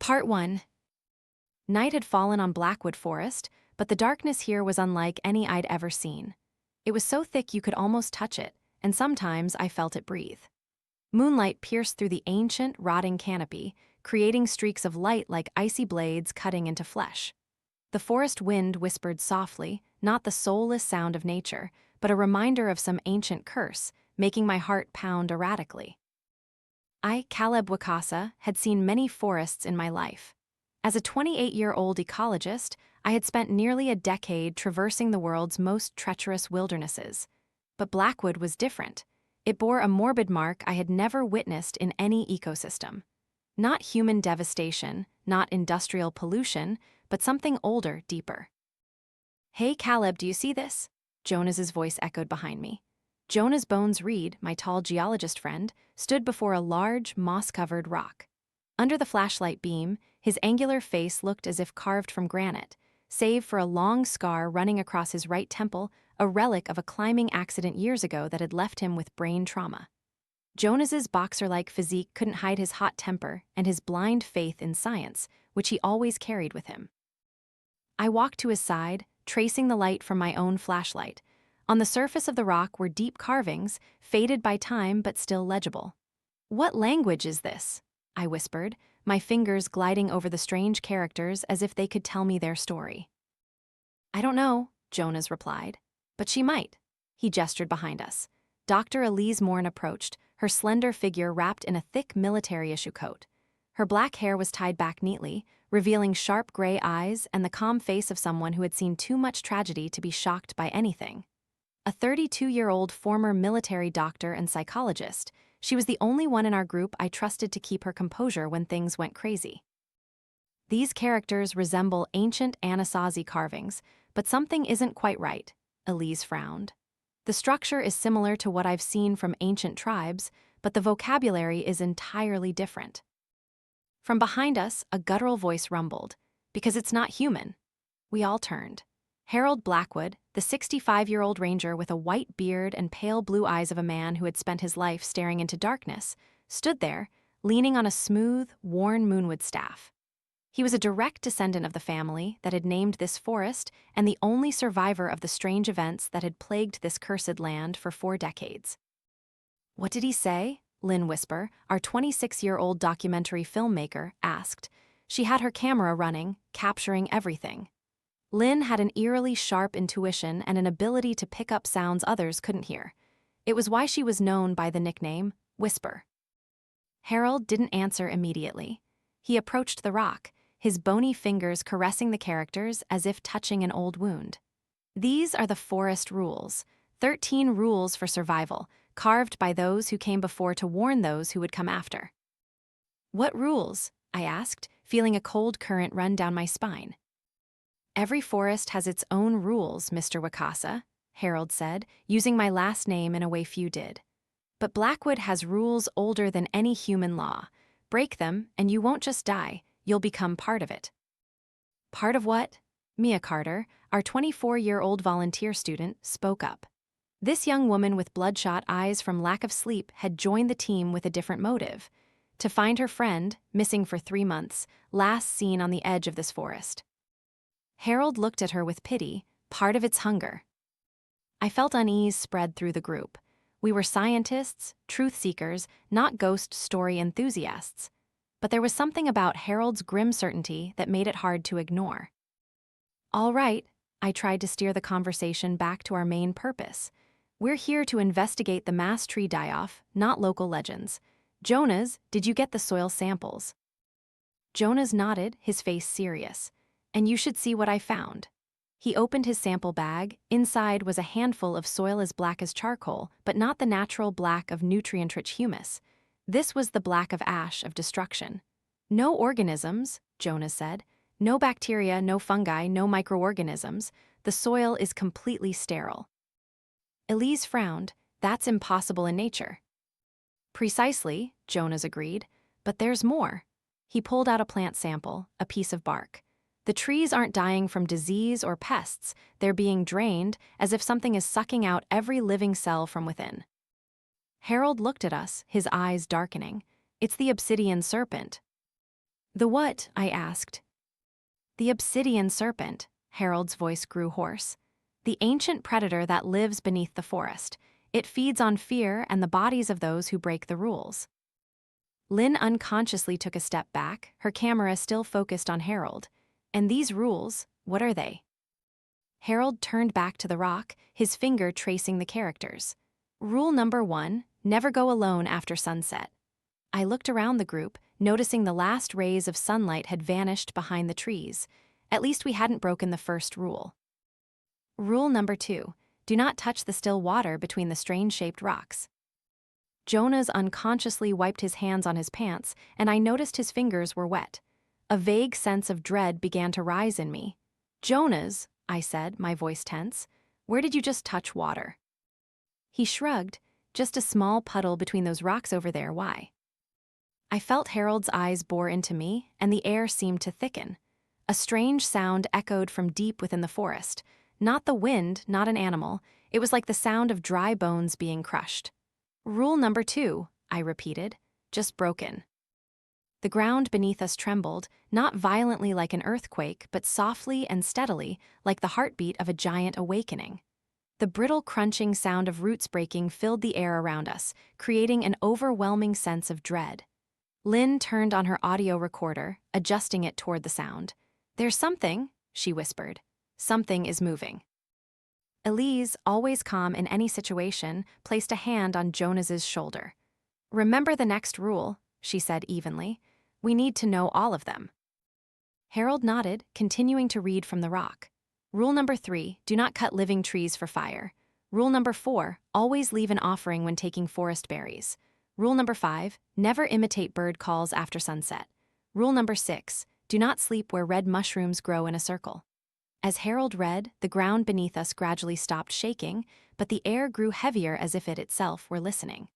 Part 1. Night had fallen on Blackwood Forest, but the darkness here was unlike any I'd ever seen. It was so thick you could almost touch it, and sometimes I felt it breathe. Moonlight pierced through the ancient, rotting canopy, creating streaks of light like icy blades cutting into flesh. The forest wind whispered softly, not the soulless sound of nature, but a reminder of some ancient curse, making my heart pound erratically. I, Caleb Wikasa, had seen many forests in my life. As a 28-year-old ecologist, I had spent nearly a decade traversing the world's most treacherous wildernesses. But Blackwood was different. It bore a morbid mark I had never witnessed in any ecosystem. Not human devastation, not industrial pollution, but something older, deeper. "Hey, Caleb, do you see this?" Jonas's voice echoed behind me. Jonas Bones Reed, my tall geologist friend, stood before a large, moss-covered rock. Under the flashlight beam, his angular face looked as if carved from granite, save for a long scar running across his right temple, a relic of a climbing accident years ago that had left him with brain trauma. Jonas's boxer-like physique couldn't hide his hot temper and his blind faith in science, which he always carried with him. I walked to his side, tracing the light from my own flashlight. On the surface of the rock were deep carvings, faded by time but still legible. "What language is this?" I whispered, my fingers gliding over the strange characters as if they could tell me their story. "I don't know," Jonas replied. "But she might." He gestured behind us. Dr. Elise Morn approached, her slender figure wrapped in a thick military-issue coat. Her black hair was tied back neatly, revealing sharp gray eyes and the calm face of someone who had seen too much tragedy to be shocked by anything. A 32-year-old former military doctor and psychologist, she was the only one in our group I trusted to keep her composure when things went crazy. "These characters resemble ancient Anasazi carvings, but something isn't quite right," Elise frowned. "The structure is similar to what I've seen from ancient tribes, but the vocabulary is entirely different." From behind us, a guttural voice rumbled, "Because it's not human." We all turned. Harold Blackwood, the 65-year-old ranger with a white beard and pale blue eyes of a man who had spent his life staring into darkness, stood there, leaning on a smooth, worn moonwood staff. He was a direct descendant of the family that had named this forest and the only survivor of the strange events that had plagued this cursed land for 4 decades. "What did he say?" Lynn Whisper, our 26-year-old documentary filmmaker, asked. She had her camera running, capturing everything. Lynn had an eerily sharp intuition and an ability to pick up sounds others couldn't hear. It was why she was known by the nickname Whisper. Harold didn't answer immediately. He approached the rock, his bony fingers caressing the characters as if touching an old wound. "These are the forest rules, 13 rules for survival, carved by those who came before to warn those who would come after." "What rules?" I asked, feeling a cold current run down my spine. "Every forest has its own rules, Mr. Wikasa," Harold said, using my last name in a way few did. "But Blackwood has rules older than any human law. Break them, and you won't just die, you'll become part of it." "Part of what?" Mia Carter, our 24-year-old volunteer student, spoke up. This young woman with bloodshot eyes from lack of sleep had joined the team with a different motive: to find her friend, missing for 3 months, last seen on the edge of this forest. Harold looked at her with pity, part of its hunger. I felt unease spread through the group. We were scientists, truth seekers, not ghost story enthusiasts. But there was something about Harold's grim certainty that made it hard to ignore. "All right," I tried to steer the conversation back to our main purpose. "We're here to investigate the mass tree die-off, not local legends. Jonas, did you get the soil samples?" Jonas nodded, his face serious. "And you should see what I found." He opened his sample bag. Inside was a handful of soil as black as charcoal, but not the natural black of nutrient-rich humus. This was the black of ash of destruction. "No organisms," Jonas said. "No bacteria, no fungi, no microorganisms. The soil is completely sterile." Elise frowned. "That's impossible in nature." "Precisely," Jonas agreed. "But there's more." He pulled out a plant sample, a piece of bark. "The trees aren't dying from disease or pests, they're being drained as if something is sucking out every living cell from within." Harold looked at us, his eyes darkening. "It's the Obsidian Serpent." The what? I asked. The Obsidian Serpent, Harold's voice grew hoarse. The ancient predator that lives beneath the forest. It feeds on fear and the bodies of those who break the rules. Lynn unconsciously took a step back, her camera still focused on Harold. And these rules, what are they? Harold turned back to the rock, his finger tracing the characters. Rule number 1, never go alone after sunset. I looked around the group, noticing the last rays of sunlight had vanished behind the trees. At least we hadn't broken the first rule. Rule number 2, do not touch the still water between the strange-shaped rocks. Jonas unconsciously wiped his hands on his pants, and I noticed his fingers were wet. A vague sense of dread began to rise in me. Jonas, I said, my voice tense, where did you just touch water? He shrugged, just a small puddle between those rocks over there, why? I felt Harold's eyes bore into me, and the air seemed to thicken. A strange sound echoed from deep within the forest. Not the wind, not an animal. It was like the sound of dry bones being crushed. Rule number 2, I repeated, just broken. The ground beneath us trembled, not violently like an earthquake, but softly and steadily, like the heartbeat of a giant awakening. The brittle crunching sound of roots breaking filled the air around us, creating an overwhelming sense of dread. Lynn turned on her audio recorder, adjusting it toward the sound. There's something, she whispered. Something is moving. Elise, always calm in any situation, placed a hand on Jonas's shoulder. Remember the next rule, she said evenly. We need to know all of them. Harold nodded, continuing to read from the rock. Rule number 3, do not cut living trees for fire. Rule number 4, always leave an offering when taking forest berries. Rule number 5, never imitate bird calls after sunset. Rule number 6, do not sleep where red mushrooms grow in a circle. As Harold read, the ground beneath us gradually stopped shaking, but the air grew heavier as if it itself were listening.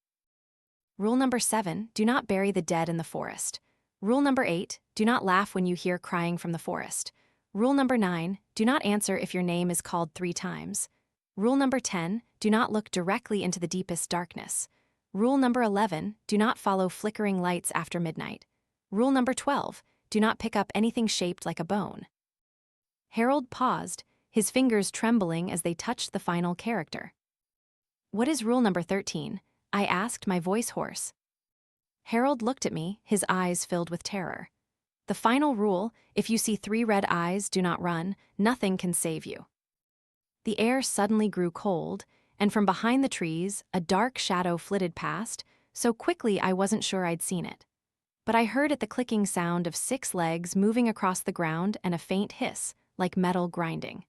Rule number 7, do not bury the dead in the forest. Rule number 8, do not laugh when you hear crying from the forest. Rule number 9, do not answer if your name is called 3 times. Rule number 10, do not look directly into the deepest darkness. Rule number 11, do not follow flickering lights after midnight. Rule number 12, do not pick up anything shaped like a bone. Harold paused, his fingers trembling as they touched the final character. What is rule number 13? I asked, my voice hoarse. Harold looked at me, his eyes filled with terror. The final rule, if you see 3 red eyes, do not run, nothing can save you. The air suddenly grew cold, and from behind the trees, a dark shadow flitted past, so quickly I wasn't sure I'd seen it. But I heard it the clicking sound of 6 legs moving across the ground and a faint hiss, like metal grinding.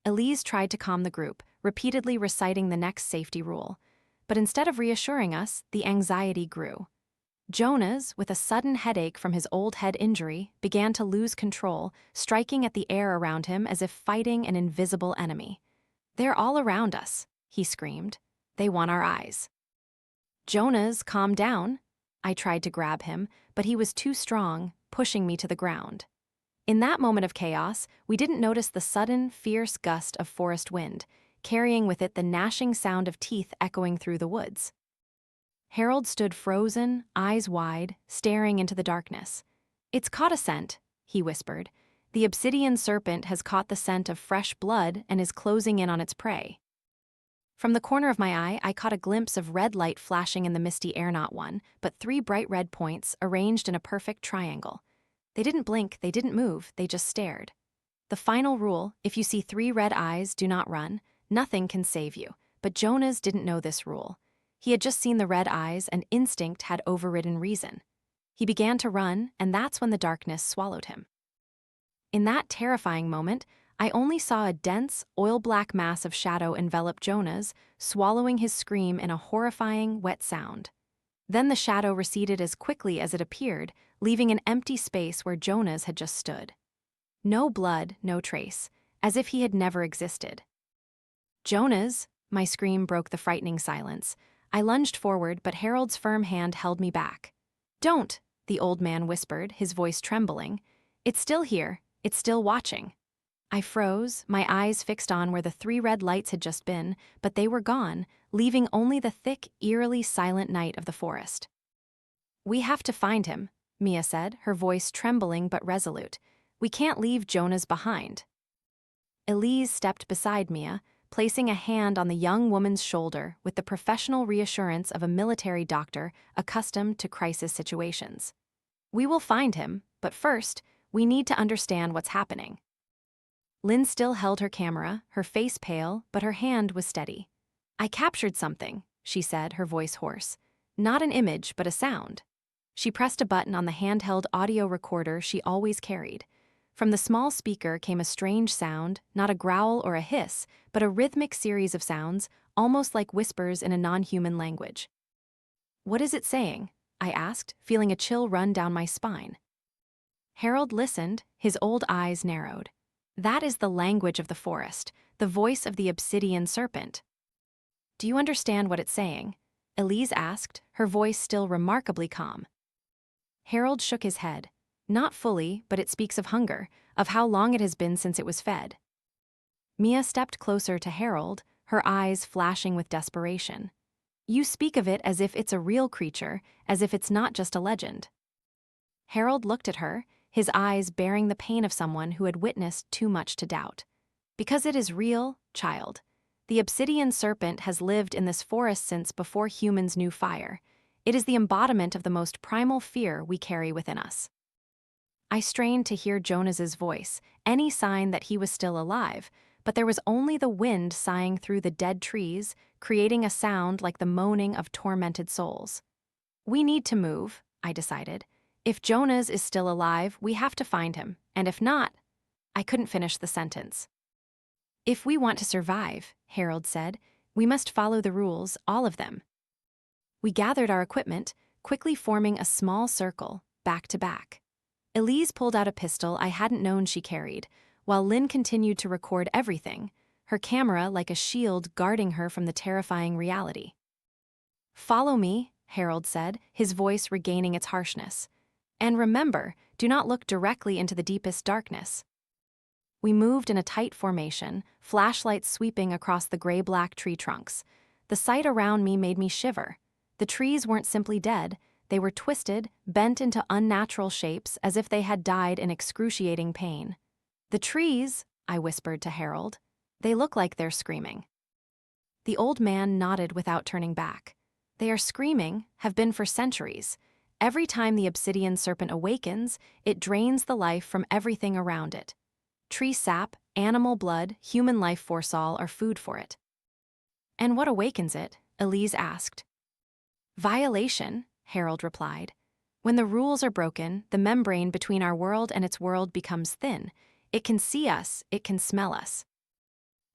Elise tried to calm the group, repeatedly reciting the next safety rule. But instead of reassuring us, the anxiety grew. Jonas, with a sudden headache from his old head injury, began to lose control, striking at the air around him as if fighting an invisible enemy. They're all around us, he screamed. They want our eyes. Jonas, calm down. I tried to grab him, but he was too strong, pushing me to the ground. In that moment of chaos, we didn't notice the sudden, fierce gust of forest wind, carrying with it the gnashing sound of teeth echoing through the woods. Harold stood frozen, eyes wide, staring into the darkness. It's caught a scent, he whispered. The Obsidian Serpent has caught the scent of fresh blood and is closing in on its prey. From the corner of my eye, I caught a glimpse of red light flashing in the misty air, not one, but 3 bright red points arranged in a perfect triangle. They didn't blink, they didn't move, they just stared. The final rule, if you see 3 red eyes, do not run. Nothing can save you. But Jonas didn't know this rule. He had just seen the red eyes, and instinct had overridden reason. He began to run, and that's when the darkness swallowed him. In that terrifying moment, I only saw a dense, oil-black mass of shadow envelop Jonas, swallowing his scream in a horrifying, wet sound. Then the shadow receded as quickly as it appeared, leaving an empty space where Jonas had just stood. No blood, no trace, as if he had never existed. Jonas, my scream broke the frightening silence. I lunged forward, but Harold's firm hand held me back. Don't, the old man whispered, his voice trembling. It's still here, it's still watching. I froze, my eyes fixed on where the 3 red lights had just been, but they were gone, leaving only the thick, eerily silent night of the forest. We have to find him, Mia said, her voice trembling but resolute. "We can't leave Jonas behind." Elise stepped beside Mia, placing a hand on the young woman's shoulder with the professional reassurance of a military doctor accustomed to crisis situations. "We will find him, but first, we need to understand what's happening." Lynn still held her camera, her face pale, but her hand was steady. "I captured something," she said, her voice hoarse. "Not an image, but a sound." She pressed a button on the handheld audio recorder she always carried. From the small speaker came a strange sound, not a growl or a hiss, but a rhythmic series of sounds, almost like whispers in a non-human language. "What is it saying?" I asked, feeling a chill run down my spine. Harold listened, his old eyes narrowed. "That is the language of the forest, the voice of the Obsidian Serpent." "Do you understand what it's saying?" Elise asked, her voice still remarkably calm. Harold shook his head. "Not fully, but it speaks of hunger, of how long it has been since it was fed." Mia stepped closer to Harold, her eyes flashing with desperation. "You speak of it as if it's a real creature, as if it's not just a legend." Harold looked at her, his eyes bearing the pain of someone who had witnessed too much to doubt. "Because it is real, child. The Obsidian Serpent has lived in this forest since before humans knew fire. It is the embodiment of the most primal fear we carry within us." I strained to hear Jonas's voice, any sign that he was still alive, but there was only the wind sighing through the dead trees, creating a sound like the moaning of tormented souls. "We need to move," I decided. "If Jonas is still alive, we have to find him, and if not—" I couldn't finish the sentence. "If we want to survive," Harold said, "we must follow the rules, all of them." We gathered our equipment, quickly forming a small circle, back to back. Elise pulled out a pistol I hadn't known she carried, while Lynn continued to record everything, her camera like a shield guarding her from the terrifying reality. "Follow me," Harold said, his voice regaining its harshness. "And remember, do not look directly into the deepest darkness." We moved in a tight formation, flashlights sweeping across the gray-black tree trunks. The sight around me made me shiver. The trees weren't simply dead, they were twisted, bent into unnatural shapes as if they had died in excruciating pain. "The trees," I whispered to Harold, "they look like they're screaming." The old man nodded without turning back. "They are screaming, have been for centuries. Every time the Obsidian Serpent awakens, it drains the life from everything around it. Tree sap, animal blood, human life force all are food for it." "And what awakens it?" Elise asked. "Violation," Harold replied. "When the rules are broken, the membrane between our world and its world becomes thin. It can see us, it can smell us."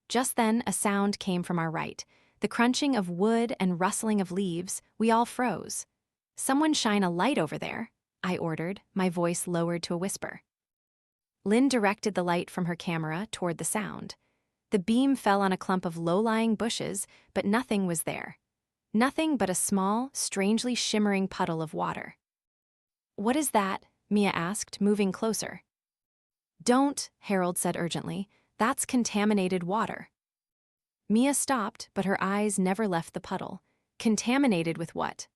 Just then, a sound came from our right. The crunching of wood and rustling of leaves. We all froze. "Someone shine a light over there," I ordered, my voice lowered to a whisper. Lynn directed the light from her camera toward the sound. The beam fell on a clump of low-lying bushes, but nothing was there. Nothing but a small, strangely shimmering puddle of water. "What is that?" Mia asked, moving closer. "Don't," Harold said urgently. "That's contaminated water." Mia stopped, but her eyes never left the puddle. "Contaminated with what?"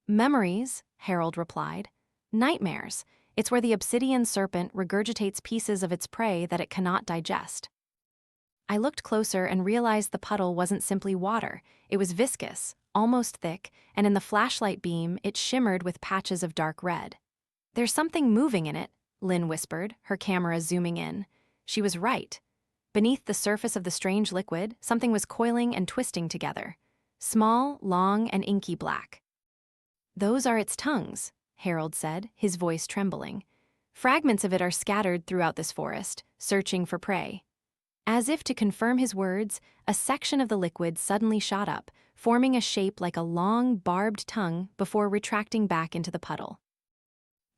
"Memories," Harold replied. "Nightmares. It's where the Obsidian Serpent regurgitates pieces of its prey that it cannot digest." I looked closer and realized the puddle wasn't simply water. It was viscous, almost thick, and in the flashlight beam, it shimmered with patches of dark red. "There's something moving in it," Lynn whispered, her camera zooming in. She was right. Beneath the surface of the strange liquid, something was coiling and twisting together. Small, long, and inky black. "Those are its tongues," Harold said, his voice trembling. "Fragments of it are scattered throughout this forest, searching for prey." As if to confirm his words, a section of the liquid suddenly shot up, forming a shape like a long, barbed tongue before retracting back into the puddle.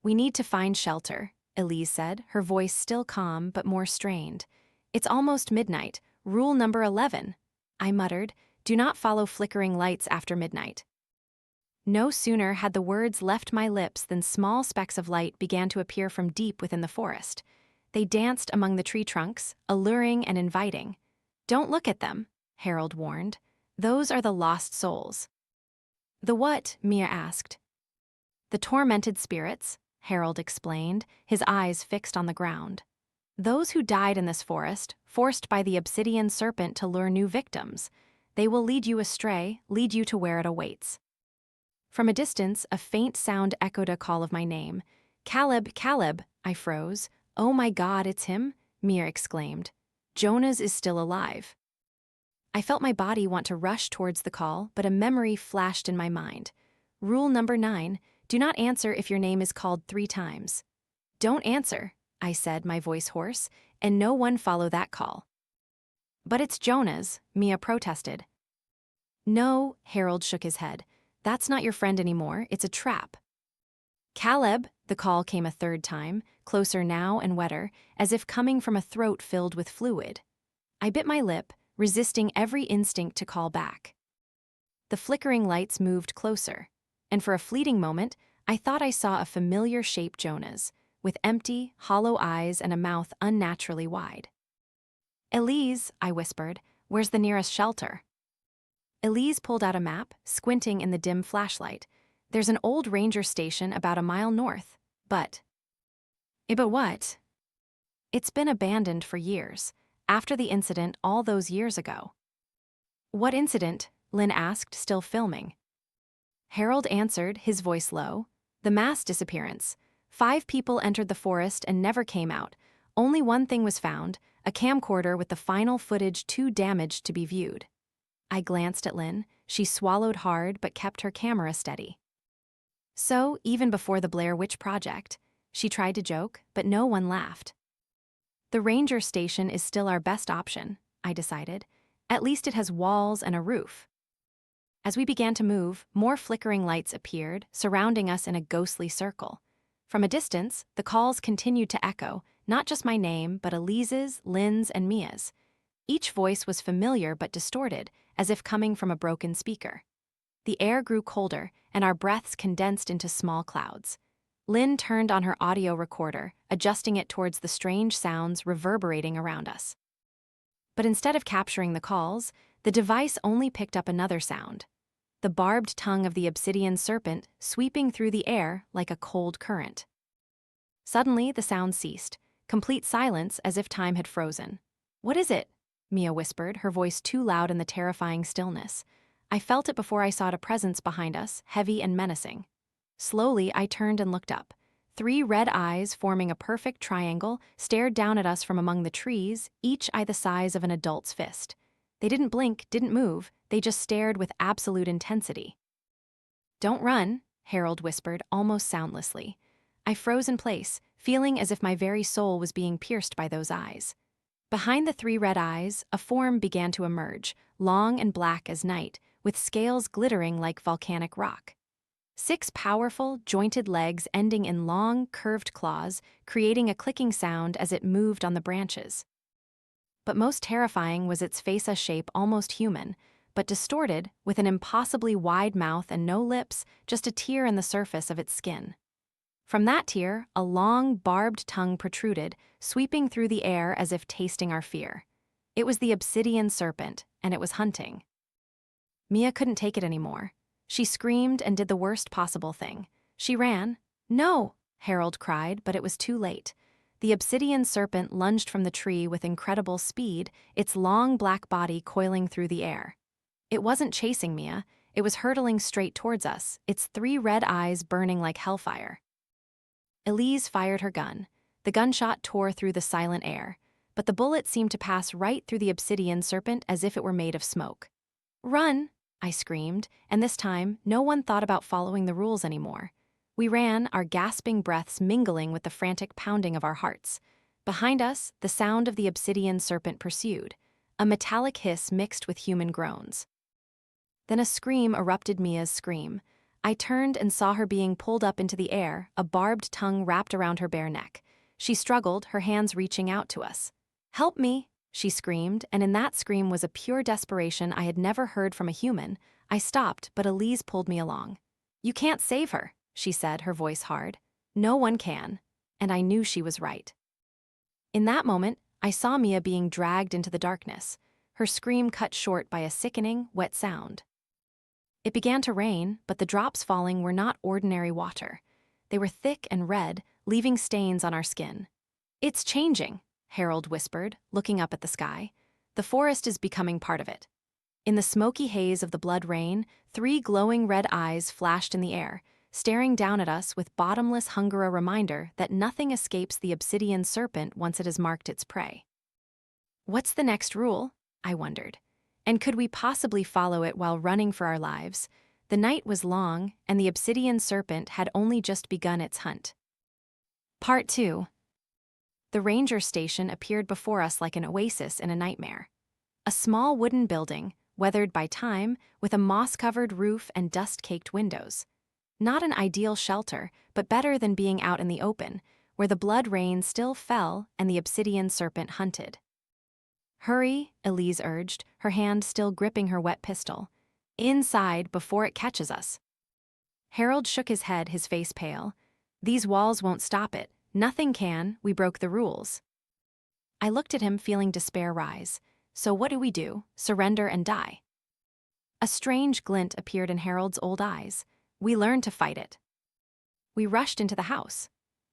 "We need to find shelter," Elise said, her voice still calm but more strained. "It's almost midnight. Rule number 11. I muttered, "Do not follow flickering lights after midnight." No sooner had the words left my lips than small specks of light began to appear from deep within the forest. They danced among the tree trunks, alluring and inviting. "Don't look at them," Harold warned. "Those are the lost souls." "The what?" Mia asked. The tormented spirits, Harold explained, his eyes fixed on the ground. Those who died in this forest, forced by the Obsidian Serpent to lure new victims. They will lead you astray, lead you to where it awaits. From a distance, a faint sound echoed a call of my name. Caleb, Caleb, I froze. Oh my God, it's him? Mia exclaimed. Jonas is still alive. I felt my body want to rush towards the call, but a memory flashed in my mind. Rule number 9, do not answer if your name is called 3 times. Don't answer, I said, my voice hoarse, and no one follow that call. But it's Jonas, Mia protested. No, Harold shook his head. That's not your friend anymore, it's a trap. Caleb, the call came a 3rd time, closer now and wetter, as if coming from a throat filled with fluid. I bit my lip, resisting every instinct to call back. The flickering lights moved closer, and for a fleeting moment, I thought I saw a familiar shape Jonas, with empty, hollow eyes and a mouth unnaturally wide. Elise, I whispered, where's the nearest shelter? Elise pulled out a map, squinting in the dim flashlight. There's an old ranger station about a mile north, but what? It's been abandoned for years, after the incident all those years ago. What incident? Lynn asked, still filming. Harold answered, his voice low. The mass disappearance. 5 people entered the forest and never came out. Only one thing was found, a camcorder with the final footage too damaged to be viewed. I glanced at Lynn. She swallowed hard but kept her camera steady. So, even before the Blair Witch Project, she tried to joke, but no one laughed. The ranger station is still our best option, I decided. At least it has walls and a roof. As we began to move, more flickering lights appeared, surrounding us in a ghostly circle. From a distance, the calls continued to echo, not just my name, but Elise's, Lynn's, and Mia's. Each voice was familiar but distorted, as if coming from a broken speaker. The air grew colder, and our breaths condensed into small clouds. Lynn turned on her audio recorder, adjusting it towards the strange sounds reverberating around us. But instead of capturing the calls, the device only picked up another sound. The barbed tongue of the Obsidian Serpent sweeping through the air like a cold current. Suddenly, the sound ceased, complete silence as if time had frozen. What is it? Mia whispered, her voice too loud in the terrifying stillness. I felt it before I saw a presence behind us, heavy and menacing. Slowly, I turned and looked up. 3 red eyes, forming a perfect triangle, stared down at us from among the trees, each eye the size of an adult's fist. They didn't blink, didn't move, they just stared with absolute intensity. Don't run, Harold whispered, almost soundlessly. I froze in place, feeling as if my very soul was being pierced by those eyes. Behind the 3 red eyes, a form began to emerge, long and black as night, with scales glittering like volcanic rock. 6 powerful, jointed legs ending in long, curved claws, creating a clicking sound as it moved on the branches. But most terrifying was its face, a shape almost human, but distorted, with an impossibly wide mouth and no lips, just a tear in the surface of its skin. From that tear, a long, barbed tongue protruded, sweeping through the air as if tasting our fear. It was the Obsidian Serpent, and it was hunting. Mia couldn't take it anymore. She screamed and did the worst possible thing. She ran. No, Harold cried, but it was too late. The Obsidian Serpent lunged from the tree with incredible speed, its long black body coiling through the air. It wasn't chasing Mia, it was hurtling straight towards us, its 3 red eyes burning like hellfire. Elise fired her gun. The gunshot tore through the silent air, but the bullet seemed to pass right through the Obsidian Serpent as if it were made of smoke. Run! I screamed, and this time, no one thought about following the rules anymore. We ran, our gasping breaths mingling with the frantic pounding of our hearts. Behind us, the sound of the Obsidian Serpent pursued, a metallic hiss mixed with human groans. Then a scream erupted, Mia's scream. I turned and saw her being pulled up into the air, a barbed tongue wrapped around her bare neck. She struggled, her hands reaching out to us. Help me, she screamed, and in that scream was a pure desperation I had never heard from a human. I stopped, but Elise pulled me along. You can't save her, she said, her voice hard. No one can. And I knew she was right. In that moment, I saw Mia being dragged into the darkness, her scream cut short by a sickening, wet sound. It began to rain, but the drops falling were not ordinary water. They were thick and red, leaving stains on our skin. "It's changing," Harold whispered, looking up at the sky. "The forest is becoming part of it." In the smoky haze of the blood rain, 3 glowing red eyes flashed in the air, staring down at us with bottomless hunger, a reminder that nothing escapes the Obsidian Serpent once it has marked its prey. What's the next rule? I wondered. And could we possibly follow it while running for our lives? The night was long, and the Obsidian Serpent had only just begun its hunt. Part 2. The ranger station appeared before us like an oasis in a nightmare. A small wooden building, weathered by time, with a moss-covered roof and dust-caked windows. Not an ideal shelter, but better than being out in the open, where the blood rain still fell and the Obsidian Serpent hunted. "Hurry," Elise urged, her hand still gripping her wet pistol. "Inside before it catches us." Harold shook his head, his face pale. "These walls won't stop it. Nothing can. We broke the rules." I looked at him, feeling despair rise. "So what do we do? Surrender and die?" A strange glint appeared in Harold's old eyes. "We learn to fight it." We rushed into the house.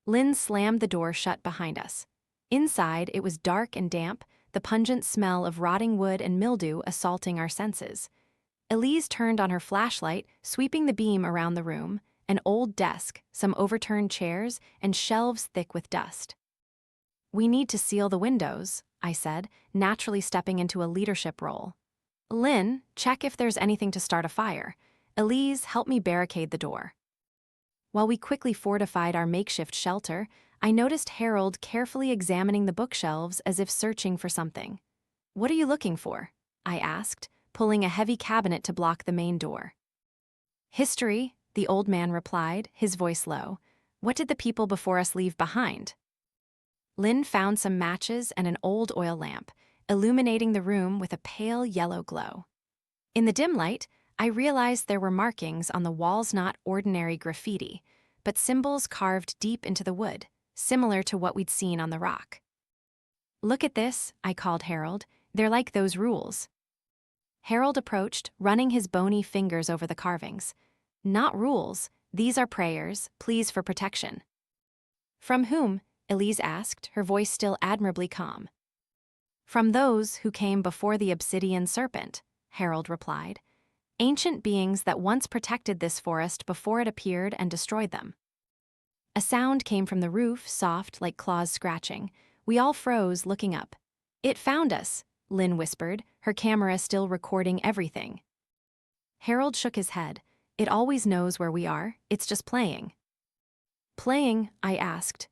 Lynn slammed the door shut behind us. Inside, it was dark and damp, the pungent smell of rotting wood and mildew assaulting our senses. Elise turned on her flashlight, sweeping the beam around the room, an old desk, some overturned chairs, and shelves thick with dust. "We need to seal the windows," I said, naturally stepping into a leadership role. "Lynn, check if there's anything to start a fire. Elise, help me barricade the door." While we quickly fortified our makeshift shelter, I noticed Harold carefully examining the bookshelves as if searching for something. "What are you looking for?" I asked, pulling a heavy cabinet to block the main door. "History," the old man replied, his voice low. "What did the people before us leave behind?" Lynn found some matches and an old oil lamp, illuminating the room with a pale yellow glow. In the dim light, I realized there were markings on the walls, not ordinary graffiti, but symbols carved deep into the wood, similar to what we'd seen on the rock. "Look at this," I called Harold. "They're like those rules." Harold approached, running his bony fingers over the carvings. "Not rules. These are prayers, pleas for protection." "From whom?" Elise asked, her voice still admirably calm. "From those who came before the Obsidian Serpent," Harold replied. "Ancient beings that once protected this forest before it appeared and destroyed them." A sound came from the roof, soft like claws scratching. We all froze, looking up. "It found us," Lynn whispered, her camera still recording everything. Harold shook his head. "It always knows where we are, it's just playing." "Playing?" I asked.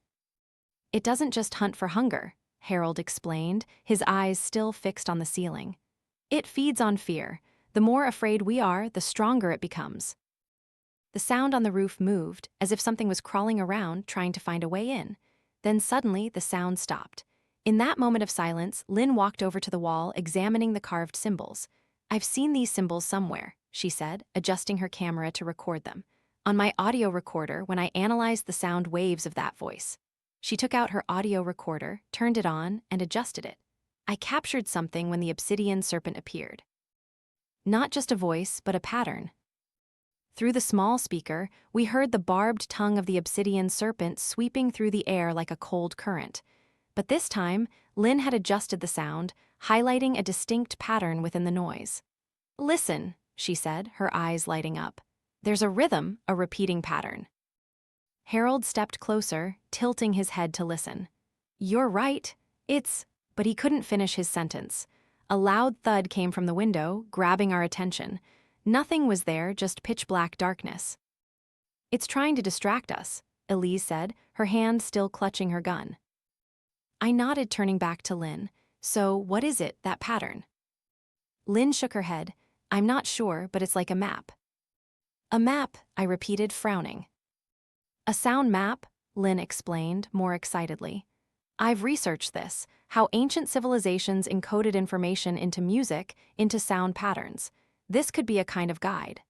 "It doesn't just hunt for hunger," Harold explained, his eyes still fixed on the ceiling. "It feeds on fear. The more afraid we are, the stronger it becomes." The sound on the roof moved, as if something was crawling around, trying to find a way in. Then suddenly, the sound stopped. In that moment of silence, Lynn walked over to the wall, examining the carved symbols. "I've seen these symbols somewhere," she said, adjusting her camera to record them. "On my audio recorder when I analyzed the sound waves of that voice." She took out her audio recorder, turned it on, and adjusted it. "I captured something when the Obsidian Serpent appeared. Not just a voice, but a pattern." Through the small speaker, we heard the barbed tongue of the Obsidian Serpent sweeping through the air like a cold current. But this time, Lynn had adjusted the sound, highlighting a distinct pattern within the noise. "Listen," she said, her eyes lighting up. "There's a rhythm, a repeating pattern." Harold stepped closer, tilting his head to listen. "You're right. It's—" But he couldn't finish his sentence. A loud thud came from the window, grabbing our attention. Nothing was there, just pitch-black darkness. "It's trying to distract us," Elise said, her hand still clutching her gun. I nodded, turning back to Lynn. "So, what is it, that pattern?" Lynn shook her head. "I'm not sure, but it's like a map." "A map," I repeated, frowning. "A sound map," Lynn explained, more excitedly. "I've researched this, how ancient civilizations encoded information into music, into sound patterns. This could be a kind of guide."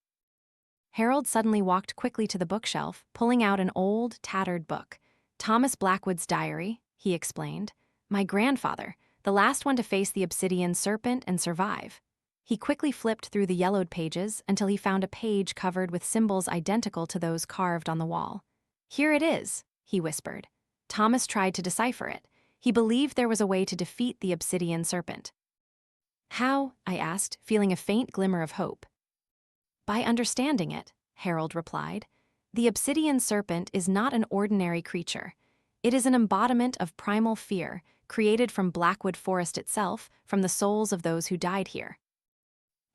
Harold suddenly walked quickly to the bookshelf, pulling out an old, tattered book. "Thomas Blackwood's diary," he explained. "My grandfather, the last one to face the Obsidian Serpent and survive." He quickly flipped through the yellowed pages until he found a page covered with symbols identical to those carved on the wall. "Here it is," he whispered. Thomas tried to decipher it. He believed there was a way to defeat the Obsidian Serpent. "How?" I asked, feeling a faint glimmer of hope. "By understanding it," Harold replied. "The Obsidian Serpent is not an ordinary creature. It is an embodiment of primal fear, created from Blackwood Forest itself, from the souls of those who died here."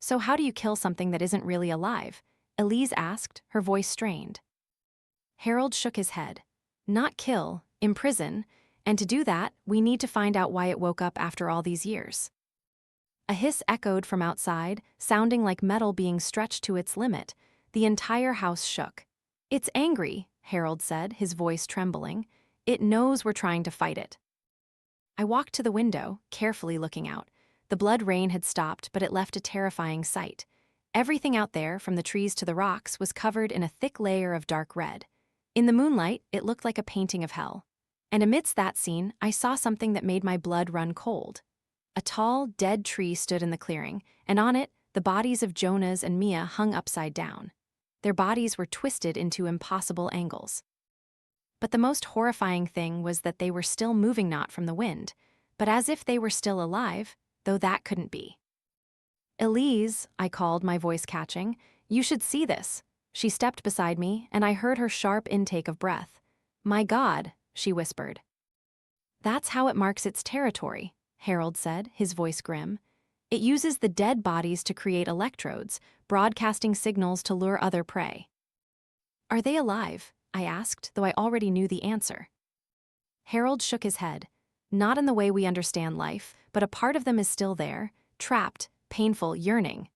"So how do you kill something that isn't really alive?" Elise asked, her voice strained. Harold shook his head. "Not kill, imprison, and to do that, we need to find out why it woke up after all these years." A hiss echoed from outside, sounding like metal being stretched to its limit. The entire house shook. "It's angry," Harold said, his voice trembling. "It knows we're trying to fight it." I walked to the window, carefully looking out. The blood rain had stopped, but it left a terrifying sight. Everything out there, from the trees to the rocks, was covered in a thick layer of dark red. In the moonlight, it looked like a painting of hell. And amidst that scene, I saw something that made my blood run cold. A tall, dead tree stood in the clearing, and on it, the bodies of Jonas and Mia hung upside down. Their bodies were twisted into impossible angles. But the most horrifying thing was that they were still moving, not from the wind, but as if they were still alive, though that couldn't be. "Elise," I called, my voice catching, "you should see this." She stepped beside me, and I heard her sharp intake of breath. "My God," she whispered. "That's how it marks its territory," Harold said, his voice grim. "It uses the dead bodies to create electrodes, broadcasting signals to lure other prey." "Are they alive?" I asked, though I already knew the answer. Harold shook his head. "Not in the way we understand life, but a part of them is still there, trapped, painful, yearning."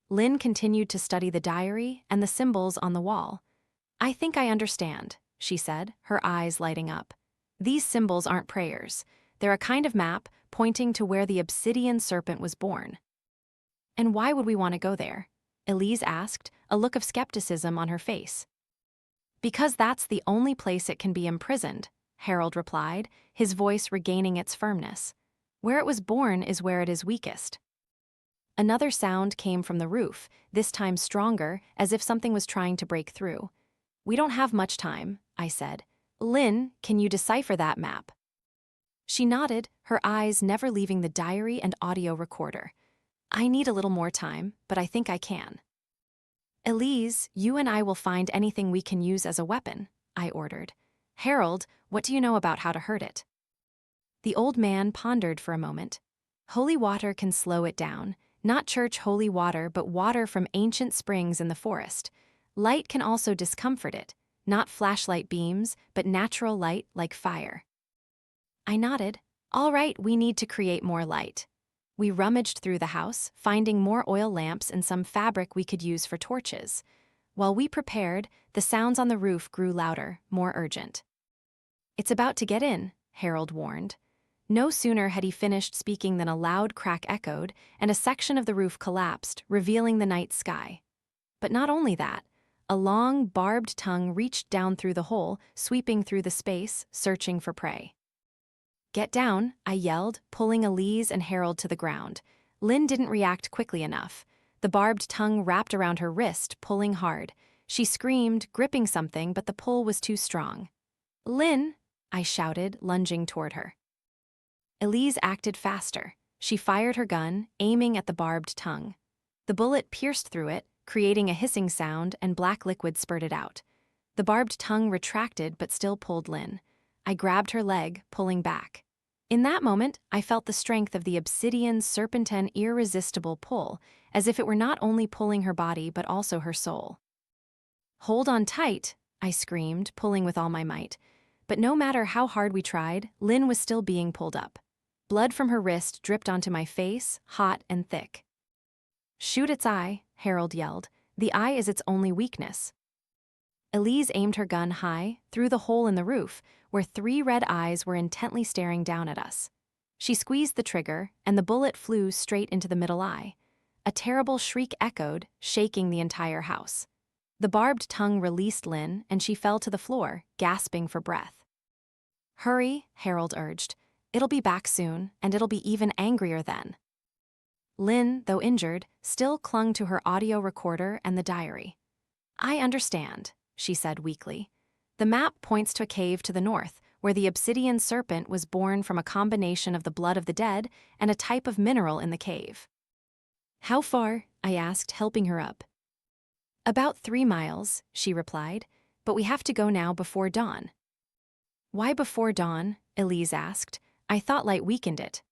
Lynn continued to study the diary and the symbols on the wall. "I think I understand," she said, her eyes lighting up. "These symbols aren't prayers. They're a kind of map pointing to where the Obsidian Serpent was born." "And why would we want to go there?" Elise asked, a look of skepticism on her face. "Because that's the only place it can be imprisoned," Harold replied, his voice regaining its firmness. "Where it was born is where it is weakest." Another sound came from the roof, this time stronger, as if something was trying to break through. "We don't have much time," I said. "Lynn, can you decipher that map?" She nodded, her eyes never leaving the diary and audio recorder. "I need a little more time, but I think I can." "Elise, you and I will find anything we can use as a weapon," I ordered. "Harold, what do you know about how to hurt it?" The old man pondered for a moment. "Holy water can slow it down. Not church holy water, but water from ancient springs in the forest. Light can also discomfort it. Not flashlight beams, but natural light like fire." I nodded. "All right, we need to create more light." We rummaged through the house, finding more oil lamps and some fabric we could use for torches. While we prepared, the sounds on the roof grew louder, more urgent. "It's about to get in," Harold warned. No sooner had he finished speaking than a loud crack echoed, and a section of the roof collapsed, revealing the night sky. But not only that, a long, barbed tongue reached down through the hole, sweeping through the space, searching for prey. "Get down," I yelled, pulling Elise and Harold to the ground. Lynn didn't react quickly enough. The barbed tongue wrapped around her wrist, pulling hard. She screamed, gripping something, but the pull was too strong. "Lynn!" I shouted, lunging toward her. Elise acted faster. She fired her gun, aiming at the barbed tongue. The bullet pierced through it, creating a hissing sound, and black liquid spurted out. The barbed tongue retracted but still pulled Lynn. I grabbed her leg, pulling back. In that moment, I felt the strength of the Obsidian Serpent's irresistible pull, as if it were not only pulling her body but also her soul. "Hold on tight," I screamed, pulling with all my might. But no matter how hard we tried, Lynn was still being pulled up. Blood from her wrist dripped onto my face, hot and thick. "Shoot its eye," Harold yelled. "The eye is its only weakness." Elise aimed her gun high, through the hole in the roof, where 3 red eyes were intently staring down at us. She squeezed the trigger, and the bullet flew straight into the middle eye. A terrible shriek echoed, shaking the entire house. The barbed tongue released Lynn, and she fell to the floor, gasping for breath. "Hurry," Harold urged. "It'll be back soon, and it'll be even angrier then." Lynn, though injured, still clung to her audio recorder and the diary. "I understand," she said weakly. "The map points to a cave to the north, where the Obsidian Serpent was born from a combination of the blood of the dead and a type of mineral in the cave." "How far?" I asked, helping her up. "About 3 miles," she replied, "but we have to go now before dawn." "Why before dawn?" Elise asked. "I thought light weakened it."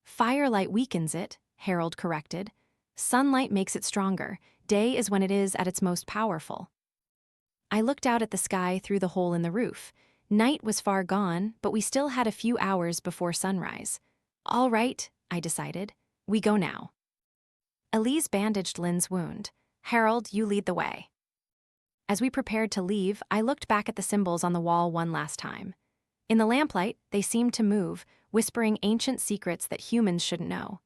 "Firelight weakens it," Harold corrected. "Sunlight makes it stronger. Day is when it is at its most powerful." I looked out at the sky through the hole in the roof. Night was far gone, but we still had a few hours before sunrise. "All right," I decided. "We go now." Elise bandaged Lynn's wound. "Harold, you lead the way." As we prepared to leave, I looked back at the symbols on the wall one last time. In the lamplight, they seemed to move, whispering ancient secrets that humans shouldn't know.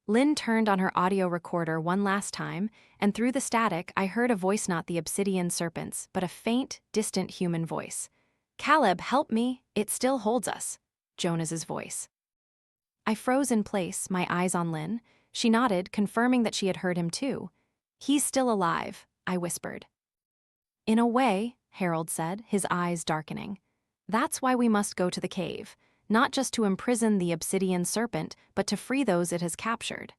Lynn turned on her audio recorder one last time, and through the static I heard a voice, not the Obsidian Serpent's, but a faint, distant human voice. "Caleb, help me, it still holds us," Jonas's voice. I froze in place, my eyes on Lynn. She nodded, confirming that she had heard him too. "He's still alive," I whispered. "In a way," Harold said, his eyes darkening. "That's why we must go to the cave. Not just to imprison the Obsidian Serpent, but to free those it has captured."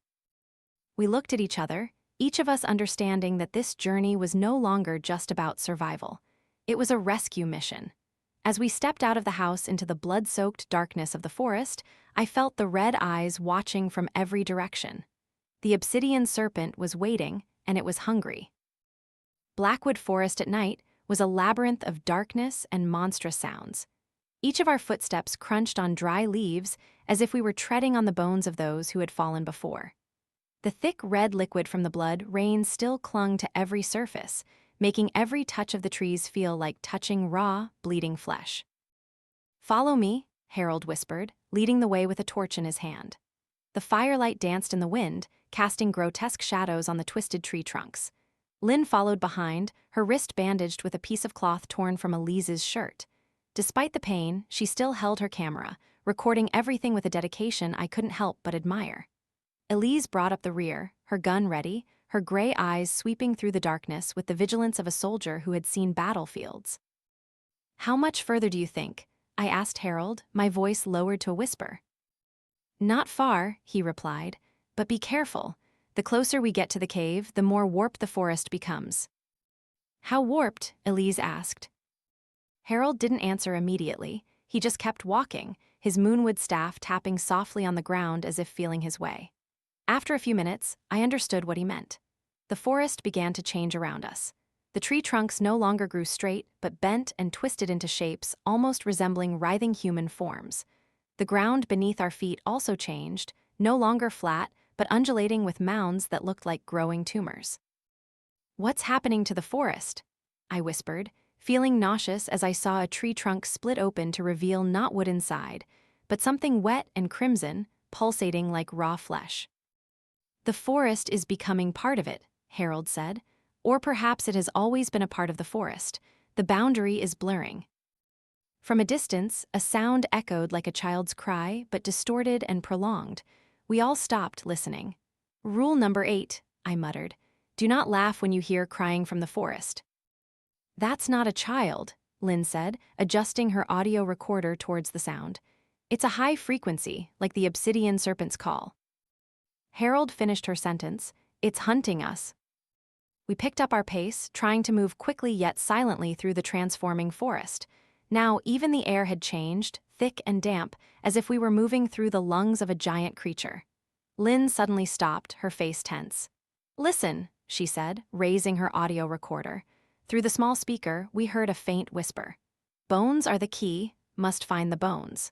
We looked at each other, each of us understanding that this journey was no longer just about survival. It was a rescue mission. As we stepped out of the house into the blood-soaked darkness of the forest, I felt the red eyes watching from every direction. The Obsidian Serpent was waiting, and it was hungry. Blackwood Forest at night was a labyrinth of darkness and monstrous sounds. Each of our footsteps crunched on dry leaves as if we were treading on the bones of those who had fallen before. The thick red liquid from the blood rain still clung to every surface, making every touch of the trees feel like touching raw, bleeding flesh. "Follow me," Harold whispered, leading the way with a torch in his hand. The firelight danced in the wind, casting grotesque shadows on the twisted tree trunks. Lynn followed behind, her wrist bandaged with a piece of cloth torn from Elise's shirt. Despite the pain, she still held her camera, recording everything with a dedication I couldn't help but admire. Elise brought up the rear, her gun ready, her gray eyes sweeping through the darkness with the vigilance of a soldier who had seen battlefields. "How much further do you think?" I asked Harold, my voice lowered to a whisper. "Not far," he replied, "but be careful. The closer we get to the cave, the more warped the forest becomes." "How warped?" Elise asked. Harold didn't answer immediately. He just kept walking, his moonwood staff tapping softly on the ground as if feeling his way. After a few minutes, I understood what he meant. The forest began to change around us. The tree trunks no longer grew straight, but bent and twisted into shapes almost resembling writhing human forms. The ground beneath our feet also changed, no longer flat, but undulating with mounds that looked like growing tumors. "What's happening to the forest?" I whispered, feeling nauseous as I saw a tree trunk split open to reveal not wood inside, but something wet and crimson, pulsating like raw flesh. "The forest is becoming part of it," Harold said. "Or perhaps it has always been a part of the forest. The boundary is blurring." From a distance, a sound echoed like a child's cry, but distorted and prolonged. We all stopped, listening. "Rule number 8, I muttered. "Do not laugh when you hear crying from the forest." "That's not a child," Lynn said, adjusting her audio recorder towards the sound. "It's a high frequency, like the Obsidian Serpent's call." Harold finished her sentence. "It's hunting us." We picked up our pace, trying to move quickly yet silently through the transforming forest. Now, even the air had changed, thick and damp, as if we were moving through the lungs of a giant creature. Lynn suddenly stopped, her face tense. "Listen," she said, raising her audio recorder. Through the small speaker, we heard a faint whisper. "Bones are the key, must find the bones."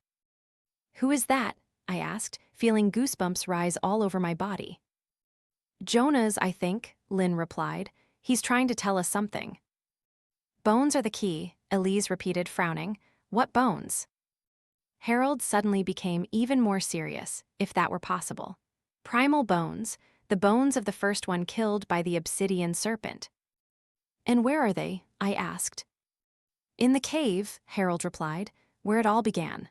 "Who is that?" I asked, feeling goosebumps rise all over my body. "Jonas, I think," Lynn replied. "He's trying to tell us something." "Bones are the key," Elise repeated, frowning. "What bones?" Harold suddenly became even more serious, if that were possible. "Primal bones, the bones of the first one killed by the Obsidian Serpent." "And where are they?" I asked. "In the cave," Harold replied, "where it all began."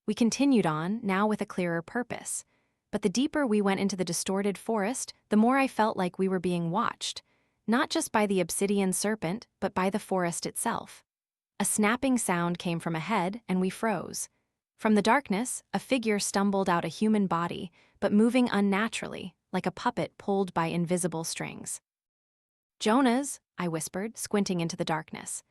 We continued on, now with a clearer purpose. But the deeper we went into the distorted forest, the more I felt like we were being watched, not just by the Obsidian Serpent, but by the forest itself. A snapping sound came from ahead, and we froze. From the darkness, a figure stumbled out, a human body, but moving unnaturally, like a puppet pulled by invisible strings. "Jonas," I whispered, squinting into the darkness.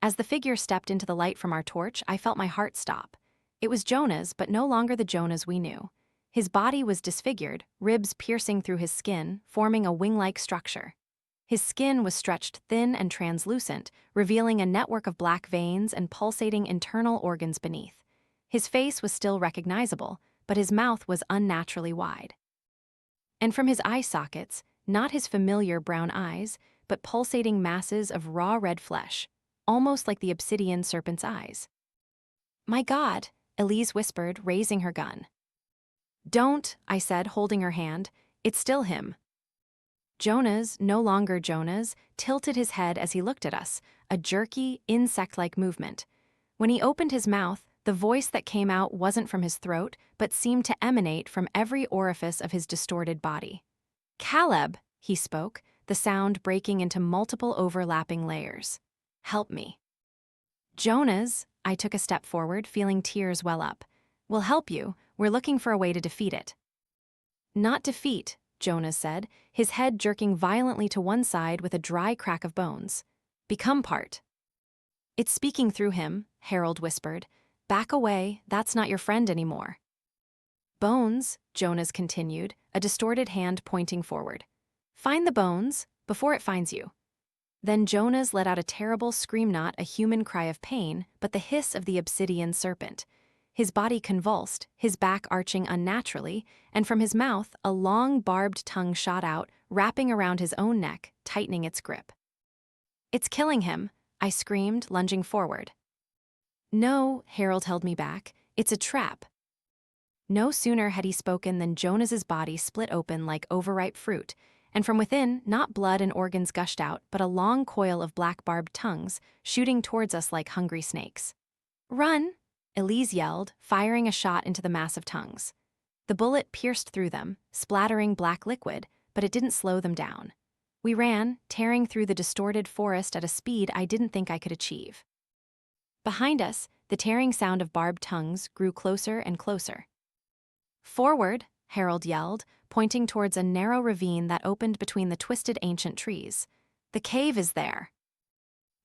As the figure stepped into the light from our torch, I felt my heart stop. It was Jonas, but no longer the Jonas we knew. His body was disfigured, ribs piercing through his skin, forming a wing-like structure. His skin was stretched thin and translucent, revealing a network of black veins and pulsating internal organs beneath. His face was still recognizable, but his mouth was unnaturally wide. And from his eye sockets, not his familiar brown eyes, but pulsating masses of raw red flesh, almost like the Obsidian Serpent's eyes. "My God," Elise whispered, raising her gun. "Don't," I said, holding her hand. "It's still him." Jonas, no longer Jonas, tilted his head as he looked at us, a jerky, insect-like movement. When he opened his mouth, the voice that came out wasn't from his throat, but seemed to emanate from every orifice of his distorted body. "Caleb," he spoke, the sound breaking into multiple overlapping layers. "Help me." "Jonas," I took a step forward, feeling tears well up. "We'll help you. We're looking for a way to defeat it." "Not defeat," Jonas said, his head jerking violently to one side with a dry crack of bones. "Become part." "It's speaking through him," Harold whispered. "Back away, that's not your friend anymore." "Bones," Jonas continued, a distorted hand pointing forward. "Find the bones, before it finds you." Then Jonas let out a terrible scream, not a human cry of pain, but the hiss of the Obsidian Serpent. His body convulsed, his back arching unnaturally, and from his mouth, a long, barbed tongue shot out, wrapping around his own neck, tightening its grip. "It's killing him," I screamed, lunging forward. "No," Harold held me back. "It's a trap." No sooner had he spoken than Jonas's body split open like overripe fruit, and from within, not blood and organs gushed out, but a long coil of black barbed tongues, shooting towards us like hungry snakes. "Run!" Elise yelled, firing a shot into the mass of tongues. The bullet pierced through them, splattering black liquid, but it didn't slow them down. We ran, tearing through the distorted forest at a speed I didn't think I could achieve. Behind us, the tearing sound of barbed tongues grew closer and closer. "Forward!" Harold yelled, pointing towards a narrow ravine that opened between the twisted ancient trees. "The cave is there."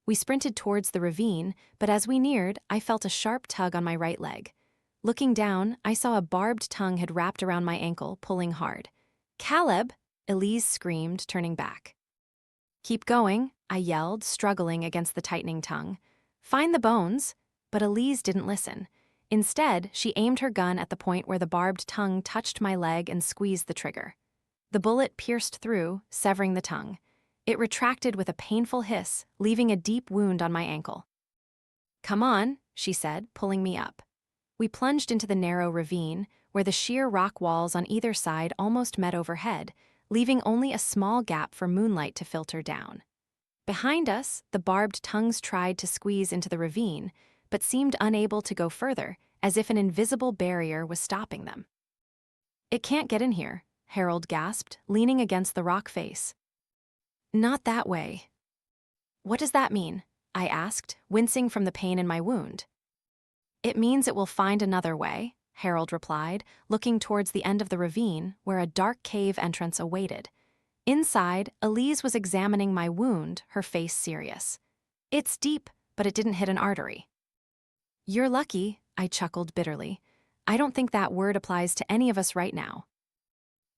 We sprinted towards the ravine, but as we neared, I felt a sharp tug on my right leg. Looking down, I saw a barbed tongue had wrapped around my ankle, pulling hard. "Caleb!" Elise screamed, turning back. "Keep going," I yelled, struggling against the tightening tongue. "Find the bones." But Elise didn't listen. Instead, she aimed her gun at the point where the barbed tongue touched my leg and squeezed the trigger. The bullet pierced through, severing the tongue. It retracted with a painful hiss, leaving a deep wound on my ankle. "Come on," she said, pulling me up. We plunged into the narrow ravine, where the sheer rock walls on either side almost met overhead, leaving only a small gap for moonlight to filter down. Behind us, the barbed tongues tried to squeeze into the ravine, but seemed unable to go further, as if an invisible barrier was stopping them. "It can't get in here," Harold gasped, leaning against the rock face. "Not that way." "What does that mean?" I asked, wincing from the pain in my wound. "It means it will find another way," Harold replied, looking towards the end of the ravine, where a dark cave entrance awaited. Inside, Elise was examining my wound, her face serious. "It's deep, but it didn't hit an artery." "You're lucky," I chuckled bitterly. "I don't think that word applies to any of us right now."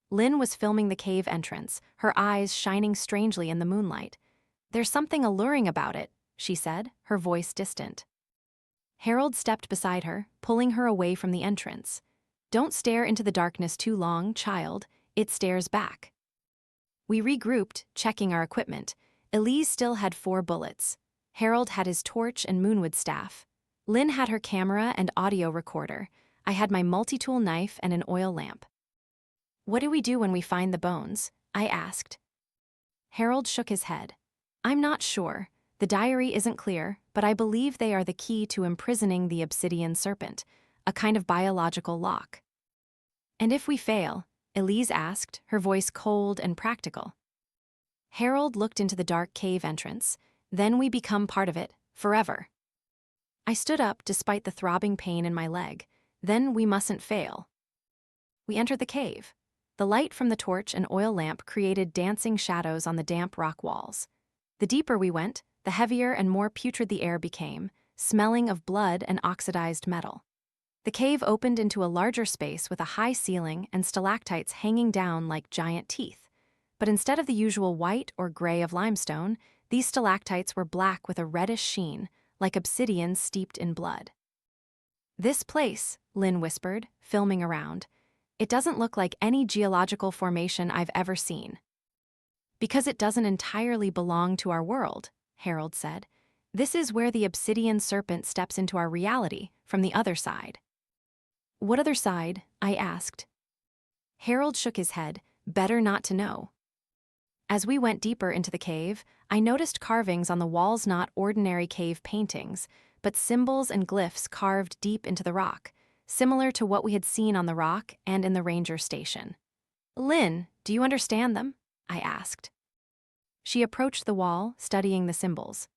Lynn was filming the cave entrance, her eyes shining strangely in the moonlight. "There's something alluring about it," she said, her voice distant. Harold stepped beside her, pulling her away from the entrance. "Don't stare into the darkness too long, child. It stares back." We regrouped, checking our equipment. Elise still had 4 bullets. Harold had his torch and moonwood staff. Lynn had her camera and audio recorder. I had my multi-tool knife and an oil lamp. "What do we do when we find the bones?" I asked. Harold shook his head. "I'm not sure. The diary isn't clear, but I believe they are the key to imprisoning the Obsidian Serpent, a kind of biological lock." And if we fail? Elise asked, her voice cold and practical. Harold looked into the dark cave entrance. Then we become part of it, forever. I stood up despite the throbbing pain in my leg. Then we mustn't fail. We entered the cave. The light from the torch and oil lamp created dancing shadows on the damp rock walls. The deeper we went, the heavier and more putrid the air became, smelling of blood and oxidized metal. The cave opened into a larger space with a high ceiling and stalactites hanging down like giant teeth. But instead of the usual white or gray of limestone, these stalactites were black with a reddish sheen, like obsidian steeped in blood. "This place," Lynn whispered, filming around. "It doesn't look like any geological formation I've ever seen." "Because it doesn't entirely belong to our world," Harold said. "This is where the Obsidian Serpent steps into our reality, from the other side." "What other side?" I asked. Harold shook his head, better not to know. As we went deeper into the cave, I noticed carvings on the walls, not ordinary cave paintings, but symbols and glyphs carved deep into the rock, similar to what we had seen on the rock and in the ranger station. "Lynn, do you understand them?" I asked. She approached the wall, studying the symbols.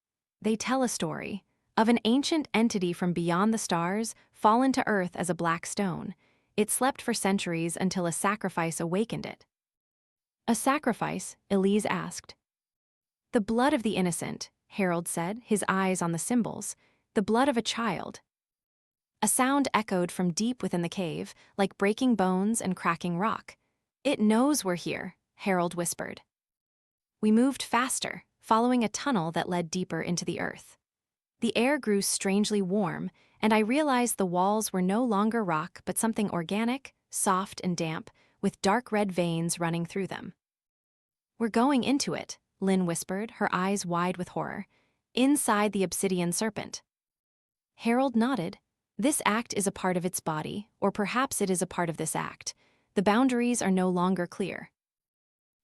"They tell a story of an ancient entity from beyond the stars, fallen to earth as a black stone. It slept for centuries until a sacrifice awakened it." "A sacrifice?" Elise asked. "The blood of the innocent," Harold said, his eyes on the symbols. "The blood of a child." A sound echoed from deep within the cave, like breaking bones and cracking rock. "It knows we're here," Harold whispered. We moved faster, following a tunnel that led deeper into the earth. The air grew strangely warm, and I realized the walls were no longer rock but something organic, soft and damp, with dark red veins running through them. "We're going into it," Lynn whispered, her eyes wide with horror. "Inside the Obsidian Serpent." Harold nodded. "This act is a part of its body, or perhaps it is a part of this act. The boundaries are no longer clear."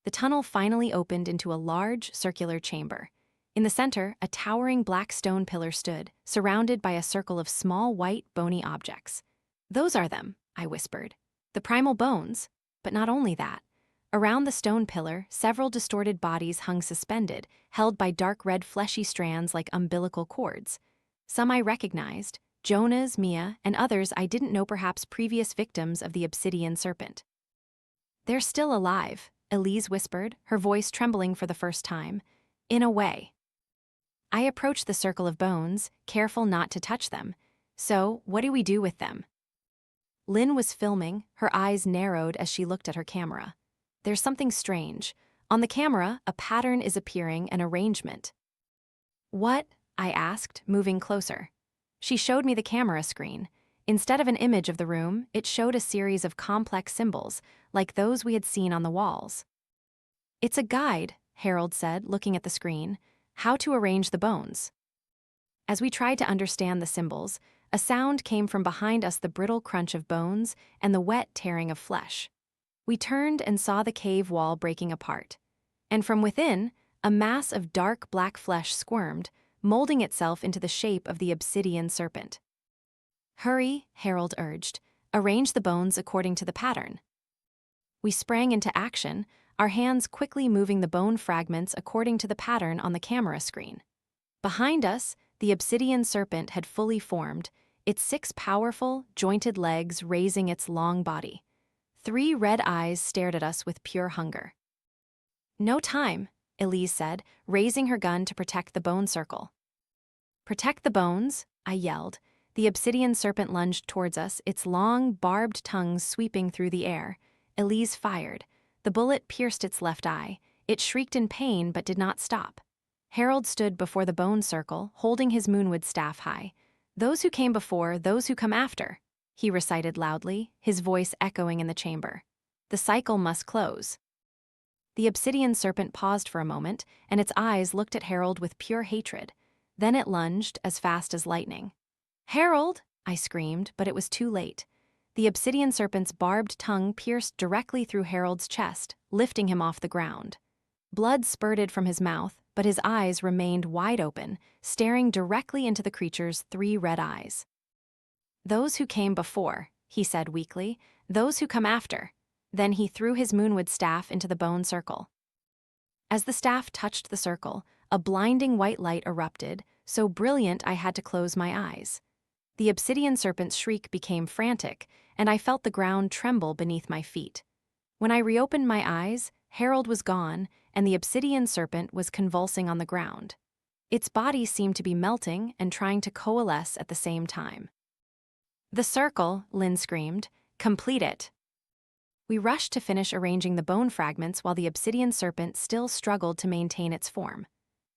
The tunnel finally opened into a large, circular chamber. In the center, a towering black stone pillar stood, surrounded by a circle of small, white, bony objects. "Those are them," I whispered. "The primal bones." But not only that. Around the stone pillar, several distorted bodies hung suspended, held by dark red fleshy strands like umbilical cords. Some I recognized, Jonah's, Mia, and others I didn't know, perhaps previous victims of the Obsidian Serpent. "They're still alive," Elise whispered, her voice trembling for the first time. "In a way." I approached the circle of bones, careful not to touch them. "So, what do we do with them?" Lynn was filming, her eyes narrowed as she looked at her camera. "There's something strange. On the camera, a pattern is appearing, an arrangement." "What?" I asked, moving closer. She showed me the camera screen. Instead of an image of the room, it showed a series of complex symbols, like those we had seen on the walls. "It's a guide," Harold said, looking at the screen. "How to arrange the bones." As we tried to understand the symbols, a sound came from behind us, the brittle crunch of bones and the wet tearing of flesh. We turned and saw the cave wall breaking apart. And from within, a mass of dark black flesh squirmed, molding itself into the shape of the Obsidian Serpent. "Hurry," Harold urged. "Arrange the bones according to the pattern." We sprang into action, our hands quickly moving the bone fragments according to the pattern on the camera screen. Behind us, the Obsidian Serpent had fully formed, its 6 powerful, jointed legs raising its long body. 3 red eyes stared at us with pure hunger. "No time," Elise said, raising her gun to protect the bone circle. "Protect the bones," I yelled. The Obsidian Serpent lunged towards us, its long, barbed tongue sweeping through the air. Elise fired. The bullet pierced its left eye. It shrieked in pain but did not stop. Harold stood before the bone circle, holding his moonwood staff high. "Those who came before, those who come after," he recited loudly, his voice echoing in the chamber. "The cycle must close." The Obsidian Serpent paused for a moment, and its eyes looked at Harold with pure hatred. Then it lunged, as fast as lightning. "Harold!" I screamed, but it was too late. The Obsidian Serpent's barbed tongue pierced directly through Harold's chest, lifting him off the ground. Blood spurted from his mouth, but his eyes remained wide open, staring directly into the creature's 3 red eyes. "Those who came before," he said weakly, "Those who come after." Then he threw his moonwood staff into the bone circle. As the staff touched the circle, a blinding white light erupted, so brilliant I had to close my eyes. The Obsidian Serpent's shriek became frantic, and I felt the ground tremble beneath my feet. When I reopened my eyes, Harold was gone, and the Obsidian Serpent was convulsing on the ground. Its body seemed to be melting and trying to coalesce at the same time. "The circle," Lynn screamed. "Complete it." We rushed to finish arranging the bone fragments while the Obsidian Serpent still struggled to maintain its form.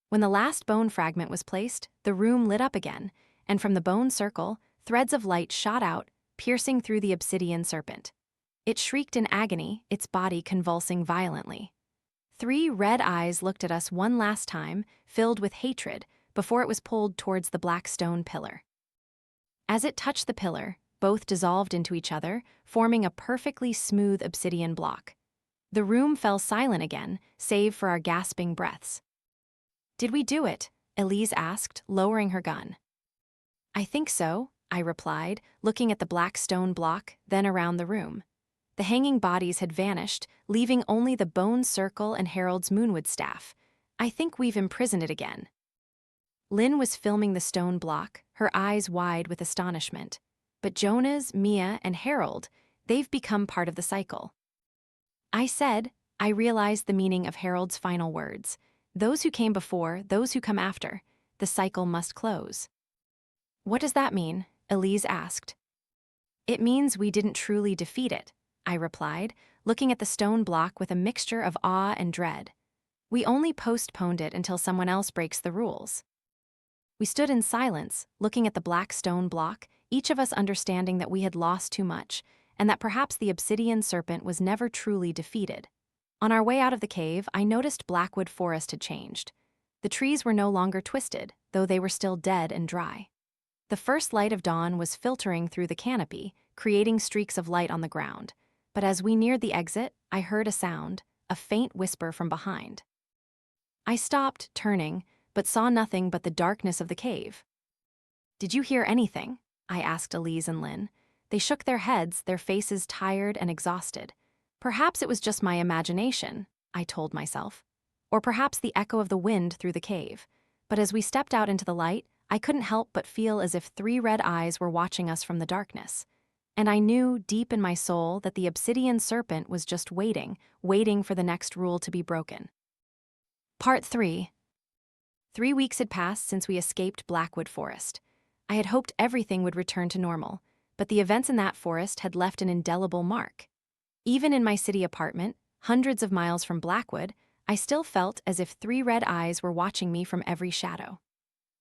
When the last bone fragment was placed, the room lit up again, and from the bone circle, threads of light shot out, piercing through the Obsidian Serpent. It shrieked in agony, its body convulsing violently. 3 red eyes looked at us one last time, filled with hatred, before it was pulled towards the black stone pillar. As it touched the pillar, both dissolved into each other, forming a perfectly smooth obsidian block. The room fell silent again, save for our gasping breaths. "Did we do it?" Elise asked, lowering her gun. "I think so," I replied, looking at the black stone block, then around the room. The hanging bodies had vanished, leaving only the bone circle and Harold's moonwood staff. "I think we've imprisoned it again." Lynn was filming the stone block, her eyes wide with astonishment. But Jonas, Mia, and Harold, they've become part of the cycle. I realized the meaning of Harold's final words. Those who came before, those who come after, the cycle must close. "What does that mean?" Elise asked. "It means we didn't truly defeat it," I replied, looking at the stone block with a mixture of awe and dread. "We only postponed it until someone else breaks the rules." We stood in silence, looking at the black stone block, each of us understanding that we had lost too much, and that perhaps the Obsidian Serpent was never truly defeated. On our way out of the cave, I noticed Blackwood Forest had changed. The trees were no longer twisted, though they were still dead and dry. The first light of dawn was filtering through the canopy, creating streaks of light on the ground. But as we neared the exit, I heard a sound, a faint whisper from behind. I stopped, turning, but saw nothing but the darkness of the cave. "Did you hear anything?" I asked Elise and Lynn. They shook their heads, their faces tired and exhausted. Perhaps it was just my imagination, I told myself. Or perhaps the echo of the wind through the cave. But as we stepped out into the light, I couldn't help but feel as if 3 red eyes were watching us from the darkness. And I knew, deep in my soul, that the Obsidian Serpent was just waiting for the next rule to be broken. Part 3. 3 weeks had passed since we escaped Blackwood Forest. I had hoped everything would return to normal, but the events in that forest had left an indelible mark. Even in my city apartment, hundreds of miles from Blackwood, I still felt as if 3 red eyes were watching me from every shadow.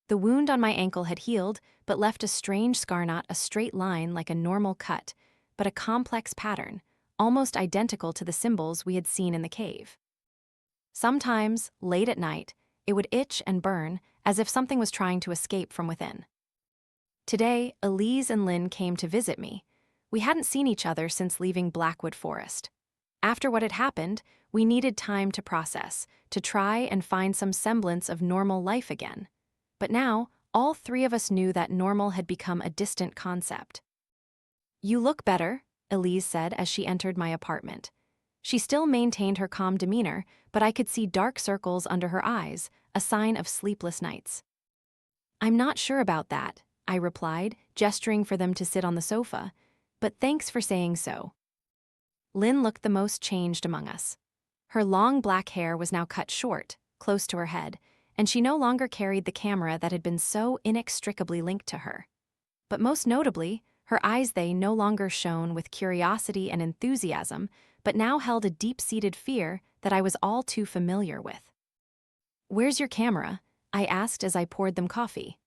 The wound on my ankle had healed, but left a strange scar, not a straight line like a normal cut, but a complex pattern, almost identical to the symbols we had seen in the cave. Sometimes, late at night, it would itch and burn, as if something was trying to escape from within. Today, Elise and Lynn came to visit me. We hadn't seen each other since leaving Blackwood Forest. After what had happened, we needed time to process, to try and find some semblance of normal life again. But now, all 3 of us knew that normal had become a distant concept. "You look better," Elise said as she entered my apartment. She still maintained her calm demeanor, but I could see dark circles under her eyes, a sign of sleepless nights. "I'm not sure about that," I replied, gesturing for them to sit on the sofa, "but thanks for saying so." Lynn looked the most changed among us. Her long black hair was now cut short, close to her head, and she no longer carried the camera that had been so inextricably linked to her. But most notably, her eyes, they no longer shone with curiosity and enthusiasm, but now held a deep-seated fear that I was all too familiar with. "Where's your camera?" I asked as I poured them coffee.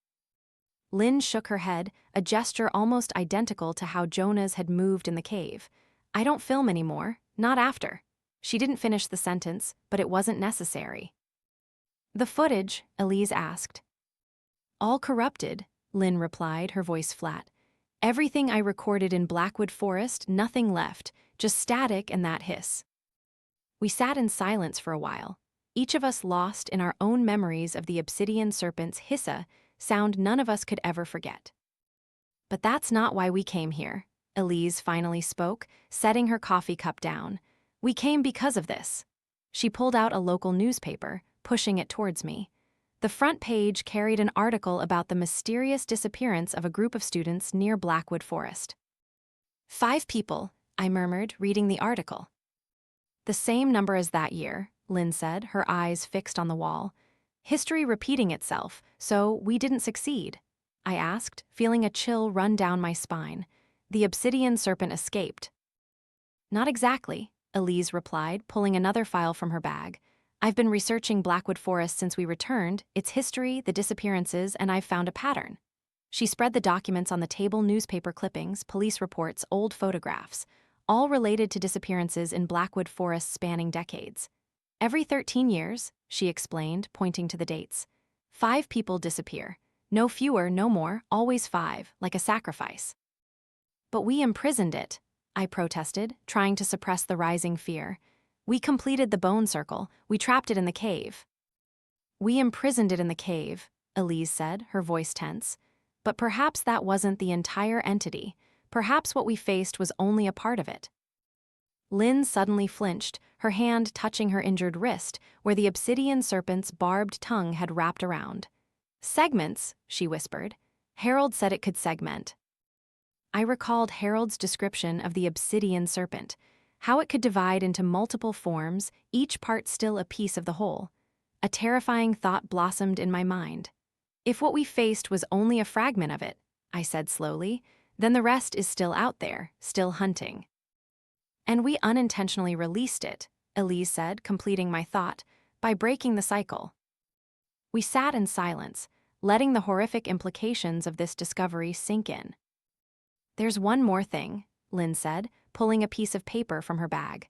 Lynn shook her head, a gesture almost identical to how Jonas had moved in the cave. "I don't film anymore, not after." She didn't finish the sentence, but it wasn't necessary. "The footage?" Elise asked. "All corrupted," Lynn replied, her voice flat. "Everything I recorded in Blackwood Forest, nothing left, just static and that hiss." We sat in silence for a while, each of us lost in our own memories of the Obsidian Serpent's hissa, sound none of us could ever forget. "But that's not why we came here," Elise finally spoke, setting her coffee cup down. "We came because of this." She pulled out a local newspaper, pushing it towards me. The front page carried an article about the mysterious disappearance of a group of students near Blackwood Forest. "5 people," I murmured, reading the article. "The same number as that year," Lynn said, her eyes fixed on the wall. "History repeating itself, so we didn't succeed?" I asked, feeling a chill run down my spine. "The Obsidian Serpent escaped." "Not exactly," Elise replied, pulling another file from her bag. "I've been researching Blackwood Forest since we returned, its history, the disappearances, and I've found a pattern." She spread the documents on the table: newspaper clippings, police reports, old photographs, all related to disappearances in Blackwood Forest spanning decades. "Every 13 years, she explained, pointing to the dates. 5 people disappear. No fewer, no more, always 5, like a sacrifice." "But we imprisoned it," I protested, trying to suppress the rising fear. "We completed the bone circle, we trapped it in the cave." "We imprisoned it in the cave," Elise said, her voice tense. "But perhaps that wasn't the entire entity. Perhaps what we faced was only a part of it." Lynn suddenly flinched, her hand touching her injured wrist, where the Obsidian Serpent's barbed tongue had wrapped around. "Segments," she whispered. "Harold said it could segment." I recalled Harold's description of the Obsidian Serpent, how it could divide into multiple forms, each part still a piece of the whole. A terrifying thought blossomed in my mind. "If what we faced was only a fragment of it," I said slowly, "then the rest is still out there, still hunting." "And we unintentionally released it," Elise said, completing my thought, "by breaking the cycle." We sat in silence, letting the horrific implications of this discovery sink in. "There's one more thing," Lynn said, pulling a piece of paper from her bag.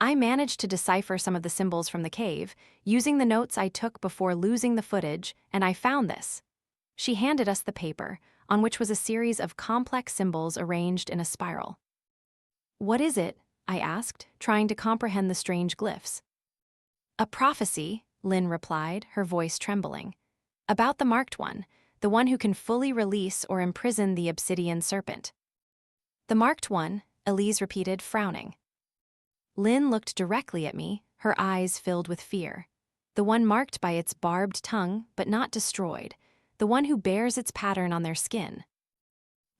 "I managed to decipher some of the symbols from the cave, using the notes I took before losing the footage, and I found this." She handed us the paper, on which was a series of complex symbols arranged in a spiral. "What is it?" I asked, trying to comprehend the strange glyphs. "A prophecy," Lynn replied, her voice trembling. "About the marked one, the one who can fully release or imprison the Obsidian Serpent." "The marked one," Elise repeated, frowning. Lynn looked directly at me, her eyes filled with fear. "The one marked by its barbed tongue, but not destroyed. The one who bears its pattern on their skin."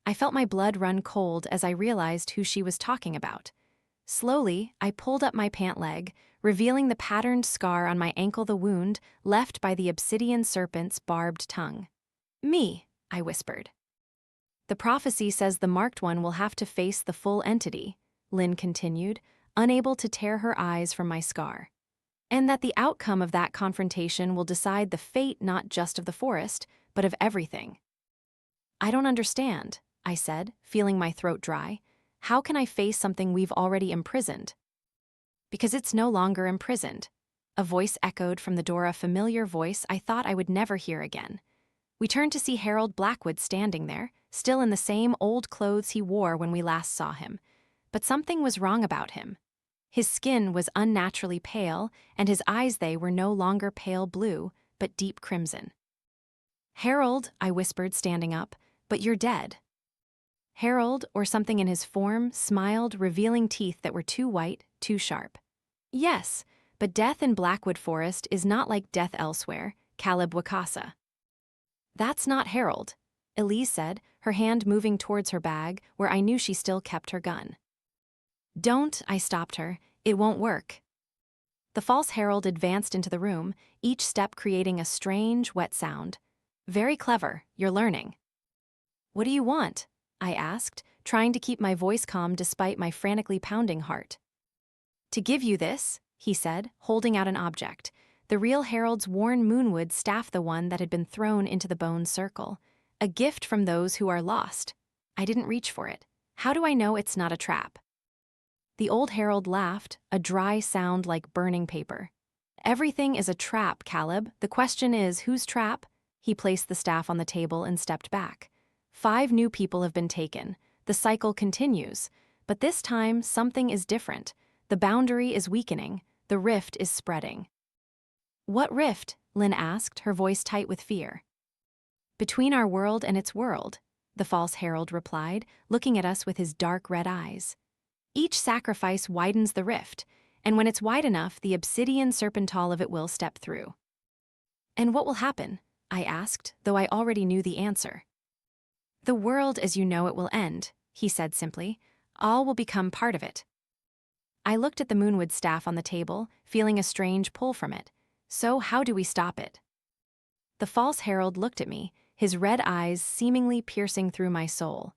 I felt my blood run cold as I realized who she was talking about. Slowly, I pulled up my pant leg, revealing the patterned scar on my ankle, the wound left by the Obsidian Serpent's barbed tongue. "Me," I whispered. "The prophecy says the marked one will have to face the full entity," Lynn continued, unable to tear her eyes from my scar. "And that the outcome of that confrontation will decide the fate not just of the forest, but of everything." "I don't understand," I said, feeling my throat dry. "How can I face something we've already imprisoned?" "Because it's no longer imprisoned." A voice echoed from the door, a familiar voice I thought I would never hear again. We turned to see Harold Blackwood standing there, still in the same old clothes he wore when we last saw him. But something was wrong about him. His skin was unnaturally pale, and his eyes, they were no longer pale blue, but deep crimson. "Harold," I whispered, standing up, "but you're dead." Harold, or something in his form, smiled, revealing teeth that were too white, too sharp. "Yes, but death in Blackwood Forest is not like death elsewhere, Caleb Wikasa." "That's not Harold," Elise said, her hand moving towards her bag, where I knew she still kept her gun. "Don't," I stopped her, "it won't work." The false Harold advanced into the room, each step creating a strange, wet sound. "Very clever, you're learning." "What do you want?" I asked, trying to keep my voice calm despite my frantically pounding heart. "To give you this," he said, holding out an object, the real Harold's worn moonwood staff, the one that had been thrown into the bone circle. "A gift from those who are lost." I didn't reach for it. "How do I know it's not a trap?" The old Harold laughed, a dry sound like burning paper. "Everything is a trap, Caleb. The question is, whose trap?" He placed the staff on the table and stepped back. 5 new people have been taken. The cycle continues. But this time, something is different. The boundary is weakening. The rift is spreading. "What rift?" Lynn asked, her voice tight with fear. "Between our world and its world. the false herald replied, looking at us with his dark red eyes. Each sacrifice widens the rift, and when it's wide enough, the Obsidian Serpent of it will step through. And what will happen? I asked, though I already knew the answer. The world as you know it will end, he said simply. All will become part of it. I looked at the moonwood staff on the table, feeling a strange pull from it. So how do we stop it? The false herald looked at me, his red eyes seemingly piercing through my soul.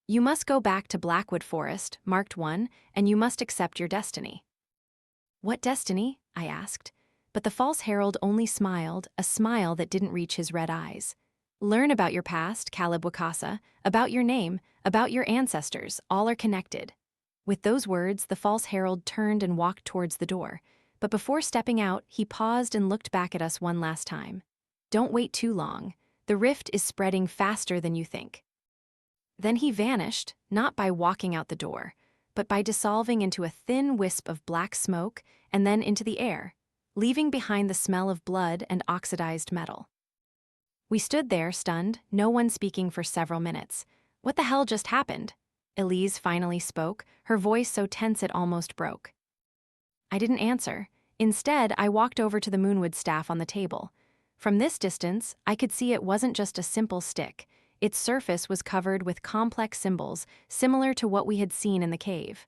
You must go back to Blackwood Forest, marked 1, and you must accept your destiny. What destiny? I asked. But the false herald only smiled, a smile that didn't reach his red eyes. Learn about your past, Wikasa, about your name, about your ancestors, all are connected. With those words, the false herald turned and walked towards the door. But before stepping out, he paused and looked back at us one last time. Don't wait too long. The rift is spreading faster than you think. Then he vanished, not by walking out the door, but by dissolving into a thin wisp of black smoke and then into the air, leaving behind the smell of blood and oxidized metal. We stood there, stunned, no one speaking for several minutes. What the hell just happened? Elise finally spoke, her voice so tense it almost broke. I didn't answer. Instead, I walked over to the moonwood staff on the table. From this distance, I could see it wasn't just a simple stick. Its surface was covered with complex symbols, similar to what we had seen in the cave.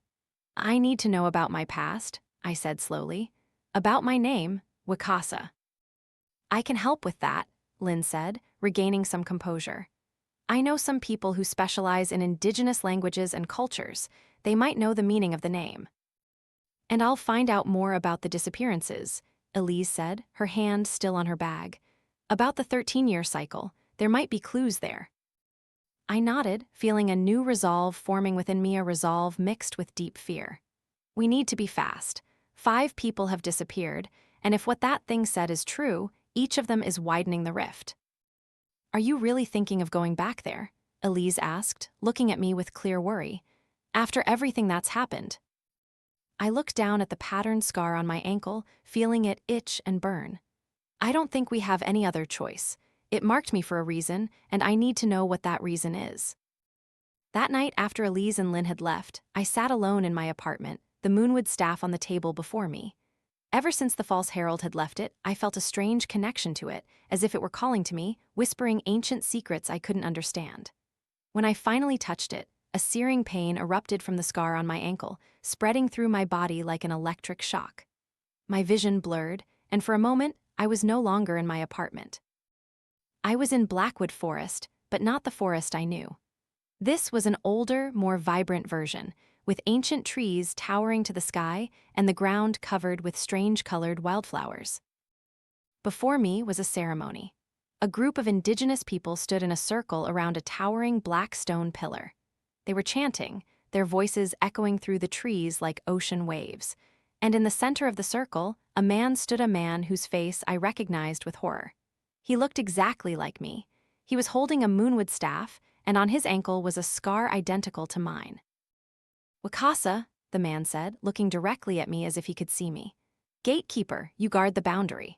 I need to know about my past, I said slowly. About my name, Wikasa. I can help with that, Lynn said, regaining some composure. I know some people who specialize in indigenous languages and cultures. They might know the meaning of the name. And I'll find out more about the disappearances, Elise said, her hand still on her bag. About the 13-year cycle, there might be clues there. I nodded, feeling a new resolve forming within me, a resolve mixed with deep fear. We need to be fast. 5 people have disappeared, and if what that thing said is true, each of them is widening the rift. Are you really thinking of going back there? Elise asked, looking at me with clear worry. After everything that's happened. I looked down at the patterned scar on my ankle, feeling it itch and burn. I don't think we have any other choice. It marked me for a reason, and I need to know what that reason is. That night after Elise and Lynn had left, I sat alone in my apartment, the moonwood staff on the table before me. Ever since the false herald had left it, I felt a strange connection to it, as if it were calling to me, whispering ancient secrets I couldn't understand. When I finally touched it, a searing pain erupted from the scar on my ankle, spreading through my body like an electric shock. My vision blurred, and for a moment, I was no longer in my apartment. I was in Blackwood Forest, but not the forest I knew. This was an older, more vibrant version, with ancient trees towering to the sky and the ground covered with strange-colored wildflowers. Before me was a ceremony. A group of indigenous people stood in a circle around a towering black stone pillar. They were chanting, their voices echoing through the trees like ocean waves. And in the center of the circle, a man stood, a man whose face I recognized with horror. He looked exactly like me. He was holding a moonwood staff, and on his ankle was a scar identical to mine. Wikasa, the man said, looking directly at me as if he could see me. Gatekeeper, you guard the boundary.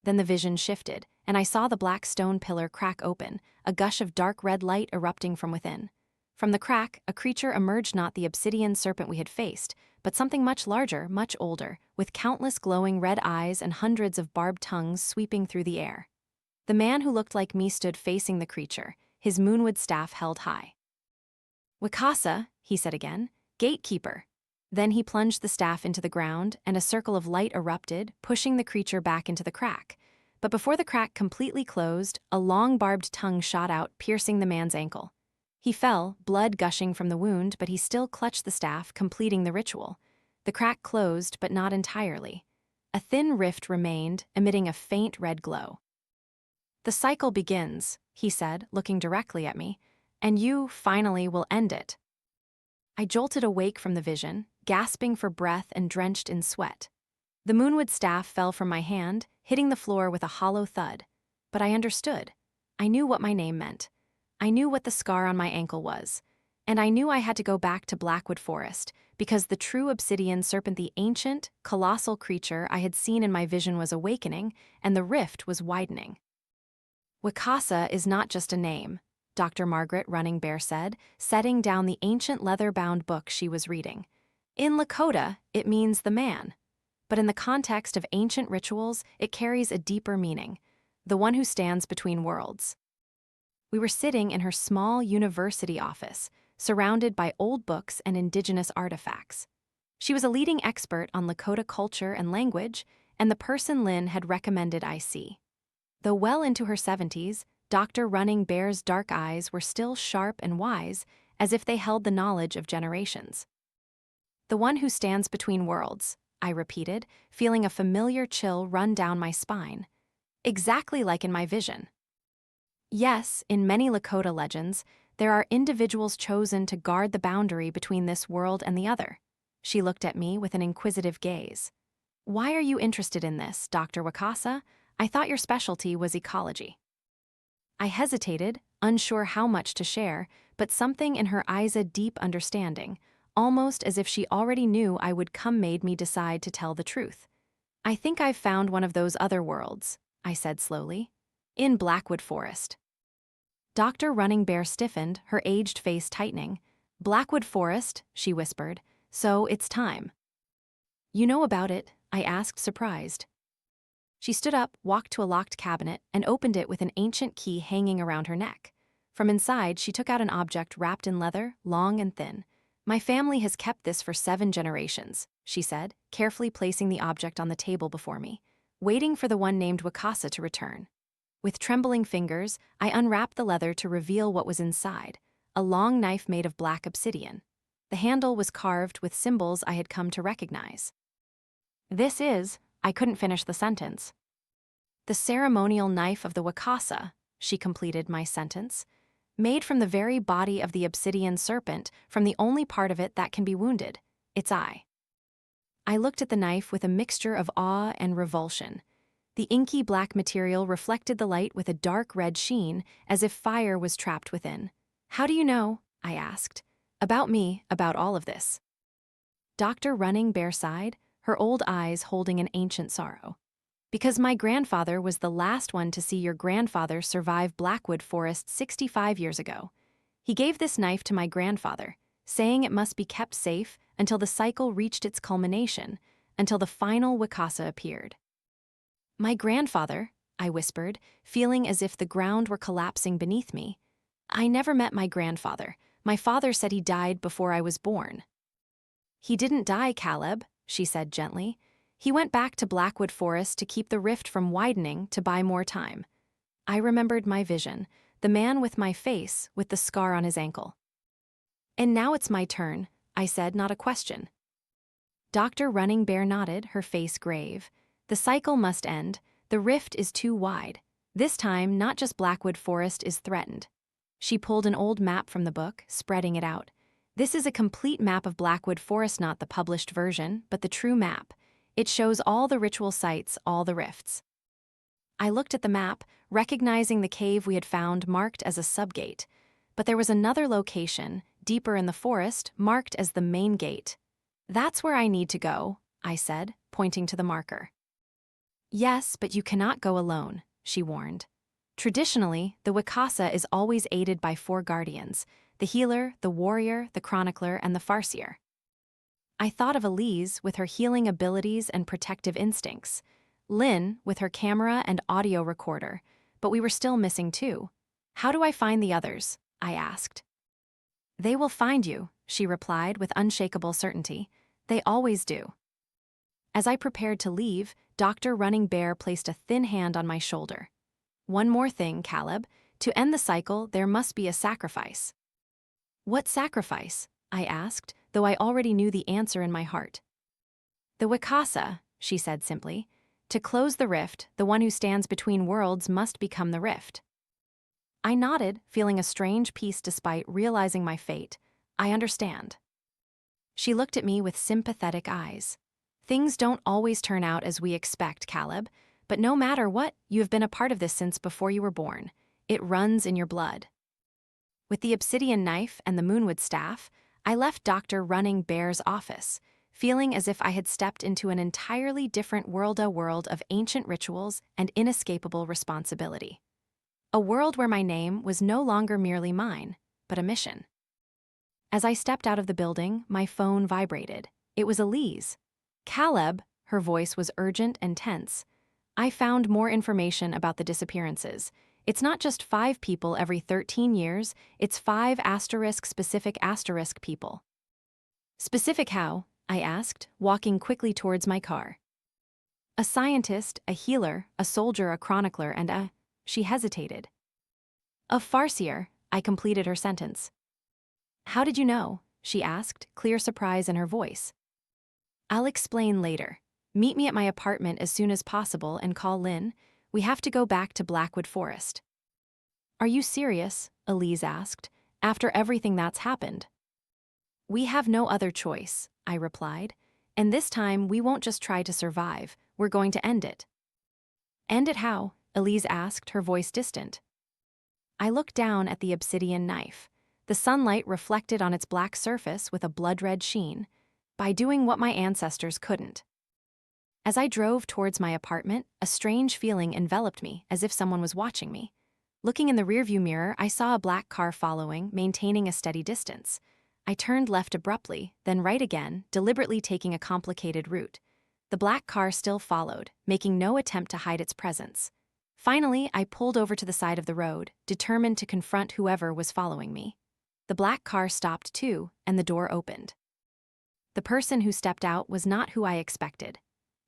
Then the vision shifted, and I saw the black stone pillar crack open, a gush of dark red light erupting from within. From the crack, a creature emerged, not the Obsidian Serpent we had faced, but something much larger, much older, with countless glowing red eyes and hundreds of barbed tongues sweeping through the air. The man who looked like me stood facing the creature, his moonwood staff held high. Wikasa, he said again, Gatekeeper. Then he plunged the staff into the ground, and a circle of light erupted, pushing the creature back into the crack. But before the crack completely closed, a long barbed tongue shot out, piercing the man's ankle. He fell, blood gushing from the wound, but he still clutched the staff, completing the ritual. The crack closed, but not entirely. A thin rift remained, emitting a faint red glow. The cycle begins, he said, looking directly at me, and you, finally, will end it. I jolted awake from the vision, gasping for breath and drenched in sweat. The moonwood staff fell from my hand, hitting the floor with a hollow thud. But I understood. I knew what my name meant. I knew what the scar on my ankle was. And I knew I had to go back to Blackwood Forest, because the true Obsidian Serpent, the ancient, colossal creature I had seen in my vision, was awakening, and the rift was widening. Wikasa is not just a name, Dr. Margaret Running Bear said, setting down the ancient leather-bound book she was reading. In Lakota, it means the man. But in the context of ancient rituals, it carries a deeper meaning, the one who stands between worlds. We were sitting in her small university office, surrounded by old books and indigenous artifacts. She was a leading expert on Lakota culture and language, and the person Lynn had recommended I see. Though well into her 70s, Dr. Running Bear's dark eyes were still sharp and wise, as if they held the knowledge of generations. The one who stands between worlds, I repeated, feeling a familiar chill run down my spine. Exactly like in my vision. Yes, in many Lakota legends, there are individuals chosen to guard the boundary between this world and the other. She looked at me with an inquisitive gaze. Why are you interested in this, Dr. Wikasa? I thought your specialty was ecology. I hesitated, unsure how much to share, but something in her eyes a deep understanding, almost as if she already knew I would come made me decide to tell the truth. I think I've found one of those other worlds, I said slowly. In Blackwood Forest. Dr. Running Bear stiffened, her aged face tightening. Blackwood Forest, she whispered, so it's time. You know about it? I asked, surprised. She stood up, walked to a locked cabinet, and opened it with an ancient key hanging around her neck. From inside, she took out an object wrapped in leather, long and thin. My family has kept this for 7 generations, she said, carefully placing the object on the table before me, waiting for the one named Wikasa to return. With trembling fingers, I unwrapped the leather to reveal what was inside, a long knife made of black obsidian. The handle was carved with symbols I had come to recognize. I couldn't finish the sentence. The ceremonial knife of the Wikasa, she completed my sentence, made from the very body of the Obsidian Serpent, from the only part of it that can be wounded, its eye. I looked at the knife with a mixture of awe and revulsion. The inky black material reflected the light with a dark red sheen, as if fire was trapped within. How do you know? I asked. About me, about all of this. Dr. Running Bear sighed, her old eyes holding an ancient sorrow. Because my grandfather was the last one to see your grandfather survive Blackwood Forest 65 years ago. He gave this knife to my grandfather, saying it must be kept safe until the cycle reached its culmination, until the final Wikasa appeared. My grandfather, I whispered, feeling as if the ground were collapsing beneath me. I never met my grandfather. My father said he died before I was born. He didn't die, Caleb, she said gently. He went back to Blackwood Forest to keep the rift from widening to buy more time. I remembered my vision, the man with my face, with the scar on his ankle. And now it's my turn, I said, not a question. Dr. Running Bear nodded, her face grave. The cycle must end. The rift is too wide. This time, not just Blackwood Forest is threatened. She pulled an old map from the book, spreading it out. This is a complete map of Blackwood Forest, not the published version, but the true map. It shows all the ritual sites, all the rifts. I looked at the map, recognizing the cave we had found marked as a subgate. But there was another location, deeper in the forest, marked as the main gate. That's where I need to go, I said, pointing to the marker. Yes, but you cannot go alone, she warned. Traditionally, the Wikasa is always aided by 4 guardians, the healer, the warrior, the chronicler, and the farseer. I thought of Elise with her healing abilities and protective instincts, Lynn with her camera and audio recorder, but we were still missing 2. How do I find the others? I asked. They will find you, she replied with unshakable certainty. They always do. As I prepared to leave, Dr. Running Bear placed a thin hand on my shoulder. One more thing, Caleb. To end the cycle, there must be a sacrifice. What sacrifice? I asked, though I already knew the answer in my heart. The Wikasa, she said simply. To close the rift, the one who stands between worlds must become the rift. I nodded, feeling a strange peace despite realizing my fate. I understand. She looked at me with sympathetic eyes. Things don't always turn out as we expect, Caleb, but no matter what, you have been a part of this since before you were born. It runs in your blood. With the obsidian knife and the moonwood staff, I left Dr. Running Bear's office, feeling as if I had stepped into an entirely different world, a world of ancient rituals and inescapable responsibility. A world where my name was no longer merely mine, but a mission. As I stepped out of the building, my phone vibrated. It was Elise. "Caleb," her voice was urgent and tense. "I found more information about the disappearances. It's not just 5 people every 13 years, it's 5 specific people." "Specific how?" I asked, walking quickly towards my car. "A scientist, a healer, a soldier, a chronicler, and a..." She hesitated. "A farseer," I completed her sentence. "How did you know?" she asked, clear surprise in her voice. "I'll explain later. Meet me at my apartment as soon as possible and call Lynn. We have to go back to Blackwood Forest." "Are you serious?" Elise asked. "After everything that's happened?" "We have no other choice," I replied. "And this time we won't just try to survive, we're going to end it." "End it how?" Elise asked, her voice distant. I looked down at the obsidian knife. The sunlight reflected on its black surface with a blood-red sheen. By doing what my ancestors couldn't. As I drove towards my apartment, a strange feeling enveloped me, as if someone was watching me. Looking in the rearview mirror, I saw a black car following, maintaining a steady distance. I turned left abruptly, then right again, deliberately taking a complicated route. The black car still followed, making no attempt to hide its presence. Finally, I pulled over to the side of the road, determined to confront whoever was following me. The black car stopped too, and the door opened. The person who stepped out was not who I expected.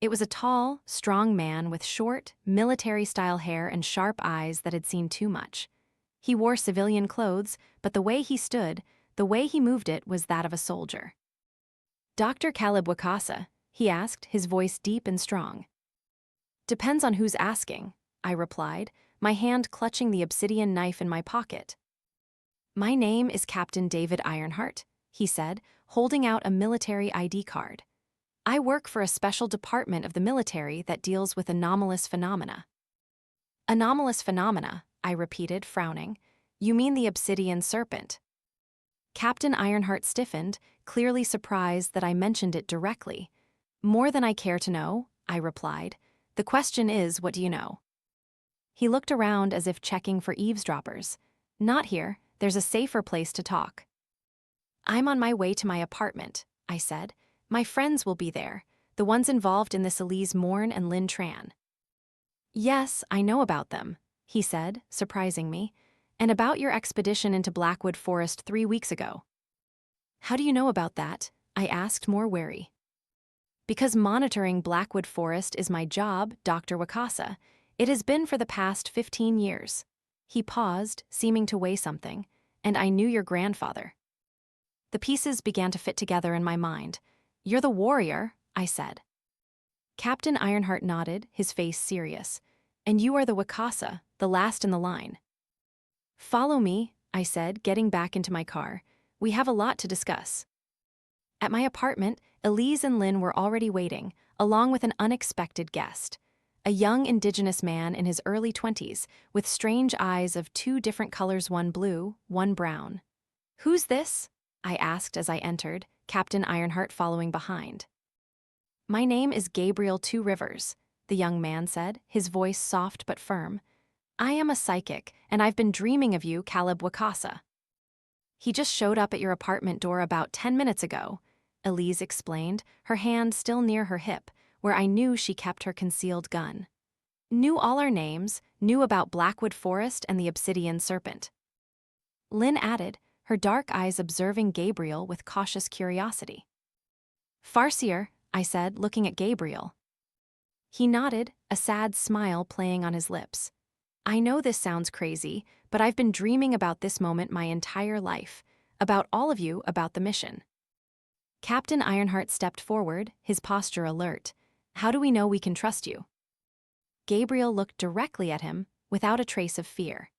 It was a tall, strong man with short, military-style hair and sharp eyes that had seen too much. He wore civilian clothes, but the way he stood, the way he moved it was that of a soldier. "Dr. Caleb Wikasa?" he asked, his voice deep and strong. "Depends on who's asking," I replied, my hand clutching the obsidian knife in my pocket. "My name is Captain David Ironheart," he said, holding out a military ID card. "I work for a special department of the military that deals with anomalous phenomena." "Anomalous phenomena," I repeated, frowning. "You mean the Obsidian Serpent?" Captain Ironheart stiffened, clearly surprised that I mentioned it directly. "More than I care to know," I replied. "The question is, what do you know?" He looked around as if checking for eavesdroppers. "Not here, there's a safer place to talk." "I'm on my way to my apartment," I said. "My friends will be there, the ones involved in this Elise Morn and Lynn Tran." "Yes, I know about them," he said, surprising me, "and about your expedition into Blackwood Forest 3 weeks ago." "How do you know about that?" I asked, more wary. "Because monitoring Blackwood Forest is my job, Dr. Wikasa. It has been for the past 15 years. He paused, seeming to weigh something. "And I knew your grandfather." The pieces began to fit together in my mind. "You're the warrior," I said. Captain Ironheart nodded, his face serious. "And you are the Wikasa, the last in the line." "Follow me," I said, getting back into my car. "We have a lot to discuss." At my apartment, Elise and Lynn were already waiting, along with an unexpected guest. A young indigenous man in his early 20s, with strange eyes of 2 different colors, one blue, one brown. "Who's this?" I asked as I entered, Captain Ironheart following behind. "My name is Gabriel Two Rivers," the young man said, his voice soft but firm. "I am a psychic, and I've been dreaming of you, Caleb Wikasa." "He just showed up at your apartment door about 10 minutes ago," Elise explained, her hand still near her hip, where I knew she kept her concealed gun. "Knew all our names, knew about Blackwood Forest and the Obsidian Serpent." Lynn added, her dark eyes observing Gabriel with cautious curiosity. "Farseer," I said, looking at Gabriel. He nodded, a sad smile playing on his lips. "I know this sounds crazy, but I've been dreaming about this moment my entire life, about all of you, about the mission." Captain Ironheart stepped forward, his posture alert. "How do we know we can trust you?" Gabriel looked directly at him, without a trace of fear.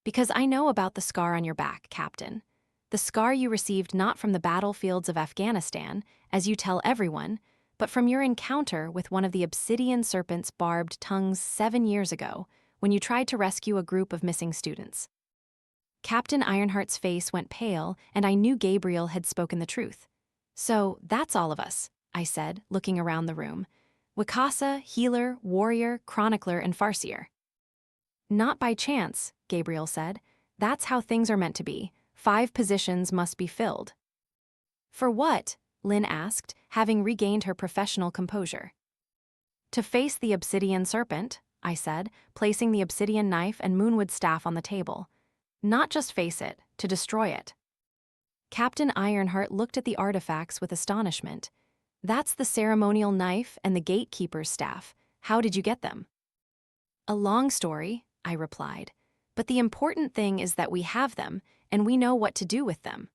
"Because I know about the scar on your back, Captain. The scar you received not from the battlefields of Afghanistan, as you tell everyone, but from your encounter with one of the Obsidian Serpent's barbed tongues 7 years ago, when you tried to rescue a group of missing students." Captain Ironheart's face went pale, and I knew Gabriel had spoken the truth. "So, that's all of us," I said, looking around the room. "Wikasa, healer, warrior, chronicler, and farseer." "Not by chance," Gabriel said. That's how things are meant to be. 5 positions must be filled. For what? Lynn asked, having regained her professional composure. To face the Obsidian Serpent, I said, placing the obsidian knife and moonwood staff on the table. Not just face it, to destroy it. Captain Ironheart looked at the artifacts with astonishment. That's the ceremonial knife and the Gatekeeper's staff. How did you get them? A long story, I replied. But the important thing is that we have them, and we know what to do with them.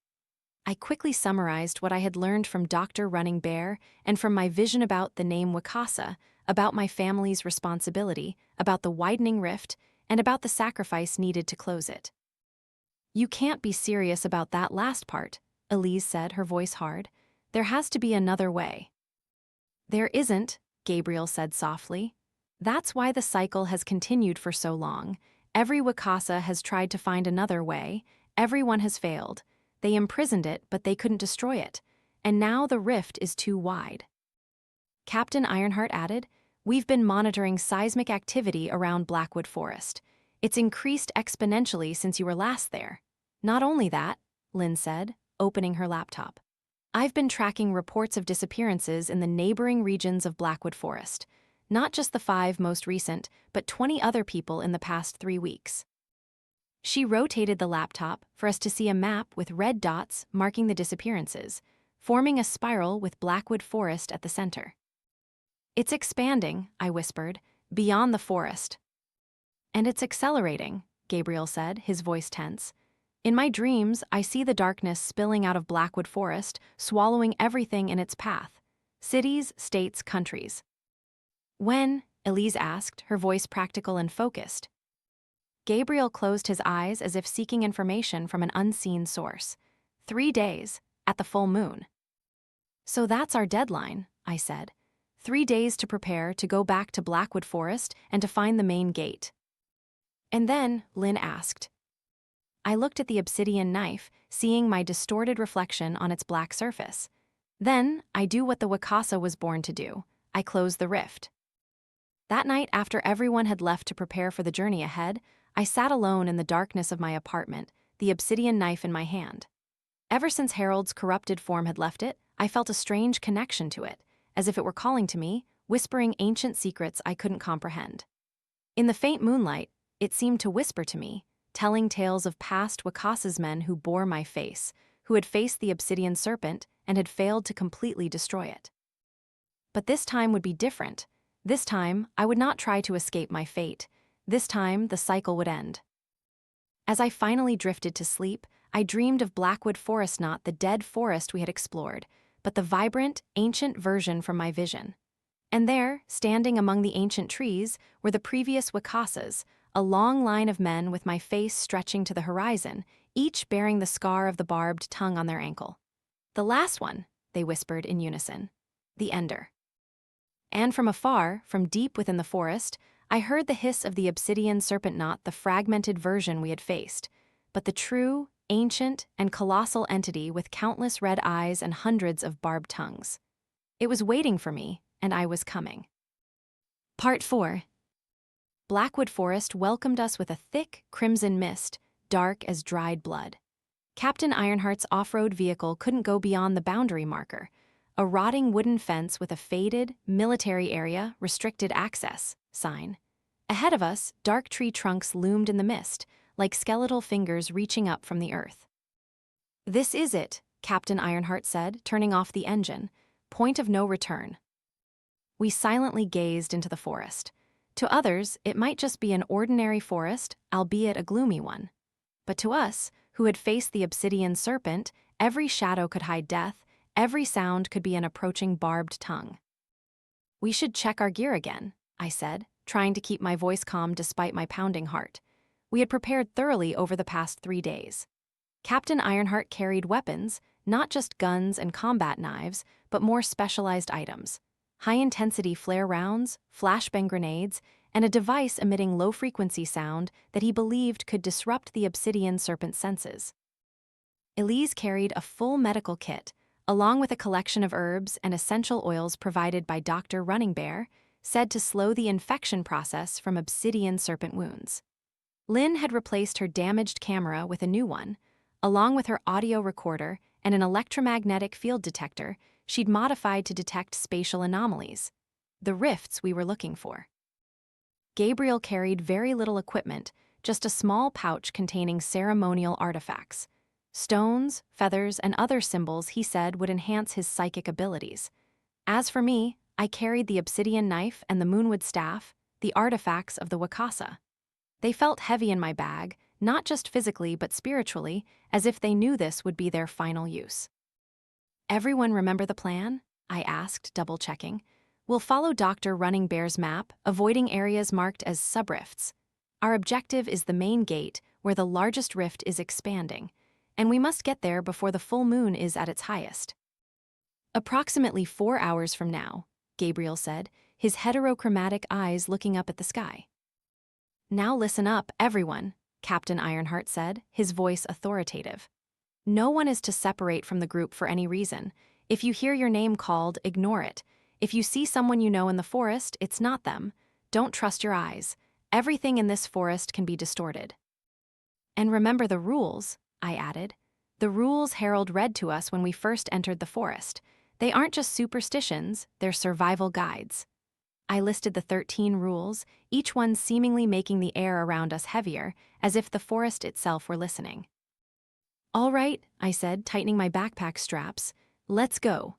I quickly summarized what I had learned from Dr. Running Bear and from my vision about the name Wikasa, about my family's responsibility, about the widening rift, and about the sacrifice needed to close it. You can't be serious about that last part, Elise said, her voice hard. There has to be another way. There isn't, Gabriel said softly. That's why the cycle has continued for so long. Every Wikasa has tried to find another way. Everyone has failed. They imprisoned it, but they couldn't destroy it. And now the rift is too wide. Captain Ironheart added, we've been monitoring seismic activity around Blackwood Forest. It's increased exponentially since you were last there. Not only that, Lynn said, opening her laptop. I've been tracking reports of disappearances in the neighboring regions of Blackwood Forest. Not just the 5 most recent, but 20 other people in the past 3 weeks. She rotated the laptop for us to see a map with red dots marking the disappearances, forming a spiral with Blackwood Forest at the center. It's expanding, I whispered, beyond the forest. And it's accelerating, Gabriel said, his voice tense. In my dreams, I see the darkness spilling out of Blackwood Forest, swallowing everything in its path. Cities, states, countries. When? Elise asked, her voice practical and focused. Gabriel closed his eyes as if seeking information from an unseen source. 3 days, at the full moon. So that's our deadline, I said. 3 days to prepare to go back to Blackwood Forest and to find the main gate. And then, Lynn asked. I looked at the obsidian knife, seeing my distorted reflection on its black surface. Then, I do what the Wikasa was born to do. I close the rift. That night, after everyone had left to prepare for the journey ahead, I sat alone in the darkness of my apartment, the obsidian knife in my hand. Ever since Harold's corrupted form had left it, I felt a strange connection to it, as if it were calling to me, whispering ancient secrets I couldn't comprehend. In the faint moonlight, it seemed to whisper to me, telling tales of past Wikasa's men who bore my face, who had faced the Obsidian Serpent and had failed to completely destroy it. But this time would be different. This time, I would not try to escape my fate. This time, the cycle would end. As I finally drifted to sleep, I dreamed of Blackwood Forest, not the dead forest we had explored, but the vibrant, ancient version from my vision. And there, standing among the ancient trees, were the previous Wikasas, a long line of men with my face stretching to the horizon, each bearing the scar of the barbed tongue on their ankle. The last one, they whispered in unison. The Ender. And from afar, from deep within the forest, I heard the hiss of the Obsidian Serpent, not the fragmented version we had faced, but the true, ancient, and colossal entity with countless red eyes and hundreds of barbed tongues. It was waiting for me, and I was coming. Part 4. Blackwood Forest welcomed us with a thick, crimson mist, dark as dried blood. Captain Ironheart's off-road vehicle couldn't go beyond the boundary marker, a rotting wooden fence with a faded, military area, restricted access sign. Ahead of us, dark tree trunks loomed in the mist, like skeletal fingers reaching up from the earth. This is it, Captain Ironheart said, turning off the engine. Point of no return. We silently gazed into the forest. To others, it might just be an ordinary forest, albeit a gloomy one. But to us, who had faced the Obsidian Serpent, every shadow could hide death, every sound could be an approaching barbed tongue. We should check our gear again, I said, trying to keep my voice calm despite my pounding heart. We had prepared thoroughly over the past 3 days. Captain Ironheart carried weapons, not just guns and combat knives, but more specialized items. High-intensity flare rounds, flashbang grenades, and a device emitting low-frequency sound that he believed could disrupt the Obsidian Serpent's senses. Elise carried a full medical kit, along with a collection of herbs and essential oils provided by Dr. Running Bear, said to slow the infection process from Obsidian Serpent wounds. Lynn had replaced her damaged camera with a new one. Along with her audio recorder and an electromagnetic field detector, she'd modified to detect spatial anomalies, the rifts we were looking for. Gabriel carried very little equipment, just a small pouch containing ceremonial artifacts. Stones, feathers, and other symbols he said would enhance his psychic abilities. As for me, I carried the obsidian knife and the moonwood staff, the artifacts of the Wikasa. They felt heavy in my bag, not just physically but spiritually, as if they knew this would be their final use. Everyone remember the plan? I asked, double-checking. We'll follow Dr. Running Bear's map, avoiding areas marked as subrifts. Our objective is the main gate, where the largest rift is expanding, and we must get there before the full moon is at its highest. Approximately 4 hours from now, Gabriel said, his heterochromatic eyes looking up at the sky. Now listen up, everyone, Captain Ironheart said, his voice authoritative. No one is to separate from the group for any reason. If you hear your name called, ignore it. If you see someone you know in the forest, it's not them. Don't trust your eyes. Everything in this forest can be distorted. And remember the rules, I added. The rules Harold read to us when we first entered the forest. They aren't just superstitions, they're survival guides. I listed the 13 rules, each one seemingly making the air around us heavier, as if the forest itself were listening. All right, I said, tightening my backpack straps. Let's go.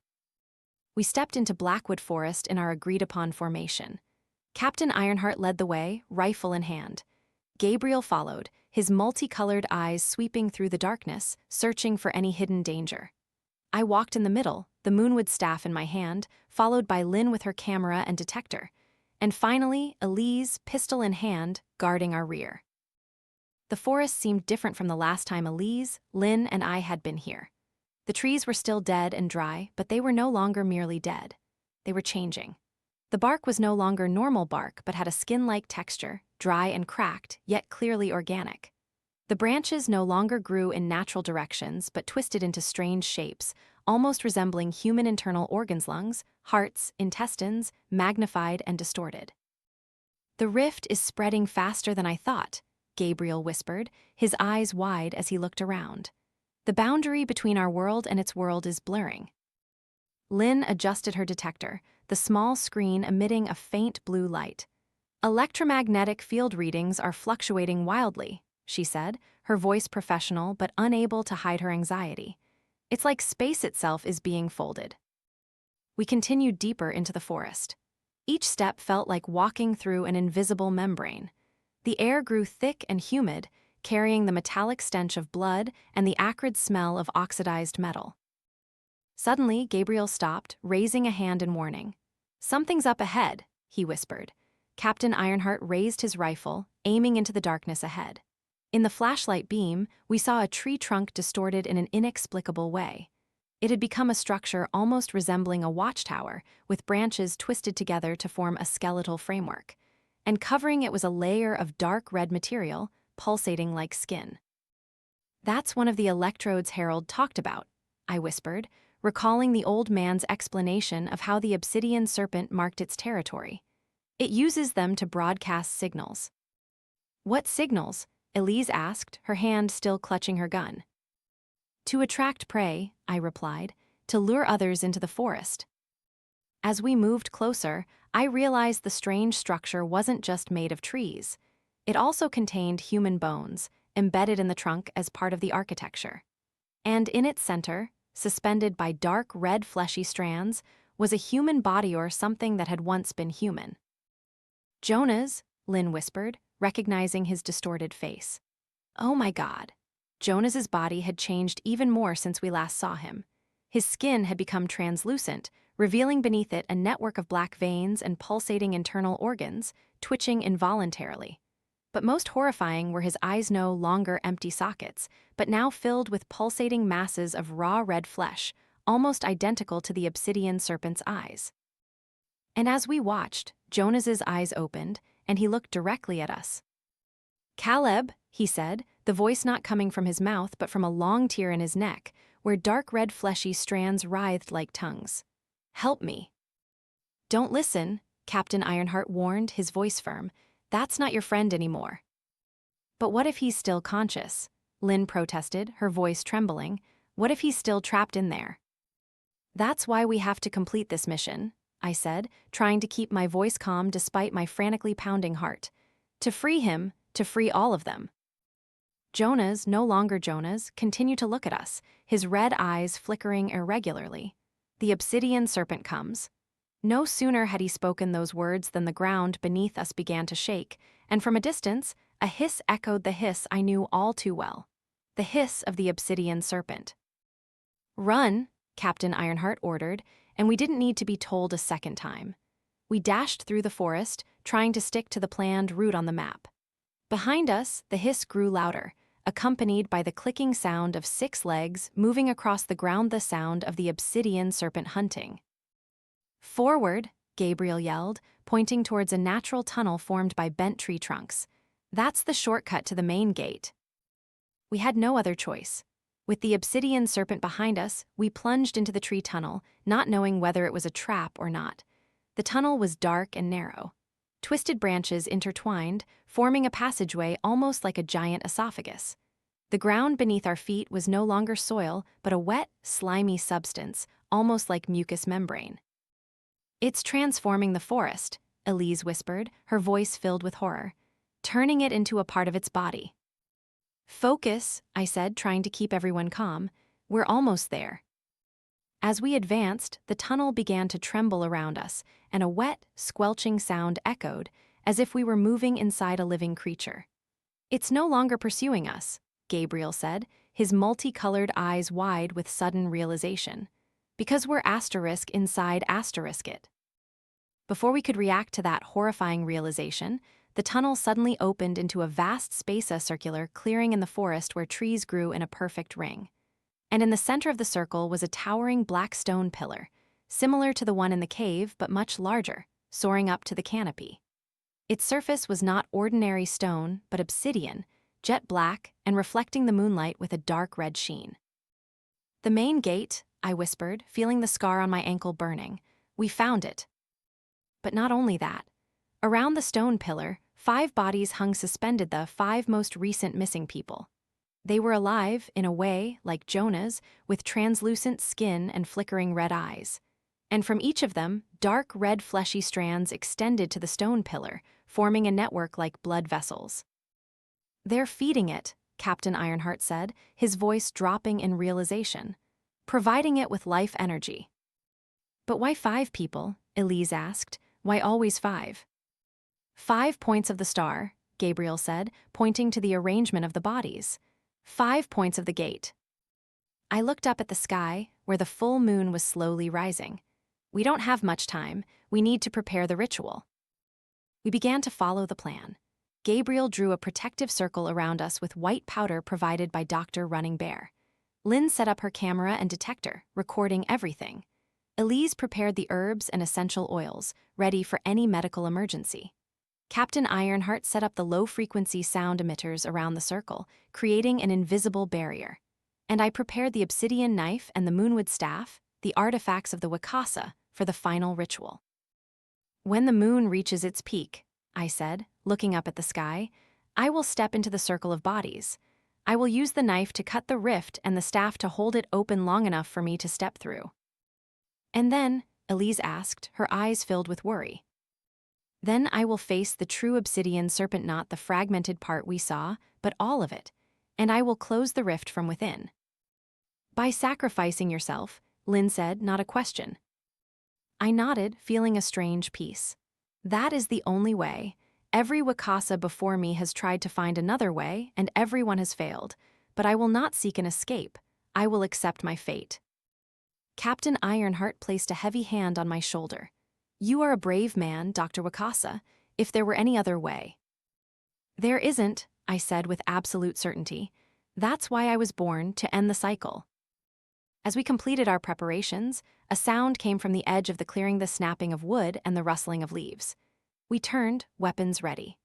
We stepped into Blackwood Forest in our agreed-upon formation. Captain Ironheart led the way, rifle in hand. Gabriel followed, his multicolored eyes sweeping through the darkness, searching for any hidden danger. I walked in the middle, the moonwood staff in my hand, followed by Lynn with her camera and detector, and finally, Elise, pistol in hand, guarding our rear. The forest seemed different from the last time Elise, Lynn, and I had been here. The trees were still dead and dry, but they were no longer merely dead. They were changing. The bark was no longer normal bark, but had a skin-like texture, dry and cracked, yet clearly organic. The branches no longer grew in natural directions, but twisted into strange shapes, almost resembling human internal organs: lungs, hearts, intestines, magnified and distorted. The rift is spreading faster than I thought, Gabriel whispered, his eyes wide as he looked around. The boundary between our world and its world is blurring. Lynn adjusted her detector, the small screen emitting a faint blue light. Electromagnetic field readings are fluctuating wildly, she said, her voice professional but unable to hide her anxiety. It's like space itself is being folded. We continued deeper into the forest. Each step felt like walking through an invisible membrane. The air grew thick and humid, carrying the metallic stench of blood and the acrid smell of oxidized metal. Suddenly, Gabriel stopped, raising a hand in warning. Something's up ahead, he whispered. Captain Ironheart raised his rifle, aiming into the darkness ahead. In the flashlight beam, we saw a tree trunk distorted in an inexplicable way. It had become a structure almost resembling a watchtower, with branches twisted together to form a skeletal framework. And covering it was a layer of dark red material, pulsating like skin. That's one of the electrodes Harold talked about, I whispered, recalling the old man's explanation of how the Obsidian Serpent marked its territory. It uses them to broadcast signals. What signals? Elise asked, her hand still clutching her gun. To attract prey, I replied, to lure others into the forest. As we moved closer, I realized the strange structure wasn't just made of trees. It also contained human bones, embedded in the trunk as part of the architecture. And in its center, suspended by dark red fleshy strands, was a human body or something that had once been human. Jonah's, Lynn whispered, recognizing his distorted face. Oh my God. Jonas's body had changed even more since we last saw him. His skin had become translucent, revealing beneath it a network of black veins and pulsating internal organs, twitching involuntarily. But most horrifying were his eyes, no longer empty sockets, but now filled with pulsating masses of raw red flesh, almost identical to the Obsidian Serpent's eyes. And as we watched, Jonas's eyes opened, and he looked directly at us. Caleb, he said, the voice not coming from his mouth but from a long tear in his neck, where dark red fleshy strands writhed like tongues. Help me. Don't listen, Captain Ironheart warned, his voice firm. That's not your friend anymore. But what if he's still conscious? Lynn protested, her voice trembling. What if he's still trapped in there? That's why we have to complete this mission, I said, trying to keep my voice calm despite my frantically pounding heart. To free him, to free all of them. Jonas, no longer Jonas, continued to look at us, his red eyes flickering irregularly. The Obsidian Serpent comes. No sooner had he spoken those words than the ground beneath us began to shake, and from a distance, a hiss echoed the hiss I knew all too well. The hiss of the Obsidian Serpent. "Run," Captain Ironheart ordered, and we didn't need to be told a second time. We dashed through the forest, trying to stick to the planned route on the map. Behind us, the hiss grew louder, accompanied by the clicking sound of 6 legs moving across the ground, the sound of the Obsidian Serpent hunting. "Forward," Gabriel yelled, pointing towards a natural tunnel formed by bent tree trunks. "That's the shortcut to the main gate." We had no other choice. With the Obsidian Serpent behind us, we plunged into the tree tunnel, not knowing whether it was a trap or not. The tunnel was dark and narrow. Twisted branches intertwined, forming a passageway almost like a giant esophagus. The ground beneath our feet was no longer soil, but a wet, slimy substance, almost like mucous membrane. "It's transforming the forest," Elise whispered, her voice filled with horror. "Turning it into a part of its body." "Focus," I said, trying to keep everyone calm. "We're almost there." As we advanced, the tunnel began to tremble around us, and a wet, squelching sound echoed, as if we were moving inside a living creature. "It's no longer pursuing us," Gabriel said, his multicolored eyes wide with sudden realization. "Because we're asterisk inside asterisk it." Before we could react to that horrifying realization, the tunnel suddenly opened into a vast space, a circular clearing in the forest where trees grew in a perfect ring. And in the center of the circle was a towering black stone pillar, similar to the one in the cave but much larger, soaring up to the canopy. Its surface was not ordinary stone, but obsidian, jet black and reflecting the moonlight with a dark red sheen. "The main gate," I whispered, feeling the scar on my ankle burning. "We found it." But not only that. Around the stone pillar, 5 bodies hung suspended, the 5 most recent missing people. They were alive, in a way, like Jonah's, with translucent skin and flickering red eyes. And from each of them, dark red fleshy strands extended to the stone pillar, forming a network like blood vessels. "They're feeding it," Captain Ironheart said, his voice dropping in realization. "Providing it with life energy." "But why 5 people?" Elise asked. "Why always 5? 5 points of the star," Gabriel said, pointing to the arrangement of the bodies. 5 points of the gate." I looked up at the sky, where the full moon was slowly rising. "We don't have much time. We need to prepare the ritual." We began to follow the plan. Gabriel drew a protective circle around us with white powder provided by Dr. Running Bear. Lynn set up her camera and detector, recording everything. Elise prepared the herbs and essential oils, ready for any medical emergency. Captain Ironheart set up the low-frequency sound emitters around the circle, creating an invisible barrier. And I prepared the obsidian knife and the moonwood staff, the artifacts of the Wikasa, for the final ritual. "When the moon reaches its peak," I said, looking up at the sky, "I will step into the circle of bodies. I will use the knife to cut the rift and the staff to hold it open long enough for me to step through." "And then," Elise asked, her eyes filled with worry. "Then I will face the true Obsidian Serpent, not the fragmented part we saw, but all of it, and I will close the rift from within." "By sacrificing yourself," Lynn said, not a question. I nodded, feeling a strange peace. "That is the only way. Every Wikasa before me has tried to find another way, and everyone has failed. But I will not seek an escape. I will accept my fate." Captain Ironheart placed a heavy hand on my shoulder. "You are a brave man, Dr. Wikasa, if there were any other way." "There isn't," I said with absolute certainty. "That's why I was born, to end the cycle." As we completed our preparations, a sound came from the edge of the clearing, the snapping of wood and the rustling of leaves. We turned, weapons ready.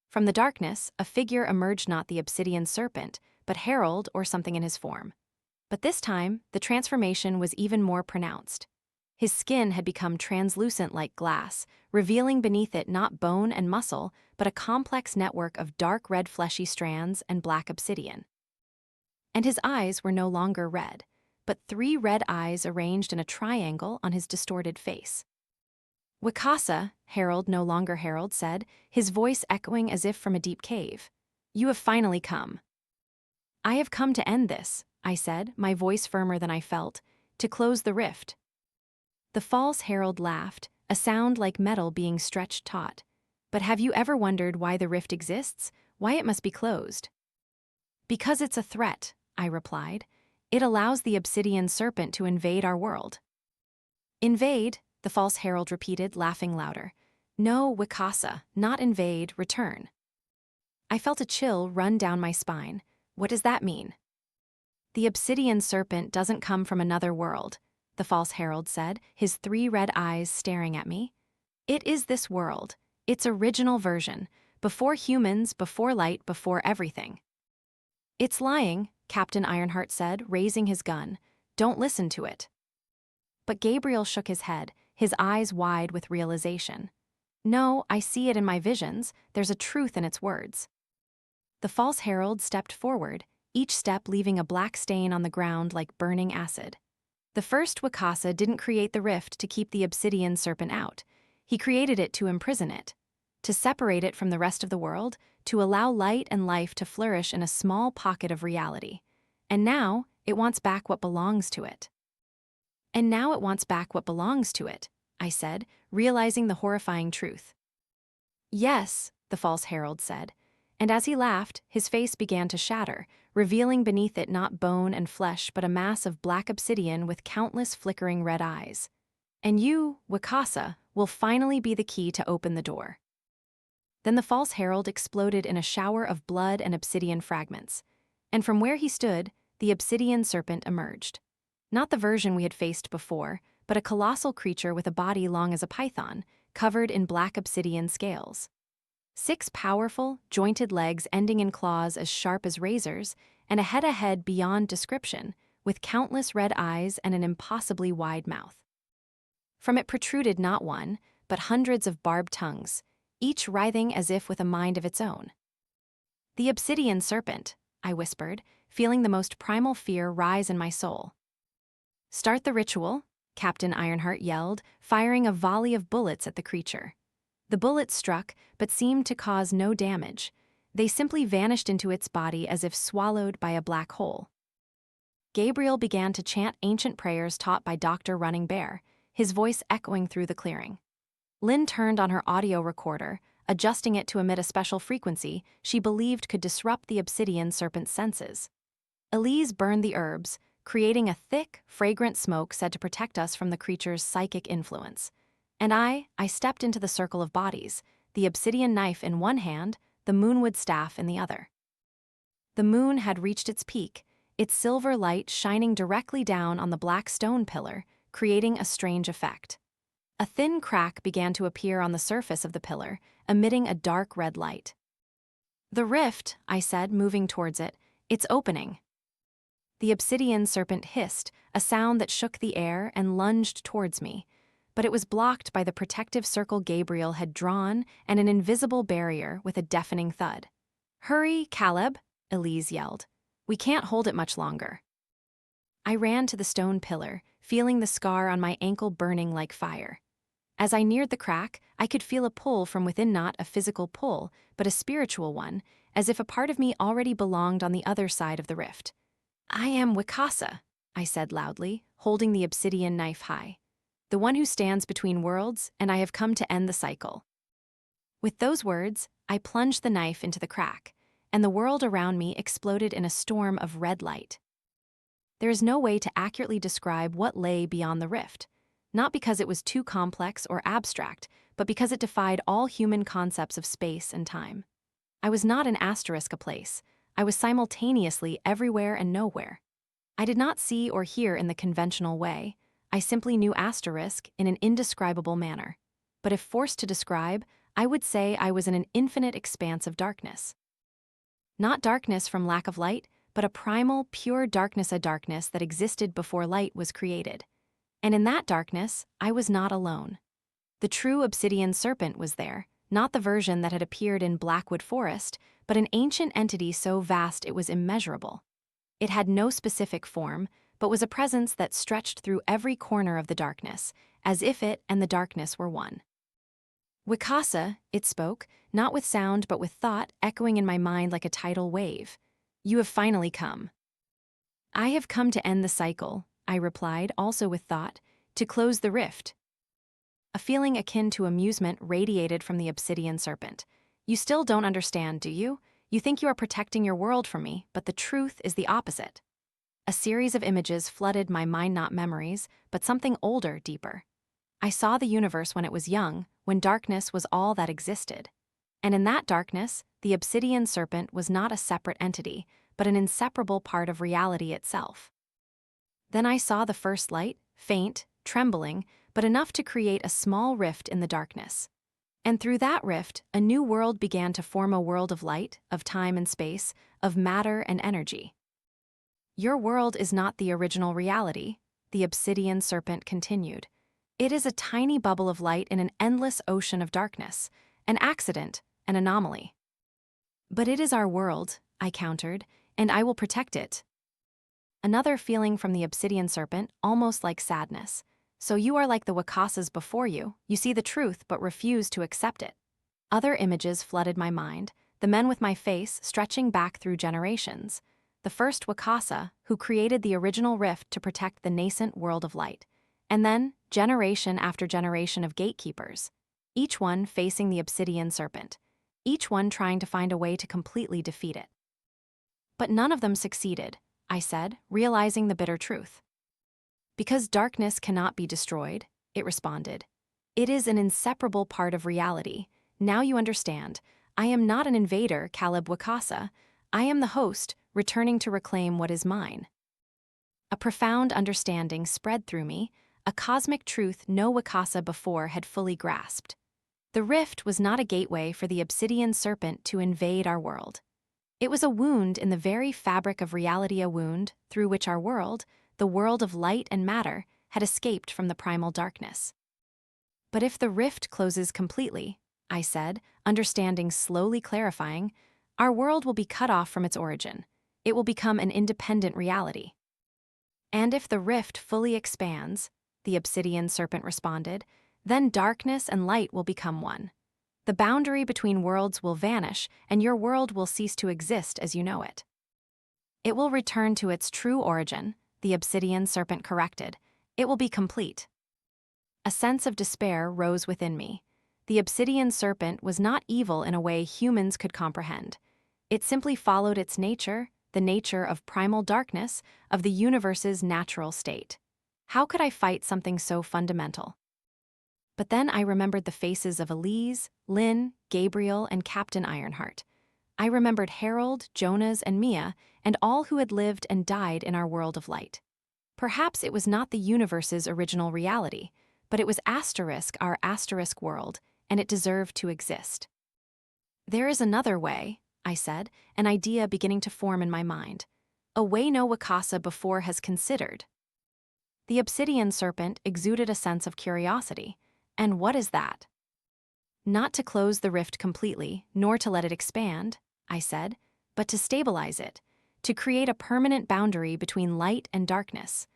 From the darkness, a figure emerged, not the Obsidian Serpent, but Harold or something in his form. But this time, the transformation was even more pronounced. His skin had become translucent like glass, revealing beneath it not bone and muscle, but a complex network of dark red fleshy strands and black obsidian. And his eyes were no longer red, but 3 red eyes arranged in a triangle on his distorted face. "Wikasa," Herald no longer Herald said, his voice echoing as if from a deep cave. "You have finally come." "I have come to end this," I said, my voice firmer than I felt, "to close the rift." The false herald laughed, a sound like metal being stretched taut. "But have you ever wondered why the rift exists, why it must be closed?" "Because it's a threat," I replied. "It allows the Obsidian Serpent to invade our world." "Invade?" the false herald repeated, laughing louder. "No, Wikasa, not invade, return." I felt a chill run down my spine. What does that mean? "The Obsidian Serpent doesn't come from another world," the false herald said, his 3 red eyes staring at me. "It is this world, its original version, before humans, before light, before everything." "It's lying," Captain Ironheart said, raising his gun. "Don't listen to it." But Gabriel shook his head, his eyes wide with realization. "No, I see it in my visions. There's a truth in its words." The false herald stepped forward, each step leaving a black stain on the ground like burning acid. "The first Wikasa didn't create the rift to keep the Obsidian Serpent out. He created it to imprison it, to separate it from the rest of the world, to allow light and life to flourish in a small pocket of reality. And now it wants back what belongs to it." "And now it wants back what belongs to it," I said, realizing the horrifying truth. "Yes," the false herald said, and as he laughed, his face began to shatter, revealing beneath it not bone and flesh but a mass of black obsidian with countless flickering red eyes. "And you, Wikasa, will finally be the key to open the door." Then the false herald exploded in a shower of blood and obsidian fragments, and from where he stood, the Obsidian Serpent emerged. Not the version we had faced before, but a colossal creature with a body long as a python, covered in black obsidian scales. 6 powerful, jointed legs ending in claws as sharp as razors, and a head beyond description, with countless red eyes and an impossibly wide mouth. From it protruded not one, but hundreds of barbed tongues, each writhing as if with a mind of its own. "The Obsidian Serpent," I whispered, feeling the most primal fear rise in my soul. "Start the ritual," Captain Ironheart yelled, firing a volley of bullets at the creature. The bullets struck, but seemed to cause no damage. They simply vanished into its body as if swallowed by a black hole. Gabriel began to chant ancient prayers taught by Dr. Running Bear, his voice echoing through the clearing. Lynn turned on her audio recorder, adjusting it to emit a special frequency she believed could disrupt the Obsidian Serpent's senses. Elise burned the herbs, creating a thick, fragrant smoke said to protect us from the creature's psychic influence. And I stepped into the circle of bodies, the obsidian knife in one hand, the moonwood staff in the other. The moon had reached its peak, its silver light shining directly down on the black stone pillar, creating a strange effect. A thin crack began to appear on the surface of the pillar, emitting a dark red light. "The rift," I said, moving towards it, "it's opening." The Obsidian Serpent hissed, a sound that shook the air, and lunged towards me. But it was blocked by the protective circle Gabriel had drawn and an invisible barrier with a deafening thud. "Hurry, Caleb," Elise yelled. "We can't hold it much longer." I ran to the stone pillar, feeling the scar on my ankle burning like fire. As I neared the crack, I could feel a pull from within, not a physical pull, but a spiritual one, as if a part of me already belonged on the other side of the rift. "I am Wikasa," I said loudly, holding the obsidian knife high. "The one who stands between worlds, and I have come to end the cycle." With those words, I plunged the knife into the crack, and the world around me exploded in a storm of red light. There is no way to accurately describe what lay beyond the rift, not because it was too complex or abstract, but because it defied all human concepts of space and time. I was not an asterisk a place. I was simultaneously everywhere and nowhere. I did not see or hear in the conventional way. I simply knew asterisk in an indescribable manner. But if forced to describe, I would say I was in an infinite expanse of darkness. Not darkness from lack of light, but a primal, pure darkness, a darkness that existed before light was created. And in that darkness, I was not alone. The true Obsidian Serpent was there, not the version that had appeared in Blackwood Forest, but an ancient entity so vast it was immeasurable. It had no specific form, but was a presence that stretched through every corner of the darkness, as if it and the darkness were one. Wikasa, it spoke, not with sound but with thought, echoing in my mind like a tidal wave. You have finally come. I have come to end the cycle, I replied, also with thought, to close the rift. A feeling akin to amusement radiated from the Obsidian Serpent. You still don't understand, do you? You think you are protecting your world from me, but the truth is the opposite. A series of images flooded my mind, not memories, but something older, deeper. I saw the universe when it was young, when darkness was all that existed. And in that darkness, the Obsidian Serpent was not a separate entity, but an inseparable part of reality itself. Then I saw the first light, faint, trembling, but enough to create a small rift in the darkness. And through that rift, a new world began to form, a world of light, of time and space, of matter and energy. Your world is not the original reality, the Obsidian Serpent continued. It is a tiny bubble of light in an endless ocean of darkness, an accident, an anomaly. But it is our world, I countered, and I will protect it. Another feeling from the Obsidian Serpent, almost like sadness. So you are like the Wikasas before you see the truth but refuse to accept it. Other images flooded my mind, the men with my face stretching back through generations. The first Wikasa, who created the original rift to protect the nascent world of light. And then, generation after generation of gatekeepers, each one facing the Obsidian Serpent, each one trying to find a way to completely defeat it. But none of them succeeded, I said, realizing the bitter truth. Because darkness cannot be destroyed, it responded. It is an inseparable part of reality. Now you understand. I am not an invader, Caleb Wikasa. I am the host, returning to reclaim what is mine. A profound understanding spread through me, a cosmic truth no Wikasa before had fully grasped. The rift was not a gateway for the Obsidian Serpent to invade our world. It was a wound in the very fabric of reality, a wound through which our world, the world of light and matter, had escaped from the primal darkness. But if the rift closes completely, I said, understanding slowly clarifying, our world will be cut off from its origin. It will become an independent reality. And if the rift fully expands, the Obsidian Serpent responded, then darkness and light will become one. The boundary between worlds will vanish, and your world will cease to exist as you know it. It will return to its true origin, the Obsidian Serpent corrected. It will be complete. A sense of despair rose within me. The Obsidian Serpent was not evil in a way humans could comprehend. It simply followed its nature, the nature of primal darkness, of the universe's natural state. How could I fight something so fundamental? But then I remembered the faces of Elise, Lynn, Gabriel, and Captain Ironheart. I remembered Harold, Jonas, and Mia, and all who had lived and died in our world of light. Perhaps it was not the universe's original reality, but it was our asterisk world, and it deserved to exist. There is another way, I said, an idea beginning to form in my mind. A way no Wikasa before has considered. The Obsidian Serpent exuded a sense of curiosity. And what is that? Not to close the rift completely, nor to let it expand, I said, but to stabilize it, to create a permanent boundary between light and darkness.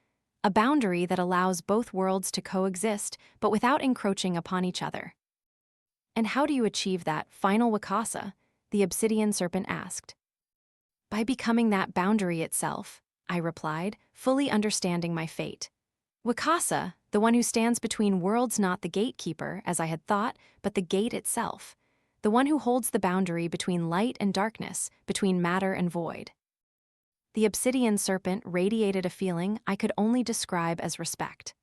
A boundary that allows both worlds to coexist, but without encroaching upon each other. And how do you achieve that, final Wikasa? The Obsidian Serpent asked. By becoming that boundary itself, I replied, fully understanding my fate. Wikasa, the one who stands between worlds, not the gatekeeper, as I had thought, but the gate itself. The one who holds the boundary between light and darkness, between matter and void. The Obsidian Serpent radiated a feeling I could only describe as respect.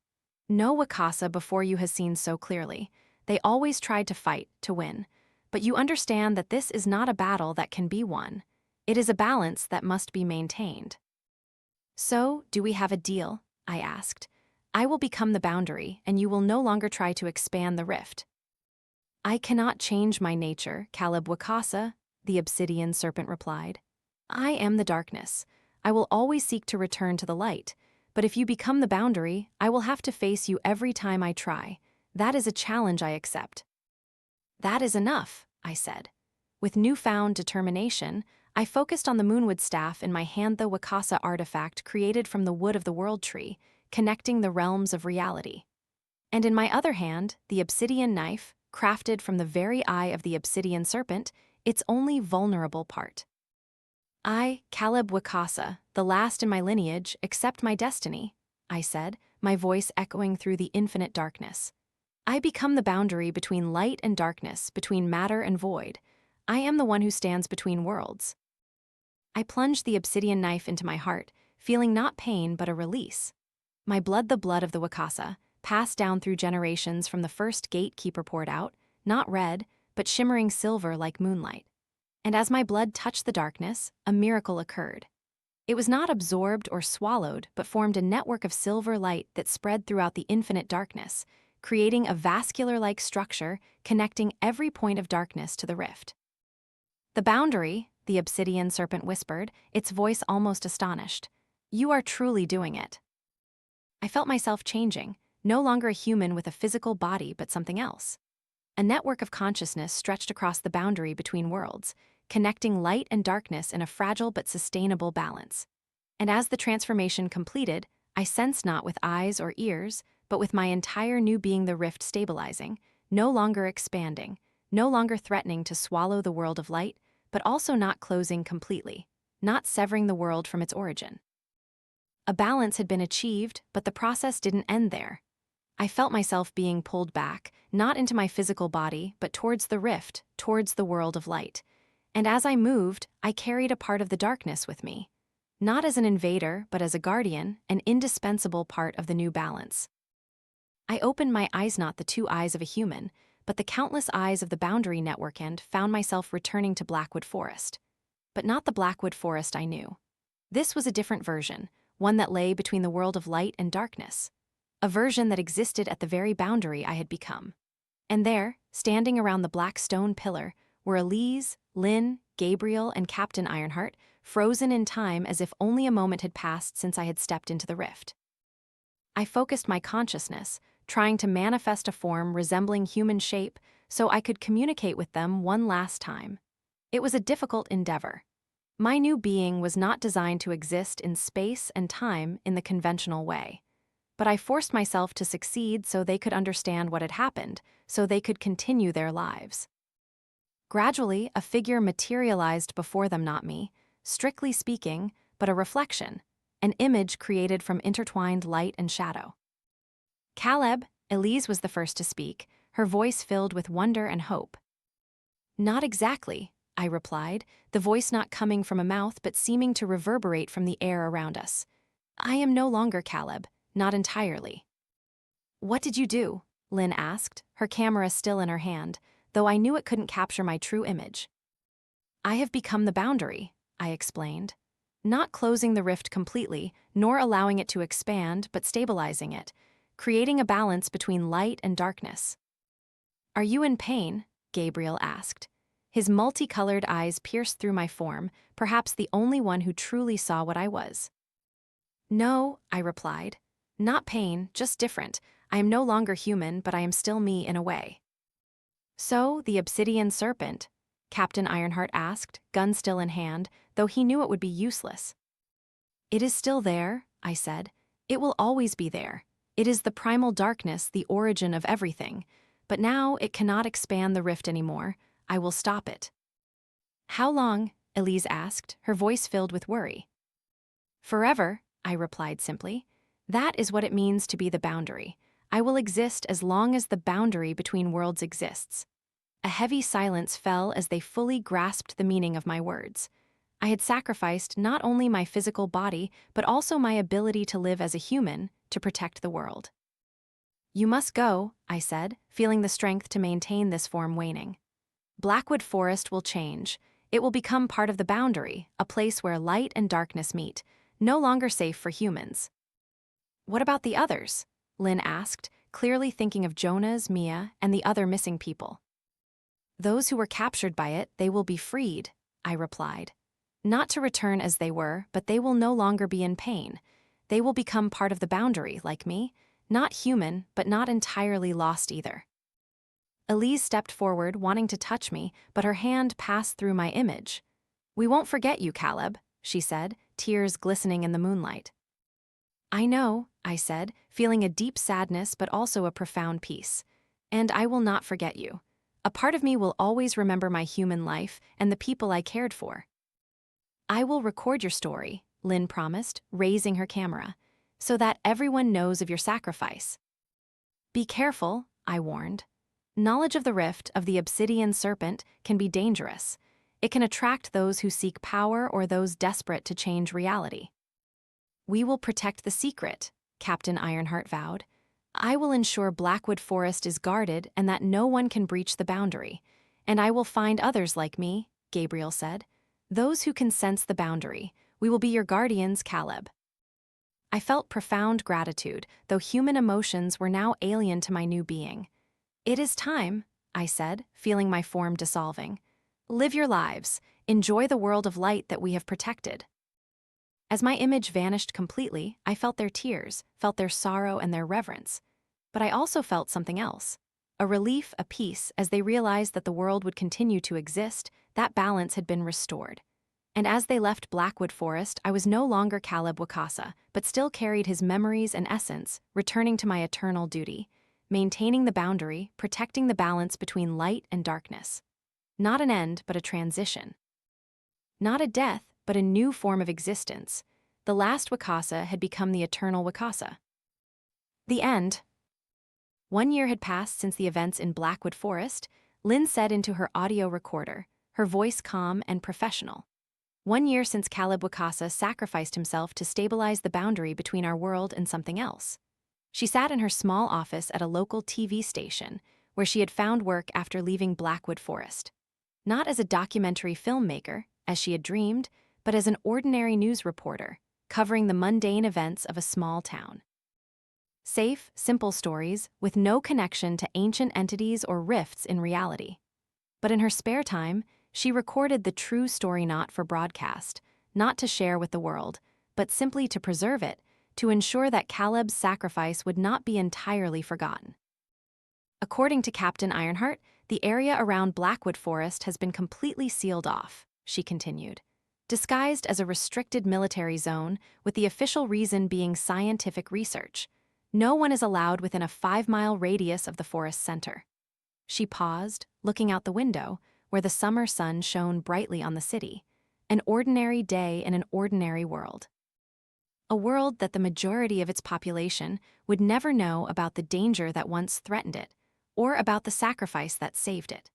No Wikasa before you has seen so clearly. They always tried to fight, to win. But you understand that this is not a battle that can be won. It is a balance that must be maintained. So, do we have a deal? I asked. I will become the boundary, and you will no longer try to expand the rift. I cannot change my nature, Caleb Wikasa, the Obsidian Serpent replied. I am the darkness. I will always seek to return to the light, but if you become the boundary, I will have to face you every time I try. That is a challenge I accept." "That is enough," I said. With newfound determination, I focused on the moonwood staff in my hand, the Wikasa artifact created from the wood of the world tree, connecting the realms of reality. And in my other hand, the obsidian knife, crafted from the very eye of the Obsidian Serpent, its only vulnerable part. "I, Caleb Wikasa, the last in my lineage, accept my destiny," I said, my voice echoing through the infinite darkness. "I become the boundary between light and darkness, between matter and void. I am the one who stands between worlds." I plunged the obsidian knife into my heart, feeling not pain but a release. My blood, the blood of the Wikasa, passed down through generations from the first Gatekeeper, poured out, not red, but shimmering silver like moonlight. And as my blood touched the darkness, a miracle occurred. It was not absorbed or swallowed, but formed a network of silver light that spread throughout the infinite darkness, creating a vascular-like structure connecting every point of darkness to the rift. "The boundary," the Obsidian Serpent whispered, its voice almost astonished. "You are truly doing it." I felt myself changing, no longer a human with a physical body but something else. A network of consciousness stretched across the boundary between worlds, connecting light and darkness in a fragile but sustainable balance. And as the transformation completed, I sensed not with eyes or ears, but with my entire new being, the rift stabilizing, no longer expanding, no longer threatening to swallow the world of light, but also not closing completely, not severing the world from its origin. A balance had been achieved, but the process didn't end there. I felt myself being pulled back, not into my physical body, but towards the rift, towards the world of light. And as I moved, I carried a part of the darkness with me. Not as an invader, but as a guardian, an indispensable part of the new balance. I opened my eyes, not the two eyes of a human, but the countless eyes of the boundary network, and found myself returning to Blackwood Forest. But not the Blackwood Forest I knew. This was a different version, one that lay between the world of light and darkness. A version that existed at the very boundary I had become. And there, standing around the black stone pillar, were Elise, Lynn, Gabriel, and Captain Ironheart, frozen in time as if only a moment had passed since I had stepped into the rift. I focused my consciousness, trying to manifest a form resembling human shape so I could communicate with them one last time. It was a difficult endeavor. My new being was not designed to exist in space and time in the conventional way. But I forced myself to succeed so they could understand what had happened, so they could continue their lives. Gradually, a figure materialized before them, not me, strictly speaking, but a reflection, an image created from intertwined light and shadow. "Caleb," Elise was the first to speak, her voice filled with wonder and hope. "Not exactly," I replied, the voice not coming from a mouth but seeming to reverberate from the air around us. "I am no longer Caleb, not entirely." "What did you do?" Lynn asked, her camera still in her hand, though I knew it couldn't capture my true image. "I have become the boundary," I explained. Not closing the rift completely, nor allowing it to expand, but stabilizing it, creating a balance between light and darkness. "Are you in pain?" Gabriel asked. His multicolored eyes pierced through my form, perhaps the only one who truly saw what I was. "No," I replied. "Not pain, just different. I am no longer human, but I am still me in a way." "So, the Obsidian Serpent?" Captain Ironheart asked, gun still in hand, though he knew it would be useless. "It is still there," I said. "It will always be there. It is the primal darkness, the origin of everything. But now it cannot expand the rift anymore. I will stop it." "How long?" Elise asked, her voice filled with worry. "Forever," I replied simply. "That is what it means to be the boundary. I will exist as long as the boundary between worlds exists." A heavy silence fell as they fully grasped the meaning of my words. I had sacrificed not only my physical body, but also my ability to live as a human, to protect the world. "You must go," I said, feeling the strength to maintain this form waning. "Blackwood Forest will change. It will become part of the boundary, a place where light and darkness meet, no longer safe for humans." "What about the others?" Lynn asked, clearly thinking of Jonas, Mia, and the other missing people. "Those who were captured by it, they will be freed," I replied. "Not to return as they were, but they will no longer be in pain. They will become part of the boundary, like me, not human, but not entirely lost either. Elise stepped forward, wanting to touch me, but her hand passed through my image. "We won't forget you, Caleb," she said, tears glistening in the moonlight. "I know," I said, feeling a deep sadness but also a profound peace. "And I will not forget you. A part of me will always remember my human life and the people I cared for." "I will record your story," Lynn promised, raising her camera, "so that everyone knows of your sacrifice." "Be careful," I warned. "Knowledge of the rift of the Obsidian Serpent can be dangerous. It can attract those who seek power or those desperate to change reality." "We will protect the secret," Captain Ironheart vowed. "I will ensure Blackwood Forest is guarded and that no one can breach the boundary. And I will find others like me," Gabriel said. "Those who can sense the boundary. We will be your guardians, Caleb." I felt profound gratitude, though human emotions were now alien to my new being. "It is time," I said, feeling my form dissolving. "Live your lives. Enjoy the world of light that we have protected." As my image vanished completely, I felt their tears, felt their sorrow and their reverence. But I also felt something else. A relief, a peace, as they realized that the world would continue to exist, that balance had been restored. And as they left Blackwood Forest, I was no longer Caleb Wikasa, but still carried his memories and essence, returning to my eternal duty, maintaining the boundary, protecting the balance between light and darkness. Not an end, but a transition. Not a death, but a new form of existence. The last Wikasa had become the eternal Wikasa. The end. 1 year had passed since the events in Blackwood Forest, Lynn said into her audio recorder, her voice calm and professional. 1 year since Caleb Wikasa sacrificed himself to stabilize the boundary between our world and something else. She sat in her small office at a local TV station, where she had found work after leaving Blackwood Forest. Not as a documentary filmmaker, as she had dreamed, but as an ordinary news reporter, covering the mundane events of a small town. Safe, simple stories with no connection to ancient entities or rifts in reality. But in her spare time, she recorded the true story not for broadcast, not to share with the world, but simply to preserve it, to ensure that Caleb's sacrifice would not be entirely forgotten. According to Captain Ironheart, the area around Blackwood Forest has been completely sealed off, she continued, disguised as a restricted military zone, with the official reason being scientific research. No one is allowed within a 5-mile radius of the forest center. She paused, looking out the window, where the summer sun shone brightly on the city. An ordinary day in an ordinary world. A world that the majority of its population would never know about the danger that once threatened it, or about the sacrifice that saved it.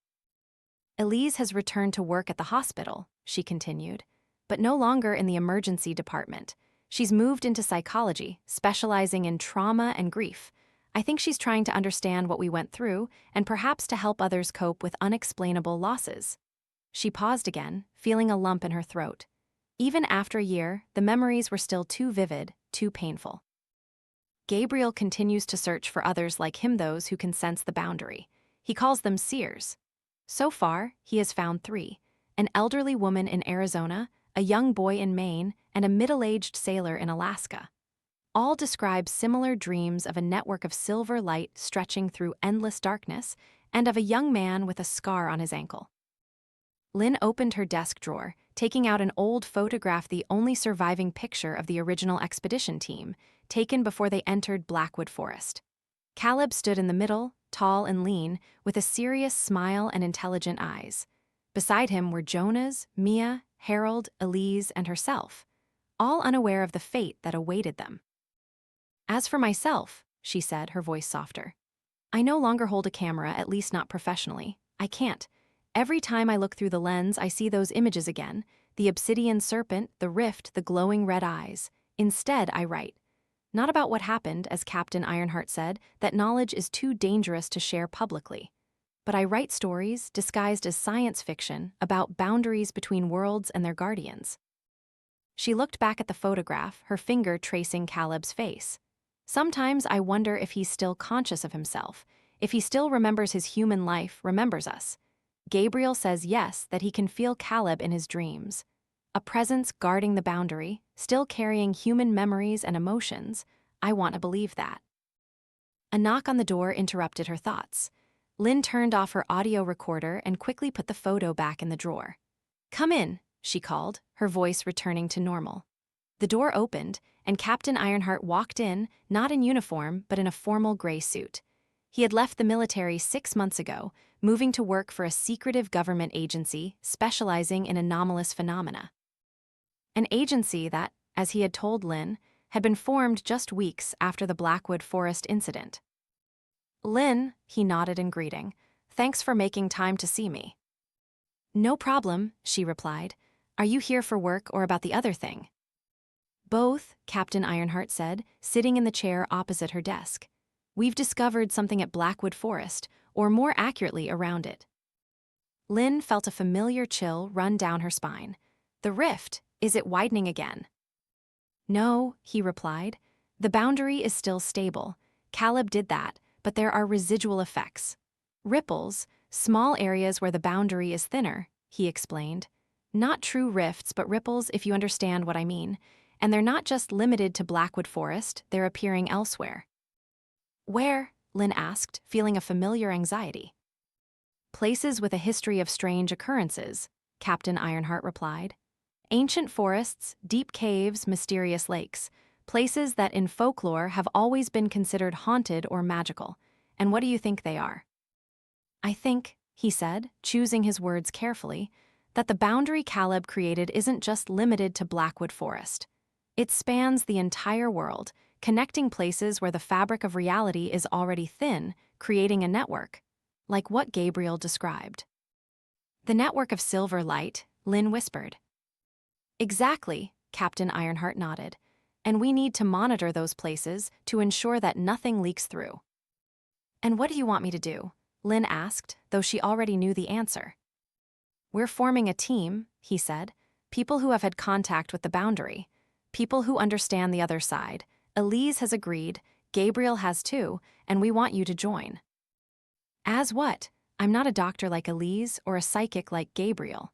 "Elise has returned to work at the hospital," she continued, "but no longer in the emergency department. She's moved into psychology, specializing in trauma and grief. I think she's trying to understand what we went through and perhaps to help others cope with unexplainable losses." She paused again, feeling a lump in her throat. Even after a year, the memories were still too vivid, too painful. "Gabriel continues to search for others like him, those who can sense the boundary. He calls them seers. So far, he has found 3, an elderly woman in Arizona, a young boy in Maine, and a middle-aged sailor in Alaska. All describe similar dreams of a network of silver light stretching through endless darkness and of a young man with a scar on his ankle." Lynn opened her desk drawer, taking out an old photograph, the only surviving picture of the original expedition team, taken before they entered Blackwood Forest. Caleb stood in the middle, tall and lean, with a serious smile and intelligent eyes. Beside him were Jonas, Mia, Harold, Elise, and herself, all unaware of the fate that awaited them. "As for myself," she said, her voice softer, "I no longer hold a camera, at least not professionally. I can't. Every time I look through the lens, I see those images again, the Obsidian Serpent, the rift, the glowing red eyes. Instead, I write. Not about what happened, as Captain Ironheart said, that knowledge is too dangerous to share publicly. But I write stories, disguised as science fiction, about boundaries between worlds and their guardians." She looked back at the photograph, her finger tracing Caleb's face. "Sometimes I wonder if he's still conscious of himself, if he still remembers his human life, remembers us. Gabriel says yes, that he can feel Caleb in his dreams. A presence guarding the boundary, still carrying human memories and emotions. I want to believe that. A knock on the door interrupted her thoughts. Lynn turned off her audio recorder and quickly put the photo back in the drawer. "Come in," she called, her voice returning to normal. The door opened, and Captain Ironheart walked in, not in uniform, but in a formal gray suit. He had left the military 6 months ago, moving to work for a secretive government agency specializing in anomalous phenomena. An agency that, as he had told Lynn, had been formed just weeks after the Blackwood Forest incident. "Lynn," he nodded in greeting, "thanks for making time to see me." "No problem," she replied. "Are you here for work or about the other thing?" "Both," Captain Ironheart said, sitting in the chair opposite her desk. "We've discovered something at Blackwood Forest, or more accurately, around it." Lynn felt a familiar chill run down her spine. "The rift, is it widening again?" "No," he replied. "The boundary is still stable. Caleb did that, but there are residual effects. Ripples, small areas where the boundary is thinner," he explained. "Not true rifts, but ripples, if you understand what I mean. And they're not just limited to Blackwood Forest, they're appearing elsewhere." "Where?" Lynn asked, feeling a familiar anxiety. "Places with a history of strange occurrences," Captain Ironheart replied. "Ancient forests, deep caves, mysterious lakes. Places that in folklore have always been considered haunted or magical. And what do you think they are?" "I think," he said, choosing his words carefully, "that the boundary Caleb created isn't just limited to Blackwood Forest. It spans the entire world, connecting places where the fabric of reality is already thin, creating a network, like what Gabriel described." "The network of silver light," Lynn whispered. "Exactly," Captain Ironheart nodded. "And we need to monitor those places to ensure that nothing leaks through." "And what do you want me to do?" Lynn asked, though she already knew the answer. "We're forming a team," he said. "People who have had contact with the boundary. People who understand the other side. Elise has agreed, Gabriel has too, and we want you to join." "As what? I'm not a doctor like Elise or a psychic like Gabriel."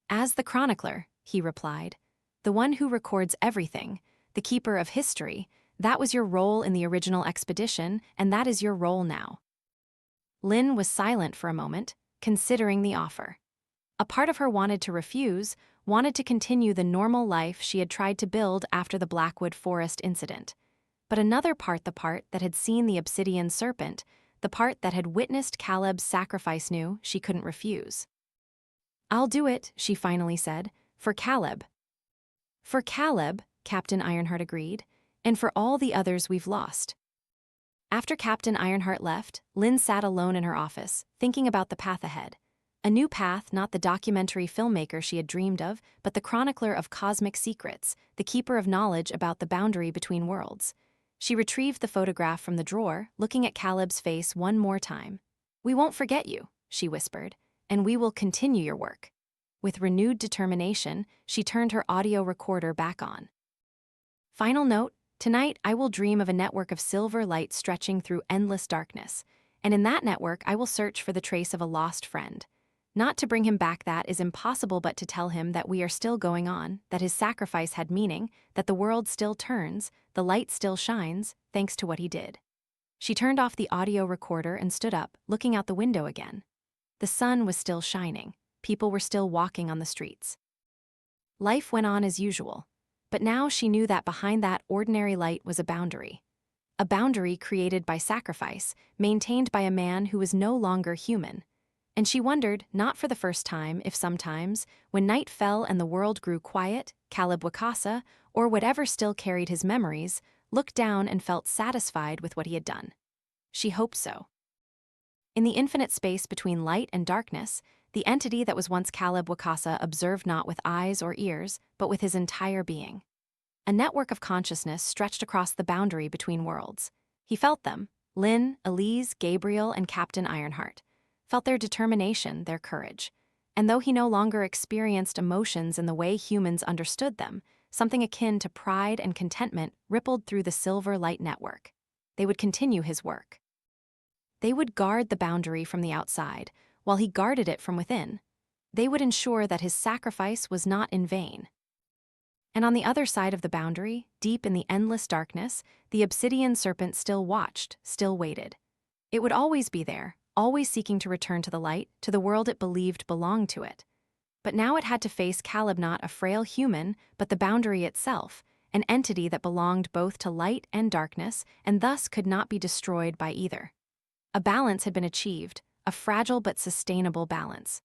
"As the chronicler," he replied. "The one who records everything, the keeper of history. That was your role in the original expedition, and that is your role now." Lynn was silent for a moment, considering the offer. A part of her wanted to refuse, wanted to continue the normal life she had tried to build after the Blackwood Forest incident. But another part, the part that had seen the Obsidian Serpent, the part that had witnessed Caleb's sacrifice, knew she couldn't refuse. "I'll do it," she finally said, "for Caleb." "For Caleb," Captain Ironheart agreed, "and for all the others we've lost." After Captain Ironheart left, Lynn sat alone in her office, thinking about the path ahead. A new path, not the documentary filmmaker she had dreamed of, but the chronicler of cosmic secrets, the keeper of knowledge about the boundary between worlds. She retrieved the photograph from the drawer, looking at Caleb's face one more time. "We won't forget you," she whispered, "and we will continue your work." With renewed determination, she turned her audio recorder back on. Final note: tonight I will dream of a network of silver light stretching through endless darkness, and in that network I will search for the trace of a lost friend. Not to bring him back, that is impossible, but to tell him that we are still going on, that his sacrifice had meaning, that the world still turns, the light still shines, thanks to what he did. She turned off the audio recorder and stood up, looking out the window again. The sun was still shining. People were still walking on the streets. Life went on as usual. But now she knew that behind that ordinary light was a boundary. A boundary created by sacrifice, maintained by a man who was no longer human. And she wondered, not for the first time, if sometimes, when night fell and the world grew quiet, Caleb Wikasa, or whatever still carried his memories, looked down and felt satisfied with what he had done. She hoped so. In the infinite space between light and darkness, the entity that was once Caleb Wikasa observed not with eyes or ears, but with his entire being. A network of consciousness stretched across the boundary between worlds. He felt them: Lynn, Elise, Gabriel, and Captain Ironheart. Felt their determination, their courage. And though he no longer experienced emotions in the way humans understood them, something akin to pride and contentment rippled through the silver light network. They would continue his work. They would guard the boundary from the outside, while he guarded it from within. They would ensure that his sacrifice was not in vain. And on the other side of the boundary, deep in the endless darkness, the Obsidian Serpent still watched, still waited. It would always be there, always seeking to return to the light, to the world it believed belonged to it. But now it had to face Caleb, not a frail human, but the boundary itself, an entity that belonged both to light and darkness, and thus could not be destroyed by either. A balance had been achieved, a fragile but sustainable balance.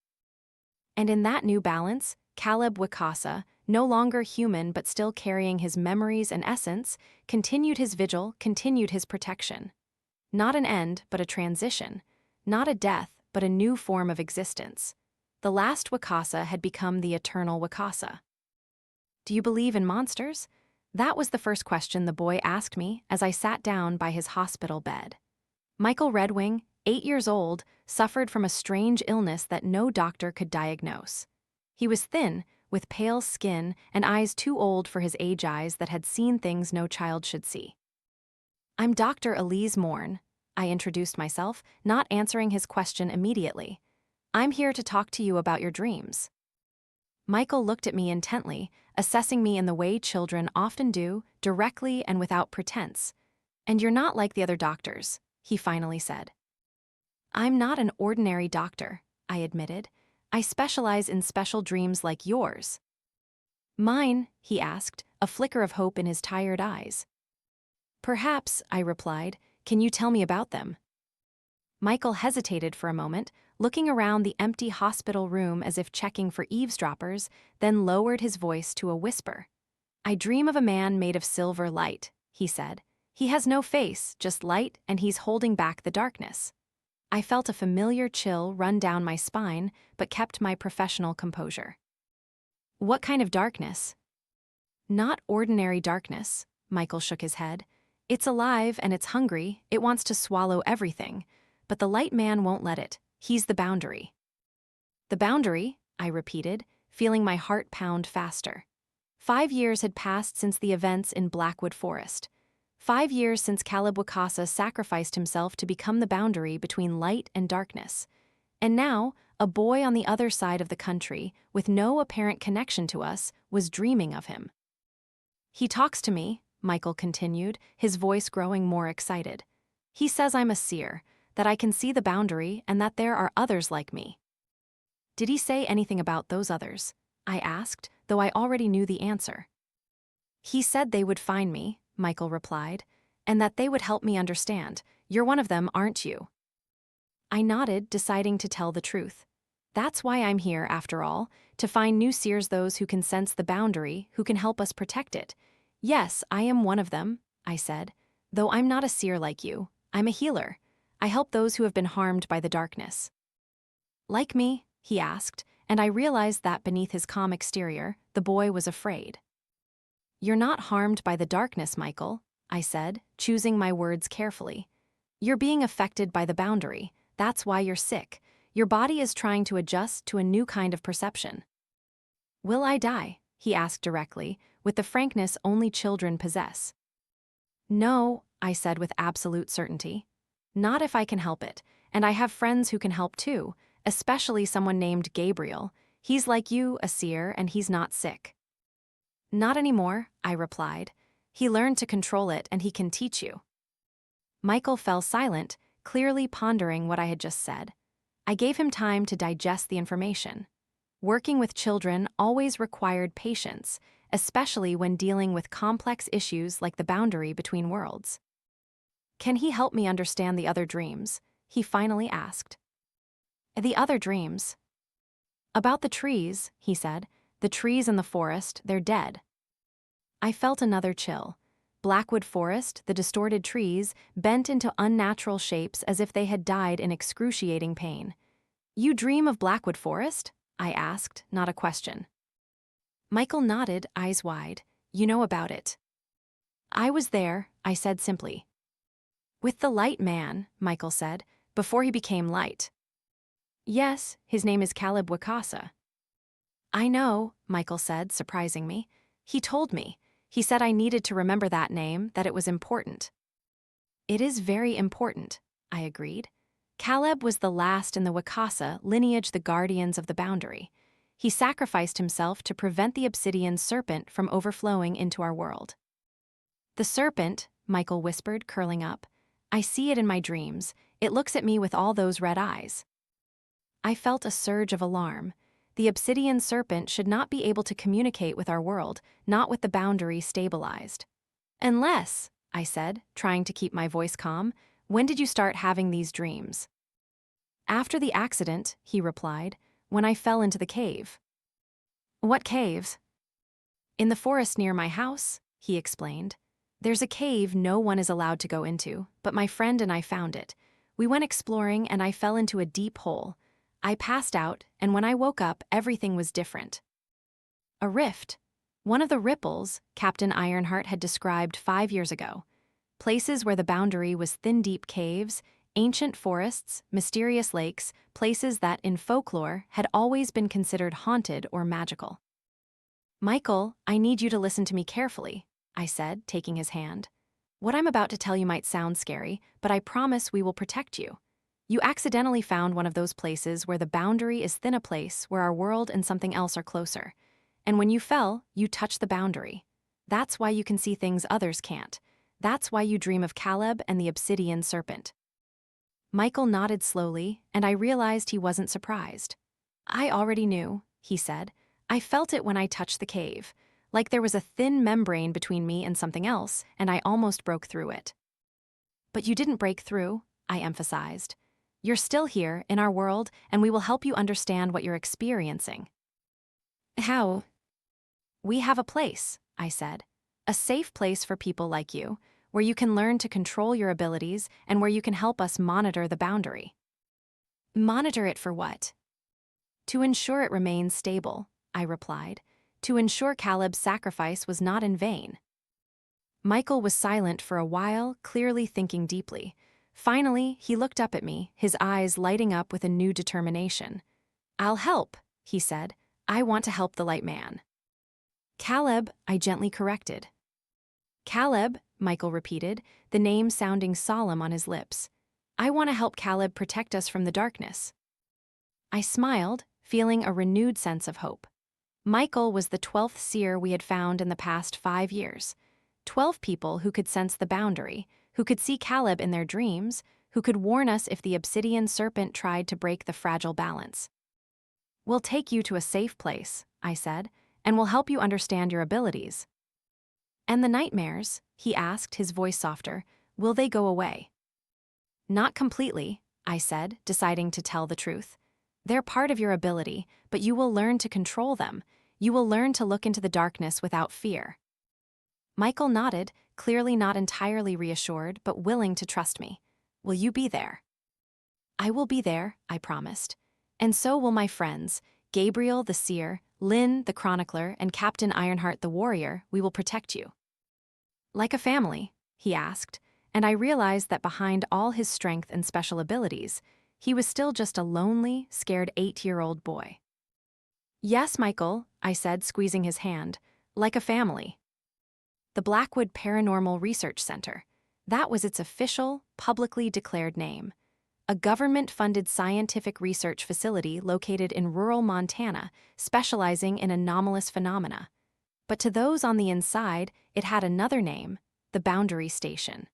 And in that new balance, Caleb Wikasa, no longer human but still carrying his memories and essence, continued his vigil, continued his protection. Not an end, but a transition. Not a death, but a new form of existence. The last Wikasa had become the eternal Wikasa. "Do you believe in monsters?" That was the first question the boy asked me as I sat down by his hospital bed. Michael Redwing, 8 years old, suffered from a strange illness that no doctor could diagnose. He was thin, with pale skin and eyes too old for his age eyes that had seen things no child should see. "I'm Dr. Elise Morn," I introduced myself, not answering his question immediately. "I'm here to talk to you about your dreams." Michael looked at me intently, assessing me in the way children often do, directly and without pretense. "And you're not like the other doctors," he finally said. "I'm not an ordinary doctor," I admitted. "I specialize in special dreams like yours." "Mine?" he asked, a flicker of hope in his tired eyes. "Perhaps," I replied. "Can you tell me about them?" Michael hesitated for a moment, looking around the empty hospital room as if checking for eavesdroppers, then lowered his voice to a whisper. "I dream of a man made of silver light," he said. "He has no face, just light, and he's holding back the darkness." I felt a familiar chill run down my spine, but kept my professional composure. "What kind of darkness?" "Not ordinary darkness," Michael shook his head. "It's alive and it's hungry, it wants to swallow everything. But the light man won't let it. He's the boundary." "The boundary?" I repeated, feeling my heart pound faster. 5 years had passed since the events in Blackwood Forest. 5 years since Caleb Wikasa sacrificed himself to become the boundary between light and darkness. And now, a boy on the other side of the country, with no apparent connection to us, was dreaming of him. "He talks to me," Michael continued, his voice growing more excited. "He says I'm a seer, that I can see the boundary and that there are others like me." "Did he say anything about those others?" I asked, though I already knew the answer. "He said they would find me," Michael replied, "and that they would help me understand. You're one of them, aren't you?" I nodded, deciding to tell the truth. That's why I'm here, after all, to find new seers, those who can sense the boundary, who can help us protect it. "Yes, I am one of them," I said. "Though I'm not a seer like you. I'm a healer. I help those who have been harmed by the darkness." "Like me?" he asked, and I realized that beneath his calm exterior, the boy was afraid. "You're not harmed by the darkness, Michael," I said, choosing my words carefully. "You're being affected by the boundary. That's why you're sick. Your body is trying to adjust to a new kind of perception." "Will I die?" he asked directly, with the frankness only children possess. "No," I said with absolute certainty. "Not if I can help it, and I have friends who can help too, especially someone named Gabriel. He's like you, a seer, and he's not sick." "Not anymore," I replied. "He learned to control it, and he can teach you." Michael fell silent, clearly pondering what I had just said. I gave him time to digest the information. Working with children always required patience, especially when dealing with complex issues like the boundary between worlds. "Can he help me understand the other dreams?" he finally asked. "The other dreams?" "About the trees," he said. "The trees in the forest, they're dead." I felt another chill. Blackwood Forest, the distorted trees, bent into unnatural shapes as if they had died in excruciating pain. "You dream of Blackwood Forest?" I asked, not a question. Michael nodded, eyes wide. "You know about it." "I was there," I said simply. "With the light man," Michael said, "before he became light." "Yes, his name is Caleb Wikasa." "I know," Michael said, surprising me. "He told me. He said I needed to remember that name, that it was important." "It is very important," I agreed. Caleb was the last in the Wikasa lineage, the guardians of the boundary. He sacrificed himself to prevent the Obsidian Serpent from overflowing into our world. The serpent, Michael whispered, curling up. I see it in my dreams. It looks at me with all those red eyes. I felt a surge of alarm. The Obsidian Serpent should not be able to communicate with our world, not with the boundary stabilized. Unless, I said, trying to keep my voice calm, when did you start having these dreams? After the accident, he replied, when I fell into the cave. What caves? In the forest near my house, he explained. There's a cave no one is allowed to go into, but my friend and I found it. We went exploring and I fell into a deep hole. I passed out, and when I woke up, everything was different. A rift. One of the ripples Captain Ironheart had described 5 years ago. Places where the boundary was thin, deep caves, ancient forests, mysterious lakes, places that, in folklore, had always been considered haunted or magical. Michael, I need you to listen to me carefully, I said, taking his hand. What I'm about to tell you might sound scary, but I promise we will protect you. You accidentally found one of those places where the boundary is thin, a place where our world and something else are closer. And when you fell, you touched the boundary. That's why you can see things others can't. That's why you dream of Caleb and the Obsidian Serpent. Michael nodded slowly, and I realized he wasn't surprised. I already knew, he said. I felt it when I touched the cave, like there was a thin membrane between me and something else, and I almost broke through it. But you didn't break through, I emphasized. You're still here, in our world, and we will help you understand what you're experiencing. How? We have a place, I said. A safe place for people like you, where you can learn to control your abilities and where you can help us monitor the boundary. Monitor it for what? To ensure it remains stable, I replied. To ensure Caleb's sacrifice was not in vain. Michael was silent for a while, clearly thinking deeply. Finally, he looked up at me, his eyes lighting up with a new determination. I'll help, he said. I want to help the light man. Caleb, I gently corrected. Caleb, Michael repeated, the name sounding solemn on his lips. I want to help Caleb protect us from the darkness. I smiled, feeling a renewed sense of hope. Michael was the 12th seer we had found in the past 5 years. 12 people who could sense the boundary, who could see Caleb in their dreams, who could warn us if the Obsidian Serpent tried to break the fragile balance. We'll take you to a safe place, I said, and we'll help you understand your abilities. And the nightmares, he asked, his voice softer, will they go away? Not completely, I said, deciding to tell the truth. They're part of your ability, but you will learn to control them. You will learn to look into the darkness without fear. Michael nodded, clearly not entirely reassured, but willing to trust me. Will you be there? I will be there, I promised. And so will my friends, Gabriel the seer, Lynn the chronicler, and Captain Ironheart the warrior. We will protect you. Like a family, he asked, and I realized that behind all his strength and special abilities, he was still just a lonely, scared 8-year-old boy. Yes, Michael, I said, squeezing his hand, like a family. The Blackwood Paranormal Research Center. That was its official, publicly declared name. A government-funded scientific research facility located in rural Montana, specializing in anomalous phenomena. But to those on the inside, it had another name, the Boundary Station.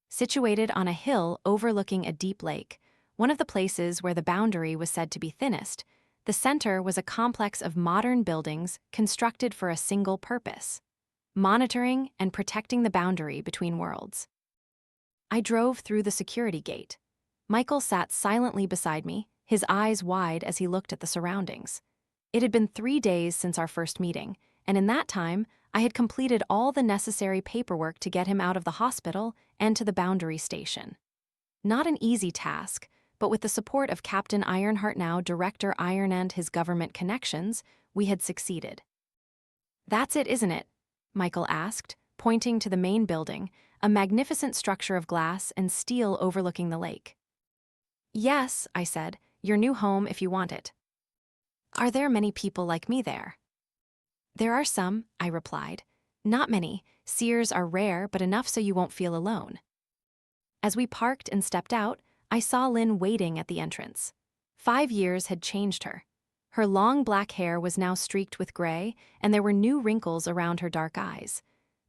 Situated on a hill overlooking a deep lake, one of the places where the boundary was said to be thinnest, the center was a complex of modern buildings constructed for a single purpose: monitoring and protecting the boundary between worlds. I drove through the security gate. Michael sat silently beside me, his eyes wide as he looked at the surroundings. It had been 3 days since our first meeting, and in that time, I had completed all the necessary paperwork to get him out of the hospital and to the boundary station. Not an easy task, but with the support of Captain Ironheart, now Director Iron, and his government connections, we had succeeded. That's it, isn't it? Michael asked, pointing to the main building, a magnificent structure of glass and steel overlooking the lake. Yes, I said, your new home if you want it. Are there many people like me there? There are some, I replied. Not many. Seers are rare, but enough so you won't feel alone. As we parked and stepped out, I saw Lynn waiting at the entrance. 5 years had changed her. Her long black hair was now streaked with gray, and there were new wrinkles around her dark eyes.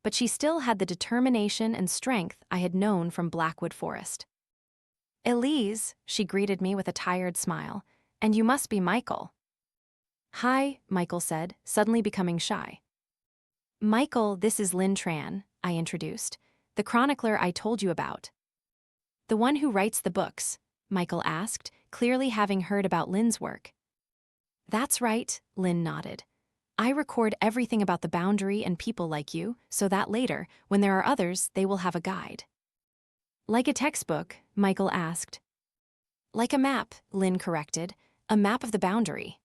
But she still had the determination and strength I had known from Blackwood Forest. "Elise," she greeted me with a tired smile, "and you must be Michael." "Hi," Michael said, suddenly becoming shy. "Michael, this is Lynn Tran," I introduced, "the chronicler I told you about." "The one who writes the books?" Michael asked, clearly having heard about Lynn's work. "That's right," Lynn nodded. "I record everything about the boundary and people like you, so that later, when there are others, they will have a guide." "Like a textbook?" Michael asked. "Like a map," Lynn corrected, "a map of the boundary."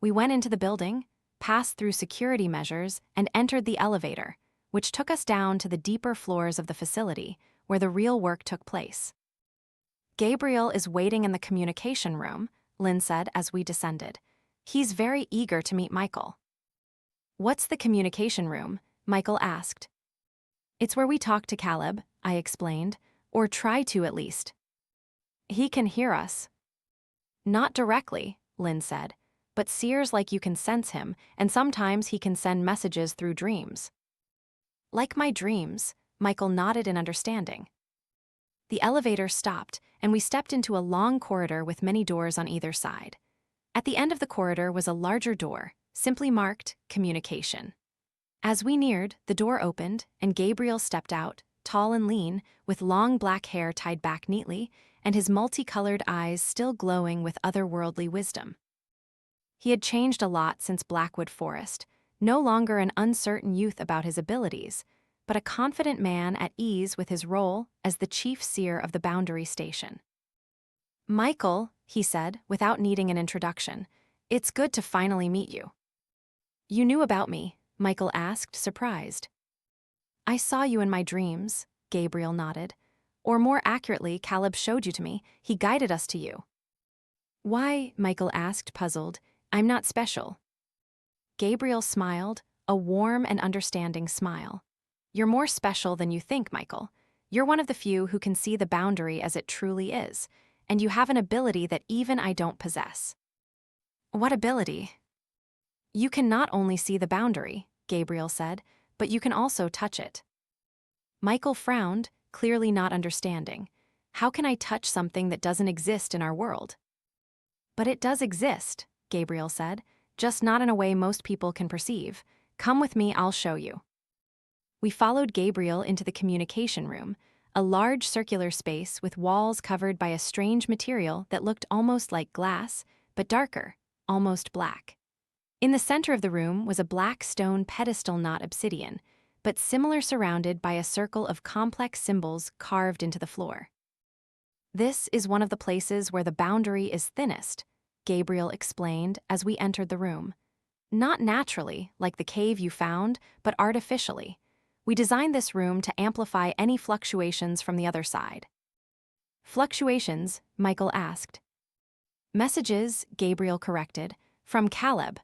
We went into the building, passed through security measures, and entered the elevator, which took us down to the deeper floors of the facility, where the real work took place. "Gabriel is waiting in the communication room," Lynn said as we descended. "He's very eager to meet Michael." "What's the communication room?" Michael asked. "It's where we talk to Caleb," I explained, "or try to at least." "He can hear us." "Not directly," Lynn said, "but seers like you can sense him, and sometimes he can send messages through dreams." "Like my dreams," Michael nodded in understanding. The elevator stopped, and we stepped into a long corridor with many doors on either side. At the end of the corridor was a larger door, simply marked Communication. As we neared, the door opened, and Gabriel stepped out, tall and lean, with long black hair tied back neatly, and his multicolored eyes still glowing with otherworldly wisdom. He had changed a lot since Blackwood Forest, no longer an uncertain youth about his abilities, but a confident man at ease with his role as the chief seer of the Boundary Station. "Michael," he said, without needing an introduction, "it's good to finally meet you." "You knew about me?" Michael asked, surprised. "I saw you in my dreams," Gabriel nodded. "Or more accurately, Caleb showed you to me. He guided us to you." "Why?" Michael asked, puzzled. "I'm not special." Gabriel smiled, a warm and understanding smile. "You're more special than you think, Michael. You're one of the few who can see the boundary as it truly is, and you have an ability that even I don't possess." "What ability?" "You can not only see the boundary," Gabriel said, "but you can also touch it." Michael frowned, clearly not understanding. "How can I touch something that doesn't exist in our world?" "But it does exist," Gabriel said, "just not in a way most people can perceive. Come with me, I'll show you." We followed Gabriel into the communication room, a large circular space with walls covered by a strange material that looked almost like glass, but darker, almost black. In the center of the room was a black stone pedestal, not obsidian, but similar, surrounded by a circle of complex symbols carved into the floor. "This is one of the places where the boundary is thinnest," Gabriel explained as we entered the room. "Not naturally, like the cave you found, but artificially. We designed this room to amplify any fluctuations from the other side." "Fluctuations?" Michael asked. "Messages," Gabriel corrected, "from Caleb."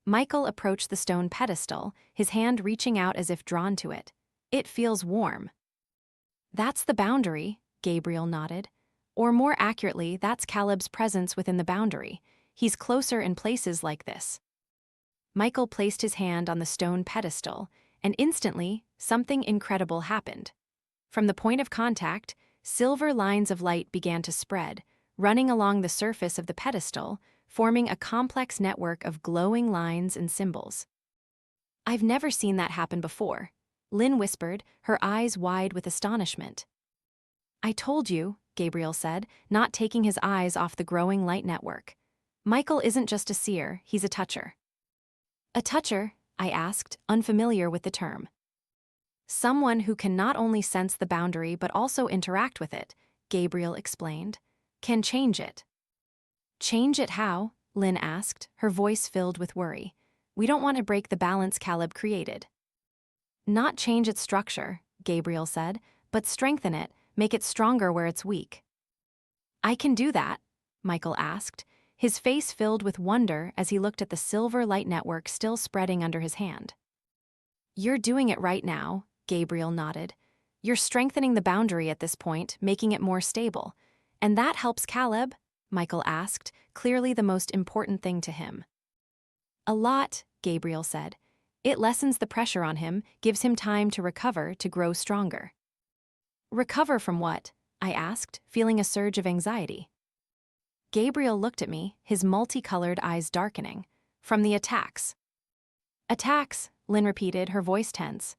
Michael approached the stone pedestal, his hand reaching out as if drawn to it. "It feels warm." "That's the boundary," Gabriel nodded. "Or more accurately, that's Caleb's presence within the boundary. He's closer in places like this." Michael placed his hand on the stone pedestal, and instantly, something incredible happened. From the point of contact, silver lines of light began to spread, running along the surface of the pedestal, forming a complex network of glowing lines and symbols. "I've never seen that happen before," Lynn whispered, her eyes wide with astonishment. "I told you," Gabriel said, not taking his eyes off the growing light network. "Michael isn't just a seer, he's a toucher." "A toucher?" I asked, unfamiliar with the term. "Someone who can not only sense the boundary but also interact with it," Gabriel explained. "Can change it." "Change it how?" Lynn asked, her voice filled with worry. "We don't want to break the balance Caleb created." "Not change its structure," Gabriel said, "but strengthen it, make it stronger where it's weak." "I can do that?" Michael asked, his face filled with wonder as he looked at the silver light network still spreading under his hand. "You're doing it right now," Gabriel nodded. "You're strengthening the boundary at this point, making it more stable. And that helps Caleb," Michael asked, clearly the most important thing to him. A lot, Gabriel said. It lessens the pressure on him, gives him time to recover, to grow stronger. Recover from what? I asked, feeling a surge of anxiety. Gabriel looked at me, his multicolored eyes darkening. From the attacks. Attacks, Lynn repeated, her voice tense.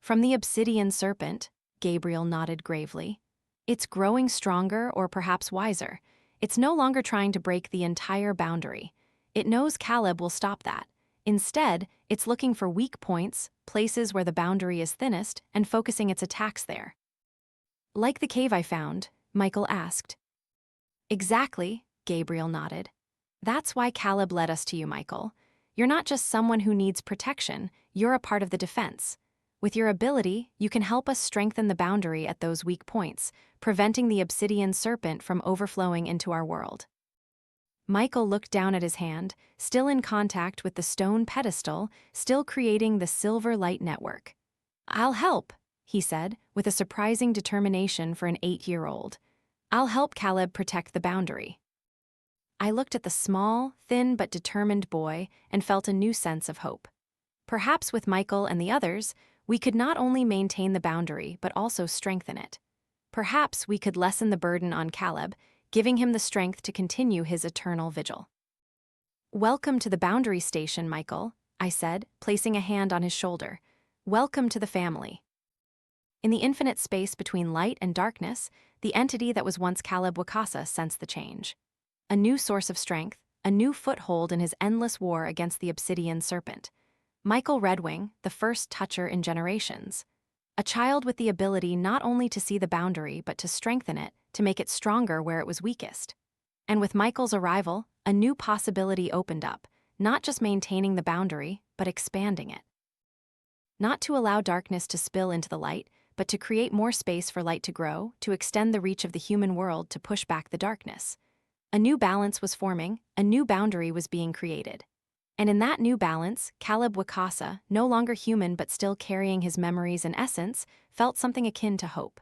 From the Obsidian Serpent, Gabriel nodded gravely. It's growing stronger or perhaps wiser. It's no longer trying to break the entire boundary. It knows Caleb will stop that. Instead, it's looking for weak points, places where the boundary is thinnest, and focusing its attacks there. Like the cave I found, Michael asked. Exactly, Gabriel nodded. That's why Caleb led us to you, Michael. You're not just someone who needs protection, you're a part of the defense. With your ability, you can help us strengthen the boundary at those weak points, preventing the Obsidian Serpent from overflowing into our world. Michael looked down at his hand, still in contact with the stone pedestal, still creating the silver light network. I'll help, he said, with a surprising determination for an 8-year-old. I'll help Caleb protect the boundary. I looked at the small, thin but determined boy and felt a new sense of hope. Perhaps with Michael and the others, we could not only maintain the boundary but also strengthen it. Perhaps we could lessen the burden on Caleb, giving him the strength to continue his eternal vigil. Welcome to the boundary station, Michael, I said, placing a hand on his shoulder. Welcome to the family. In the infinite space between light and darkness, the entity that was once Caleb Wikasa sensed the change. A new source of strength, a new foothold in his endless war against the Obsidian Serpent. Michael Redwing, the first toucher in generations. A child with the ability not only to see the boundary but to strengthen it, to make it stronger where it was weakest. And with Michael's arrival, a new possibility opened up, not just maintaining the boundary, but expanding it. Not to allow darkness to spill into the light, but to create more space for light to grow, to extend the reach of the human world to push back the darkness. A new balance was forming, a new boundary was being created. And in that new balance, Caleb Wikasa, no longer human but still carrying his memories and essence, felt something akin to hope.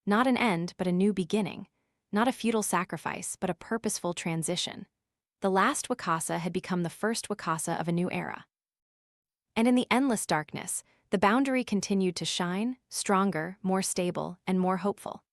Not an end, but a new beginning. Not a futile sacrifice, but a purposeful transition. The last Wikasa had become the first Wikasa of a new era. And in the endless darkness, the boundary continued to shine, stronger, more stable, and more hopeful.